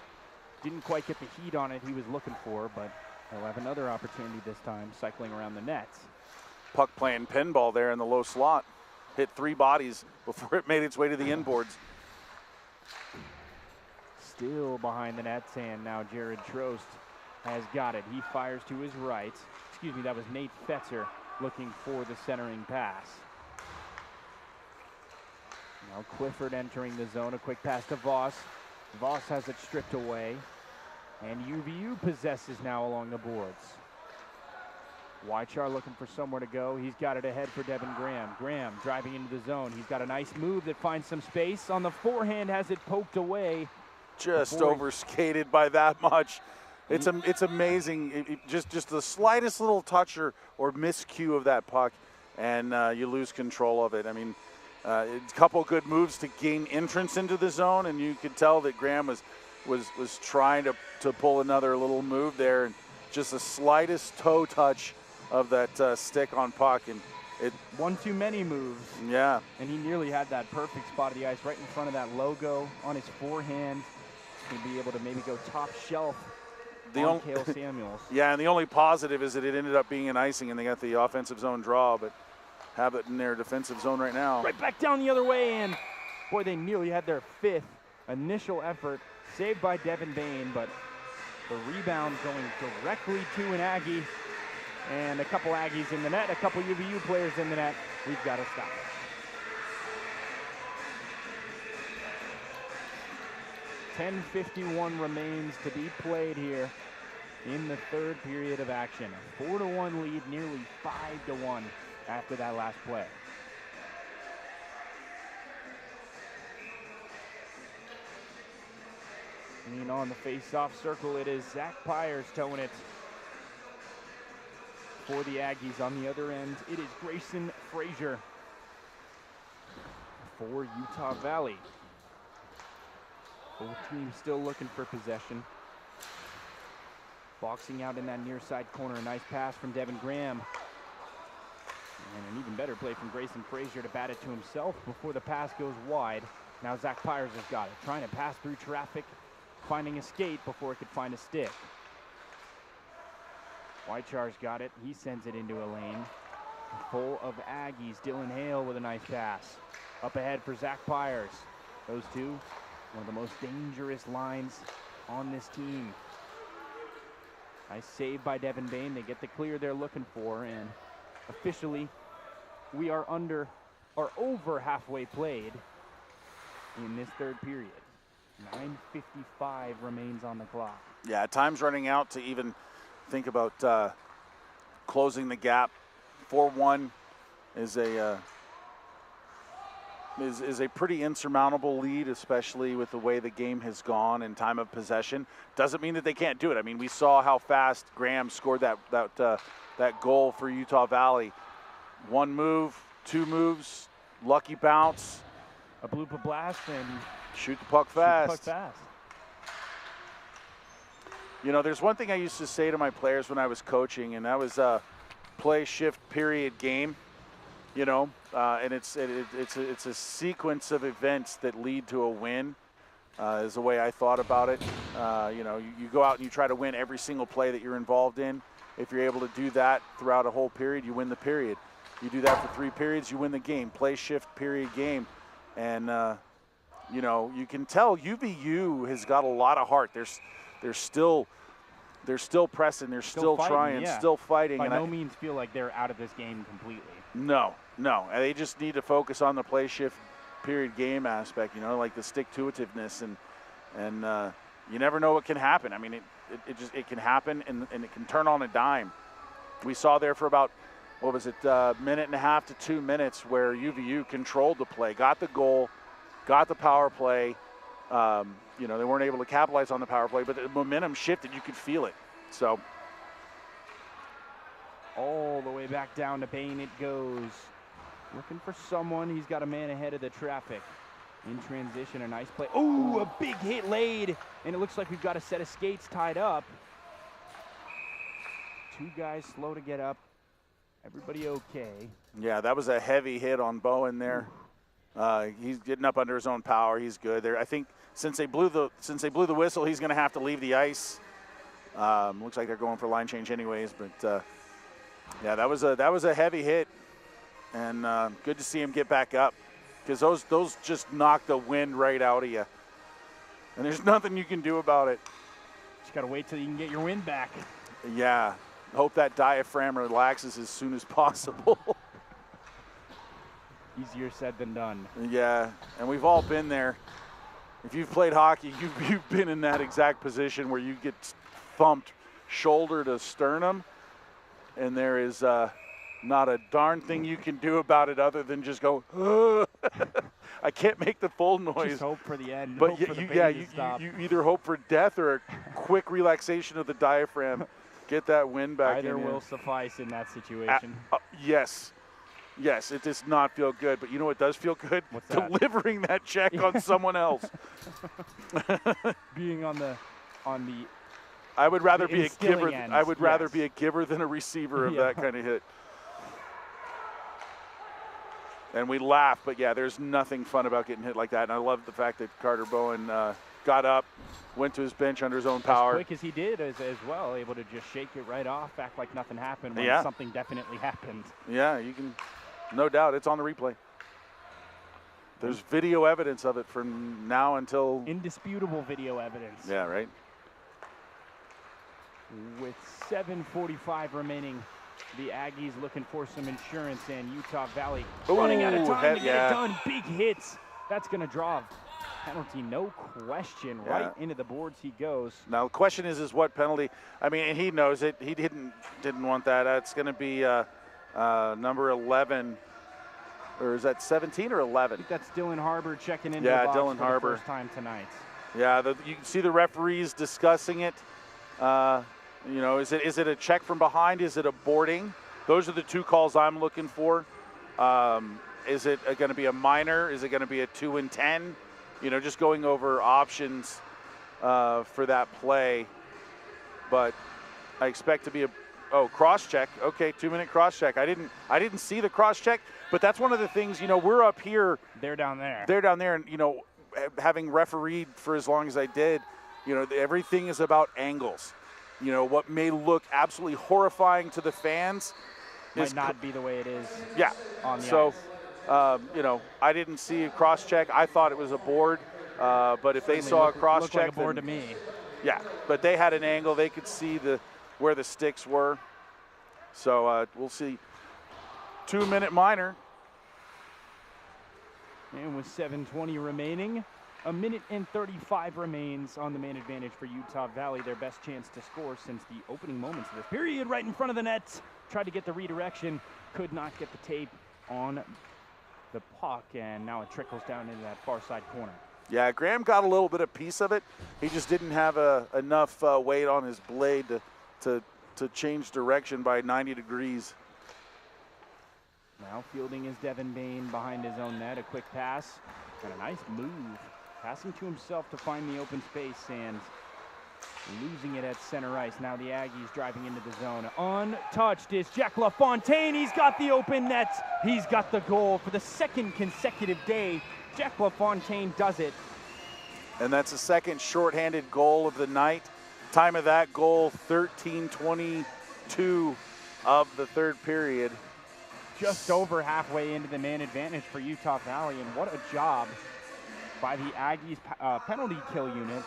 Didn't quite get the heat on it he was looking for, but he'll have another opportunity this time, cycling around the nets.
Puck playing pinball there in the low slot. Hit 3 bodies before it made its way to the inboards.
Still behind the nets, and now Jared Trost has got it. He fires to his right. Excuse me, that was Nate Fetzer looking for the centering pass. Now Clifford entering the zone, a quick pass to Voss. Voss has it stripped away, and UVU possesses now along the boards. Weichar looking for somewhere to go. He's got it ahead for Devin Graham. Graham driving into the zone. He's got a nice move that finds some space. On the forehand, has it poked away.
Just overskated by that much. It's amazing. Just the slightest little touch or miscue of that puck, and you lose control of it. I mean, a couple good moves to gain entrance into the zone, and you could tell that Graham was trying to pull another little move there, and just the slightest toe touch of that stick on puck, and it
one too many moves.
Yeah,
and he nearly had that perfect spot of the ice right in front of that logo on his forehand. He'd be able to maybe go top shelf on Cale Samuels.
Yeah, and the only positive is that it ended up being an icing, and they got the offensive zone draw, but have it in their defensive zone right now.
Right back down the other way, and boy, they nearly had their 5th initial effort, saved by Devin Bain, but the rebound going directly to an Aggie, and a couple Aggies in the net, a couple UVU players in the net. We've got to stop it. .10:51 remains to be played here in the 3rd period of action. A 4-1 lead, nearly 5-1 after that last play. And on the face-off circle, it is Zach Pyers towing it for the Aggies. On the other end, it is Grayson Frazier for Utah Valley. Both teams still looking for possession. Boxing out in that near side corner. A nice pass from Devin Graham. And an even better play from Grayson Frazier to bat it to himself before the pass goes wide. Now Zach Pyers has got it. Trying to pass through traffic, finding a skate before it could find a stick. Weichar's got it. He sends it into a lane full of Aggies. Dylan Hale with a nice pass. Up ahead for Zach Pyers. Those two, one of the most dangerous lines on this team. Nice save by Devin Bain. They get the clear they're looking for, and officially we are over halfway played in this 3rd period. 9:55 remains on the clock.
Yeah, time's running out to even think about closing the gap. 4-1 is a pretty insurmountable lead, especially with the way the game has gone in time of possession. Doesn't mean that they can't do it. I mean, we saw how fast Graham scored that goal for Utah Valley. 1 move, 2 moves, lucky bounce,
a blooper blast, and
shoot the puck fast. You know, there's one thing I used to say to my players when I was coaching, and that was play, shift, period, game. You know, and it's a sequence of events that lead to a win. Is the way I thought about it. You know, you go out and you try to win every single play that you're involved in. If you're able to do that throughout a whole period, you win the period. You do that for 3 periods, you win the game. Play, shift, period, game. And, you know, you can tell UVU has got a lot of heart. They're still pressing. They're still
fighting,
trying,
yeah.
still fighting.
By
and
no means feel like they're out of this game completely.
No. And they just need to focus on the play, shift, period, game aspect, you know, like the stick-to-itiveness. And you never know what can happen. I mean, it can happen, and it can turn on a dime. We saw there for about, what was it, minute and a half to 2 minutes where UVU controlled the play, got the goal, got the power play. You know, they weren't able to capitalize on the power play, but the momentum shifted. You could feel it. So
all the way back down to Bain it goes. Looking for someone. He's got a man ahead of the traffic. In transition, a nice play. Oh, a big hit laid. And it looks like we've got a set of skates tied up. 2 guys slow to get up. Everybody okay.
Yeah, that was a heavy hit on Bowen there. He's getting up under his own power. He's good there. I think since they blew the whistle, he's going to have to leave the ice. Looks like they're going for line change anyways. But yeah, that was a heavy hit, and good to see him get back up, because those just knock the wind right out of you, and there's nothing you can do about it.
Just got to wait till you can get your wind back.
Yeah, hope that diaphragm relaxes as soon as possible.
Easier said than done.
Yeah, and we've all been there. If you've played hockey, you've been in that exact position where you get thumped shoulder to sternum, and there is not a darn thing you can do about it other than just go, I can't make the full noise.
Just hope for the end.
But
you
either hope for death or a quick relaxation of the diaphragm. Get that wind back in.
Either will suffice in that situation.
Yes. Yes, it does not feel good, but you know what does feel good?
What's that?
Delivering that check on someone else.
Being on the
I would rather be a giver.
ends,
I would rather be a giver than a receiver of that kind of hit. And we laugh, but yeah, there's nothing fun about getting hit like that. And I love the fact that Carter Bowen got up, went to his bench under his own power.
As quick as he did as well, able to just shake it right off, act like nothing happened when something definitely happened.
Yeah, you can, no doubt, it's on the replay. There's video evidence of it from now until...
Indisputable video evidence.
Yeah, right.
With 7:45 remaining, the Aggies looking for some insurance, and Utah Valley running out of time to get it done. Big hits. That's going to draw a penalty, no question. Right into the boards he goes.
Now the question is what penalty? I mean, and he knows it. He didn't want that. That's going to be number 11, or is that 17 or 11?
I think that's Dylan Harbour checking into the box
Dylan
for
Harbour.
the first time tonight.
Yeah, you can see the referees discussing it. You know, is it a check from behind? Is it a boarding? Those are the 2 calls I'm looking for. Is it going to be a minor? Is it going to be a 2 and 10? You know, just going over options for that play. But I expect to be cross check. Okay, 2-minute cross check. I didn't see the cross check, but that's one of the things. You know, we're up here.
They're down there.
They're down there, and you know, having refereed for as long as I did, you know, everything is about angles. You know, what may look absolutely horrifying to the fans
might not be the way it is.
Yeah.
On the
ice. You know, I didn't see a cross check. I thought it was a board, but if they saw a cross check,
like a board to me.
Yeah, but they had an angle. They could see where the sticks were. So we'll see. 2-minute minor.
And with 7:20 remaining, 1:35 remains on the man advantage for Utah Valley. Their best chance to score since the opening moments of this period. Right in front of the net. Tried to get the redirection. Could not get the tape on the puck. And now it trickles down into that far side corner.
Yeah, Graham got a little bit of piece of it. He just didn't have enough weight on his blade to change direction by 90 degrees.
Now fielding is Devin Bain behind his own net. A quick pass and a nice move. Passing to himself to find the open space, and losing it at center ice. Now the Aggies driving into the zone. Untouched is Jack LaFontaine. He's got the open net. He's got the goal for the second consecutive day. Jack LaFontaine does it.
And that's the second shorthanded goal of the night. Time of that goal, 13:22 of the third period.
Just over halfway into the man advantage for Utah Valley, and what a job by the Aggies penalty kill unit.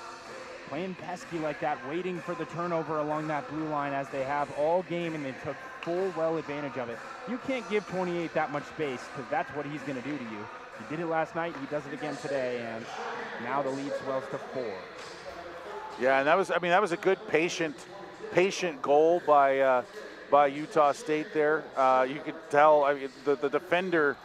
Playing pesky like that, waiting for the turnover along that blue line as they have all game, and they took full well advantage of it. You can't give 28 that much space, because that's what he's going to do to you. He did it last night, he does it again today, and now the lead swells to 4.
Yeah, and that was a good patient goal by Utah State there. You could tell, the defender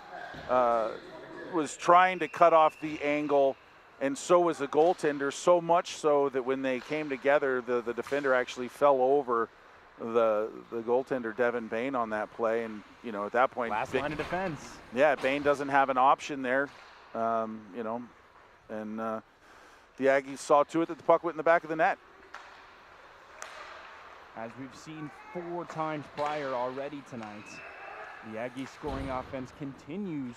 was trying to cut off the angle, and so was the goaltender, so much so that when they came together, the defender actually fell over the goaltender, Devin Bain, on that play. And, at that point,
last line of defense.
Yeah, Bain doesn't have an option there, and the Aggies saw to it that the puck went in the back of the net.
As we've seen 4 times prior already tonight, the Aggies scoring offense continues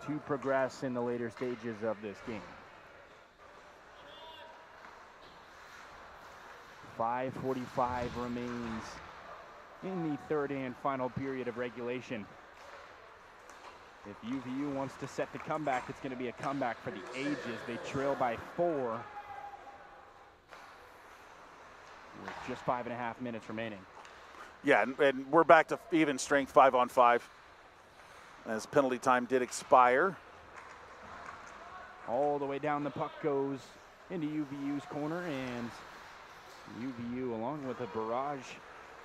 to progress in the later stages of this game. 5:45 remains in the third and final period of regulation. If UVU wants to set the comeback, it's going to be a comeback for the ages. They trail by 4 with just 5.5 minutes remaining.
Yeah, and we're back to even strength 5-on-5 as penalty time did expire.
All the way down the puck goes into UVU's corner, and UVU, along with a barrage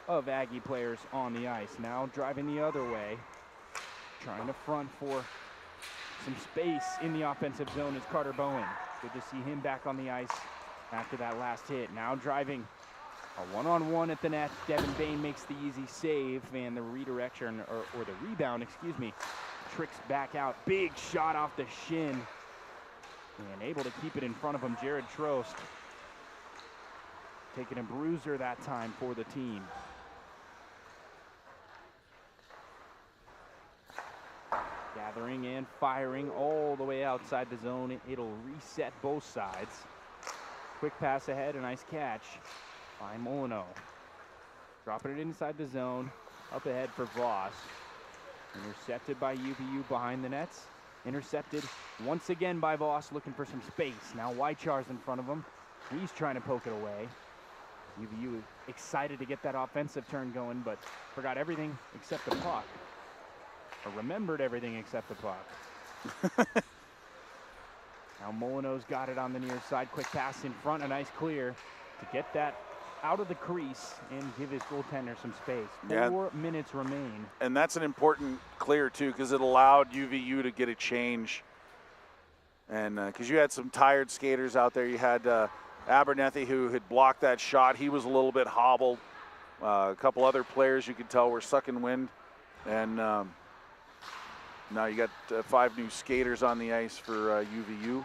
of Aggie players on the ice, now driving the other way, trying to front for some space in the offensive zone is Carter Bowen. Good to see him back on the ice after that last hit. Now driving a one-on-one at the net. Devin Bain makes the easy save, and the redirection, or the rebound, tricks back out. Big shot off the shin, and able to keep it in front of him, Jared Trost. Taking a bruiser that time for the team. Gathering and firing all the way outside the zone. It'll reset both sides. Quick pass ahead, a nice catch by Molyneux. Dropping it inside the zone, up ahead for Voss. Intercepted by UVU behind the nets. Intercepted once again by Voss, looking for some space. Now Wychar's in front of him. He's trying to poke it away. UVU excited to get that offensive turn going, but forgot everything except the puck. Or remembered everything except the puck. Now Molyneux's got it on the near side. Quick pass in front, a nice clear to get that out of the crease and give his goaltender some space. 4 minutes remain.
And that's an important clear, too, because it allowed UVU to get a change. And because you had some tired skaters out there. You had Abernethy, who had blocked that shot. He was a little bit hobbled. A couple other players you could tell were sucking wind. And now you got 5 new skaters on the ice for UVU.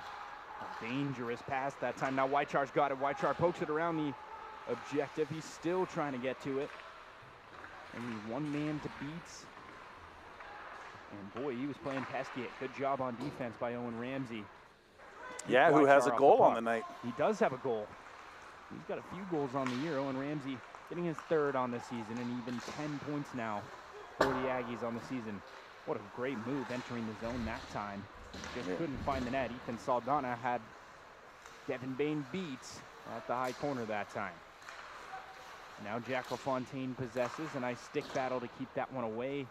A dangerous pass that time. Now Wychar's got it. Wychar pokes it around the objective. He's still trying to get to it. Only one man to beat. And boy, he was playing pesky. Good job on defense by Owen Ramsey.
Yeah, who has a goal on the night.
He does have a goal. He's got a few goals on the year. Owen Ramsey getting his 3rd on the season, and even 10 points now for the Aggies on the season. What a great move entering the zone that time. Just couldn't find the net. Ethan Saldana had Devin Bain beat at the high corner that time. Now Jack LaFontaine possesses a nice stick battle to keep that one away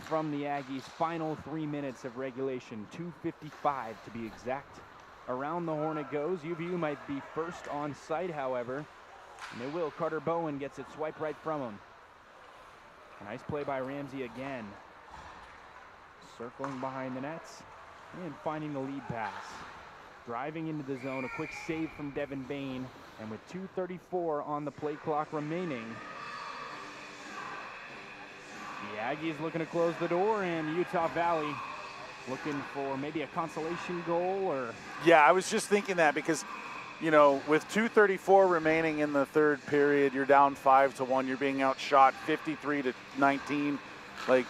from the Aggies. Final 3 minutes of regulation, 2:55 to be exact. Around the horn it goes. UVU might be first on site, however. And they will. Carter Bowen gets it swiped right from him. A nice play by Ramsey again. Circling behind the nets and finding the lead pass. Driving into the zone, a quick save from Devin Bain. And with 2:34 on the play clock remaining, the Aggies looking to close the door, and Utah Valley looking for maybe a consolation goal or...
Yeah, I was just thinking that because you know, with 2:34 remaining in the third period, you're down 5-1. You're being outshot 53-19. Like,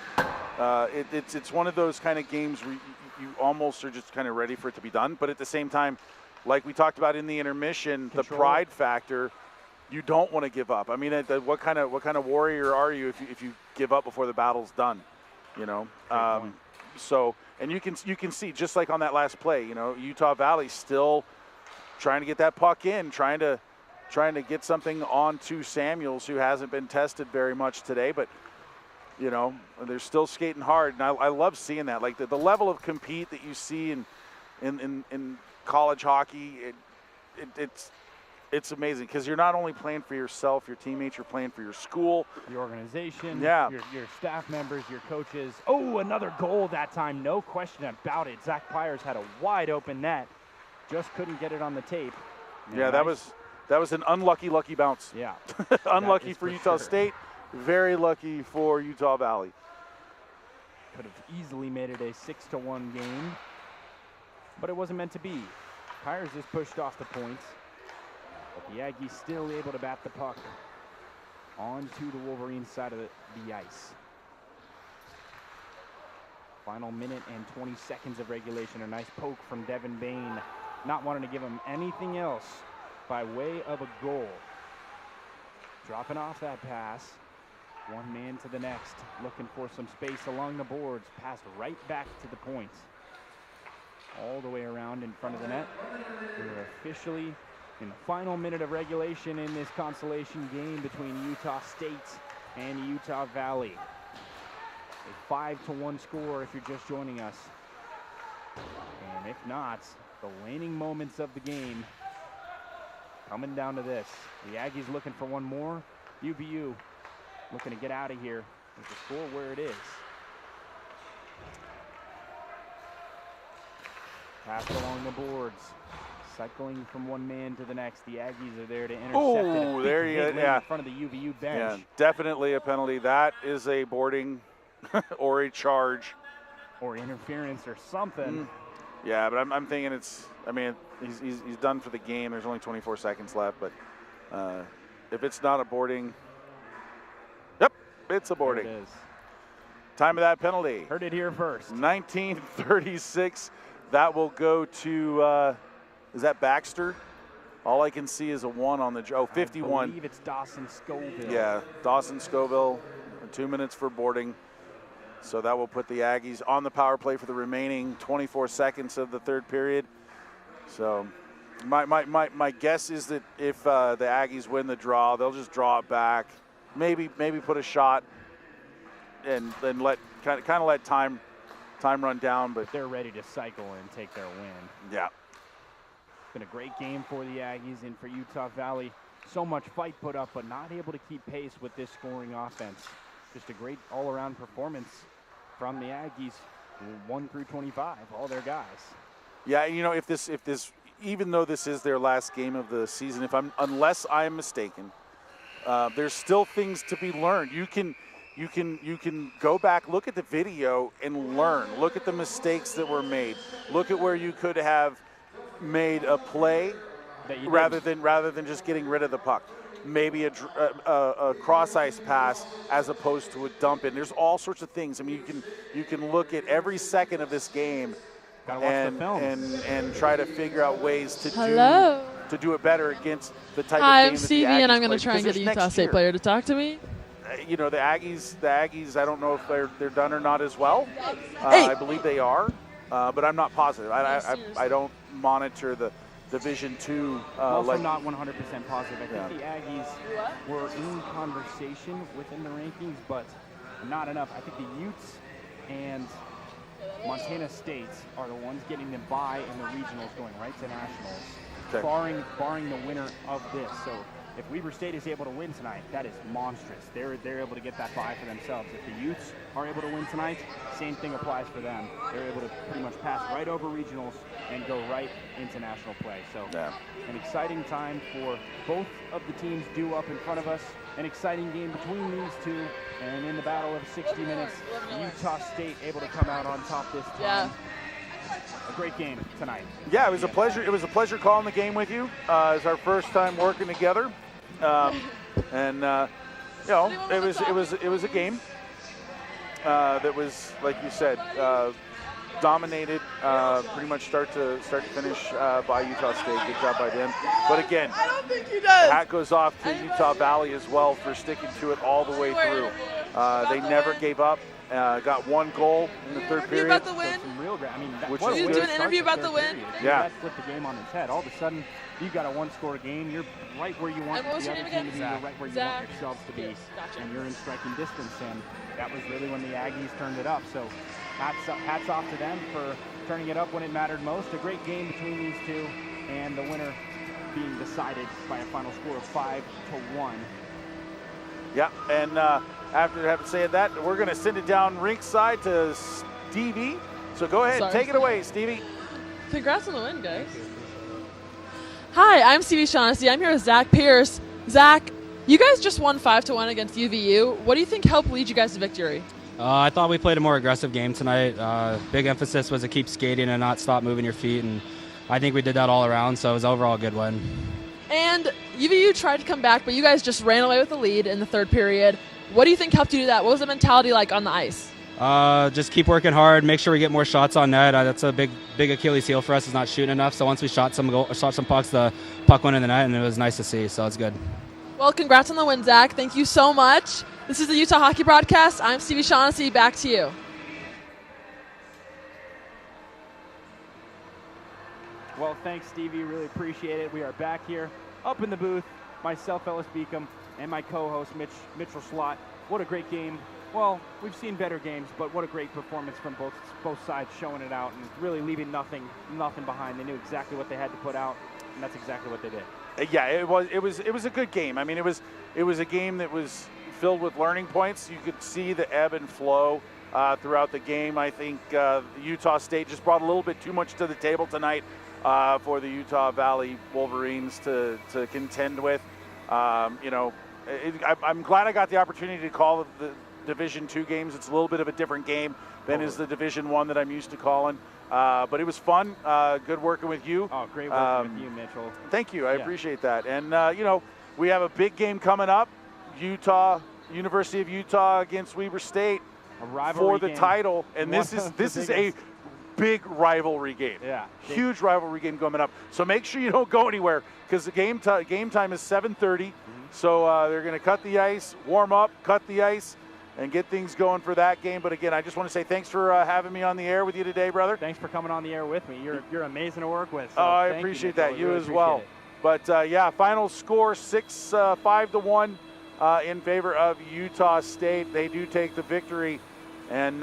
it's one of those kind of games where you almost are just kind of ready for it to be done. But at the same time, like we talked about in the intermission, the pride factor, you don't want to give up. I mean, what kind of warrior are you if you give up before the battle's done? You know. So, and you can see, just like on that last play, you know, Utah Valley still trying to get that puck in, trying to get something onto Samuels, who hasn't been tested very much today, but you know, they're still skating hard, and I love seeing that. Like the level of compete that you see in college hockey, it's amazing, because you're not only playing for yourself, your teammates, you're playing for your school,
the organization,
yeah,
your staff members, your coaches. Oh, another goal that time, no question about it. Zach Pyers had a wide open net, just couldn't get it on the tape. And
yeah,
nice.
that was an unlucky bounce.
Yeah,
unlucky for Utah State, very lucky for Utah Valley.
Could have easily made it a 6-1 game, but it wasn't meant to be. Pyers is pushed off the points, but the Aggies still able to bat the puck onto the Wolverines side of the ice. Final minute and 20 seconds of regulation. A nice poke from Devin Bain, not wanting to give him anything else by way of a goal. Dropping off that pass, one man to the next, looking for some space along the boards, passed right back to the point. All the way around in front of the net. We're officially in the final minute of regulation in this consolation game between Utah State and Utah Valley. A 5-1 score if you're just joining us. And if not, the waning moments of the game coming down to this. The Aggies looking for one more. UVU looking to get out of here with the score where it is. Passed along the boards, cycling from one man to the next. The Aggies are there to intercept it.
Oh, there you go. Yeah,
in front of the UVU bench.
Yeah, definitely a penalty. That is a boarding or a charge.
Or interference or something.
Yeah, but I'm thinking it's, I mean, he's done for the game. There's only 24 seconds left, but if it's not a boarding, yep, it's a boarding.
There it is.
Time of that penalty.
Heard it here first.
1936. That will go to, is that Baxter? All I can see is a 1 on the, 51.
I believe it's Dawson Scoville.
Yeah, Dawson Scoville, 2 minutes for boarding. So that will put the Aggies on the power play for the remaining 24 seconds of the third period. So my guess is that if the Aggies win the draw, they'll just draw it back, maybe put a shot, and then let kind of let time run down. But
they're ready to cycle and take their win.
Yeah.
It's been a great game for the Aggies and for Utah Valley. So much fight put up, but not able to keep pace with this scoring offense. Just a great all-around performance from the Aggies, 1 through 25, all their guys.
Yeah, you know, if this, even though this is their last game of the season, unless I'm mistaken, there's still things to be learned. You can go back, look at the video, and learn. Look at the mistakes that were made. Look at where you could have made a play rather than just getting rid of the puck. Maybe a cross ice pass as opposed to a dump in. There's all sorts of things. I mean, you can look at every second of this game and try to figure out ways to do it better against the type of game
I'm
that the
Stevie,
Aggies
and I'm going
play,
to try and
because
get a
it's
Utah
next
State
year.
player to talk to me.
You know, the Aggies. I don't know if they're done or not as well.
Hey.
I believe they are, but I'm not positive. I don't monitor the Division II.
Also not 100% positive. I think the Aggies were in conversation within the rankings, but not enough. I think the Utes and Montana State are the ones getting them by in the regionals, going right to nationals,
Okay.
barring the winner of this. So if Weber State is able to win tonight, that is monstrous. They're able to get that bye for themselves. If the Utes are able to win tonight, same thing applies for them. They're able to pretty much pass right over regionals and go right into national play. So an exciting time for both of the teams due up in front of us. An exciting game between these two. And in the battle of 60 minutes, Utah State able to come out on top this time.
Yeah.
a great game tonight.
Yeah, it was a pleasure. It was a pleasure calling the game with you. It's our first time working together, and you know, it was a game that was, like you said, dominated pretty much start to finish by Utah State. Good job by them. But again,
I don't think he does.
hat goes off to Utah Valley as well for sticking to it all the way through. They never gave up. Got one goal in the third period.
About the win?
Some real I mean,
Which
what
is
a
you
way
do
to
an
start
interview
the
about the
third
win?
period.
Yeah.
That flipped the game on its head. All of a sudden, you got a one-score game. You're right where you want
And what was
the
your
other
name
team to be.
again?
You're right where you
Zach.
want yourselves to be.
Yes, gotcha.
And you're in striking distance. And that was really when the Aggies turned it up. So hats off to them for turning it up when it mattered most. A great game between these two, and the winner being decided by a final score of 5-1.
Yeah, and after having said that, we're going to send it down rinkside to Stevie. So go ahead,
Sorry.
take it away, Stevie.
Congrats on the win, guys. Hi, I'm Stevie Shaughnessy. I'm here with Zach Pierce. Zach, you guys just won 5-1 against UVU. What do you think helped lead you guys to victory?
I thought we played a more aggressive game tonight. Big emphasis was to keep skating and not stop moving your feet, and I think we did that all around, so it was overall a good win.
And UVU tried to come back, but you guys just ran away with the lead in the third period. What do you think helped you do that? What was the mentality like on the ice?
Just keep working hard, make sure we get more shots on net. That's a big Achilles heel for us, is not shooting enough. So once we shot some pucks, the puck went in the net, and it was nice to see, so it's good.
Well, congrats on the win, Zach. Thank you so much. This is the Utah Hockey Broadcast. I'm Stevie Shaughnessy. Back to you.
Well, thanks, Stevie. Really appreciate it. We are back here up in the booth. Myself, Ellis Beacom, and my co-host, Mitchell Slott. What a great game. Well, we've seen better games, but what a great performance from both sides, showing it out and really leaving nothing behind. They knew exactly what they had to put out, and that's exactly what they did.
Yeah, it was a good game. I mean, it was a game that was filled with learning points. You could see the ebb and flow throughout the game. I think Utah State just brought a little bit too much to the table tonight for the Utah Valley Wolverines to contend with. You know, I'm glad I got the opportunity to call the Division II games. It's a little bit of a different game than is the Division I that I'm used to calling. But it was fun. Good working with you.
Oh, great working with you, Mitchell.
Thank you. I appreciate that. And, you know, we have a big game coming up. University of Utah against Weber State for the title. And this is a big rivalry game.
Yeah.
Huge rivalry game coming up. So make sure you don't go anywhere because the game time is 7:30. So they're going to cut the ice, warm up, cut the ice, and get things going for that game. But again, I just want to say thanks for having me on the air with you today, brother.
Thanks for coming on the air with me. You're amazing to work with. So
I
thank
appreciate
Mitchell.
that. You
really
as well.
appreciate
But yeah, final score 5-1 in favor of Utah State. They do take the victory, and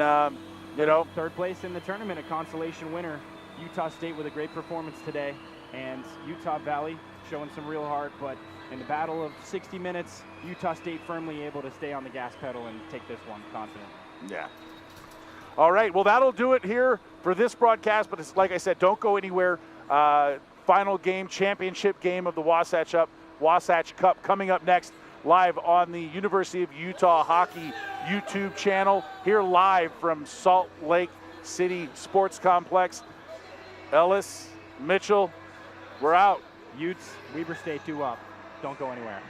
you know,
third place in the tournament, a consolation winner. Utah State with a great performance today, and Utah Valley showing some real heart, but in the battle of 60 minutes, Utah State firmly able to stay on the gas pedal and take this one confident.
Yeah. All right, well, that'll do it here for this broadcast, but it's like I said, don't go anywhere. Final game, championship game of the Wasatch Cup coming up next, live on the University of Utah Hockey YouTube channel, here live from Salt Lake City Sports Complex. Ellis, Mitchell, we're out.
Utes, Weber State 2 up. Don't go anywhere.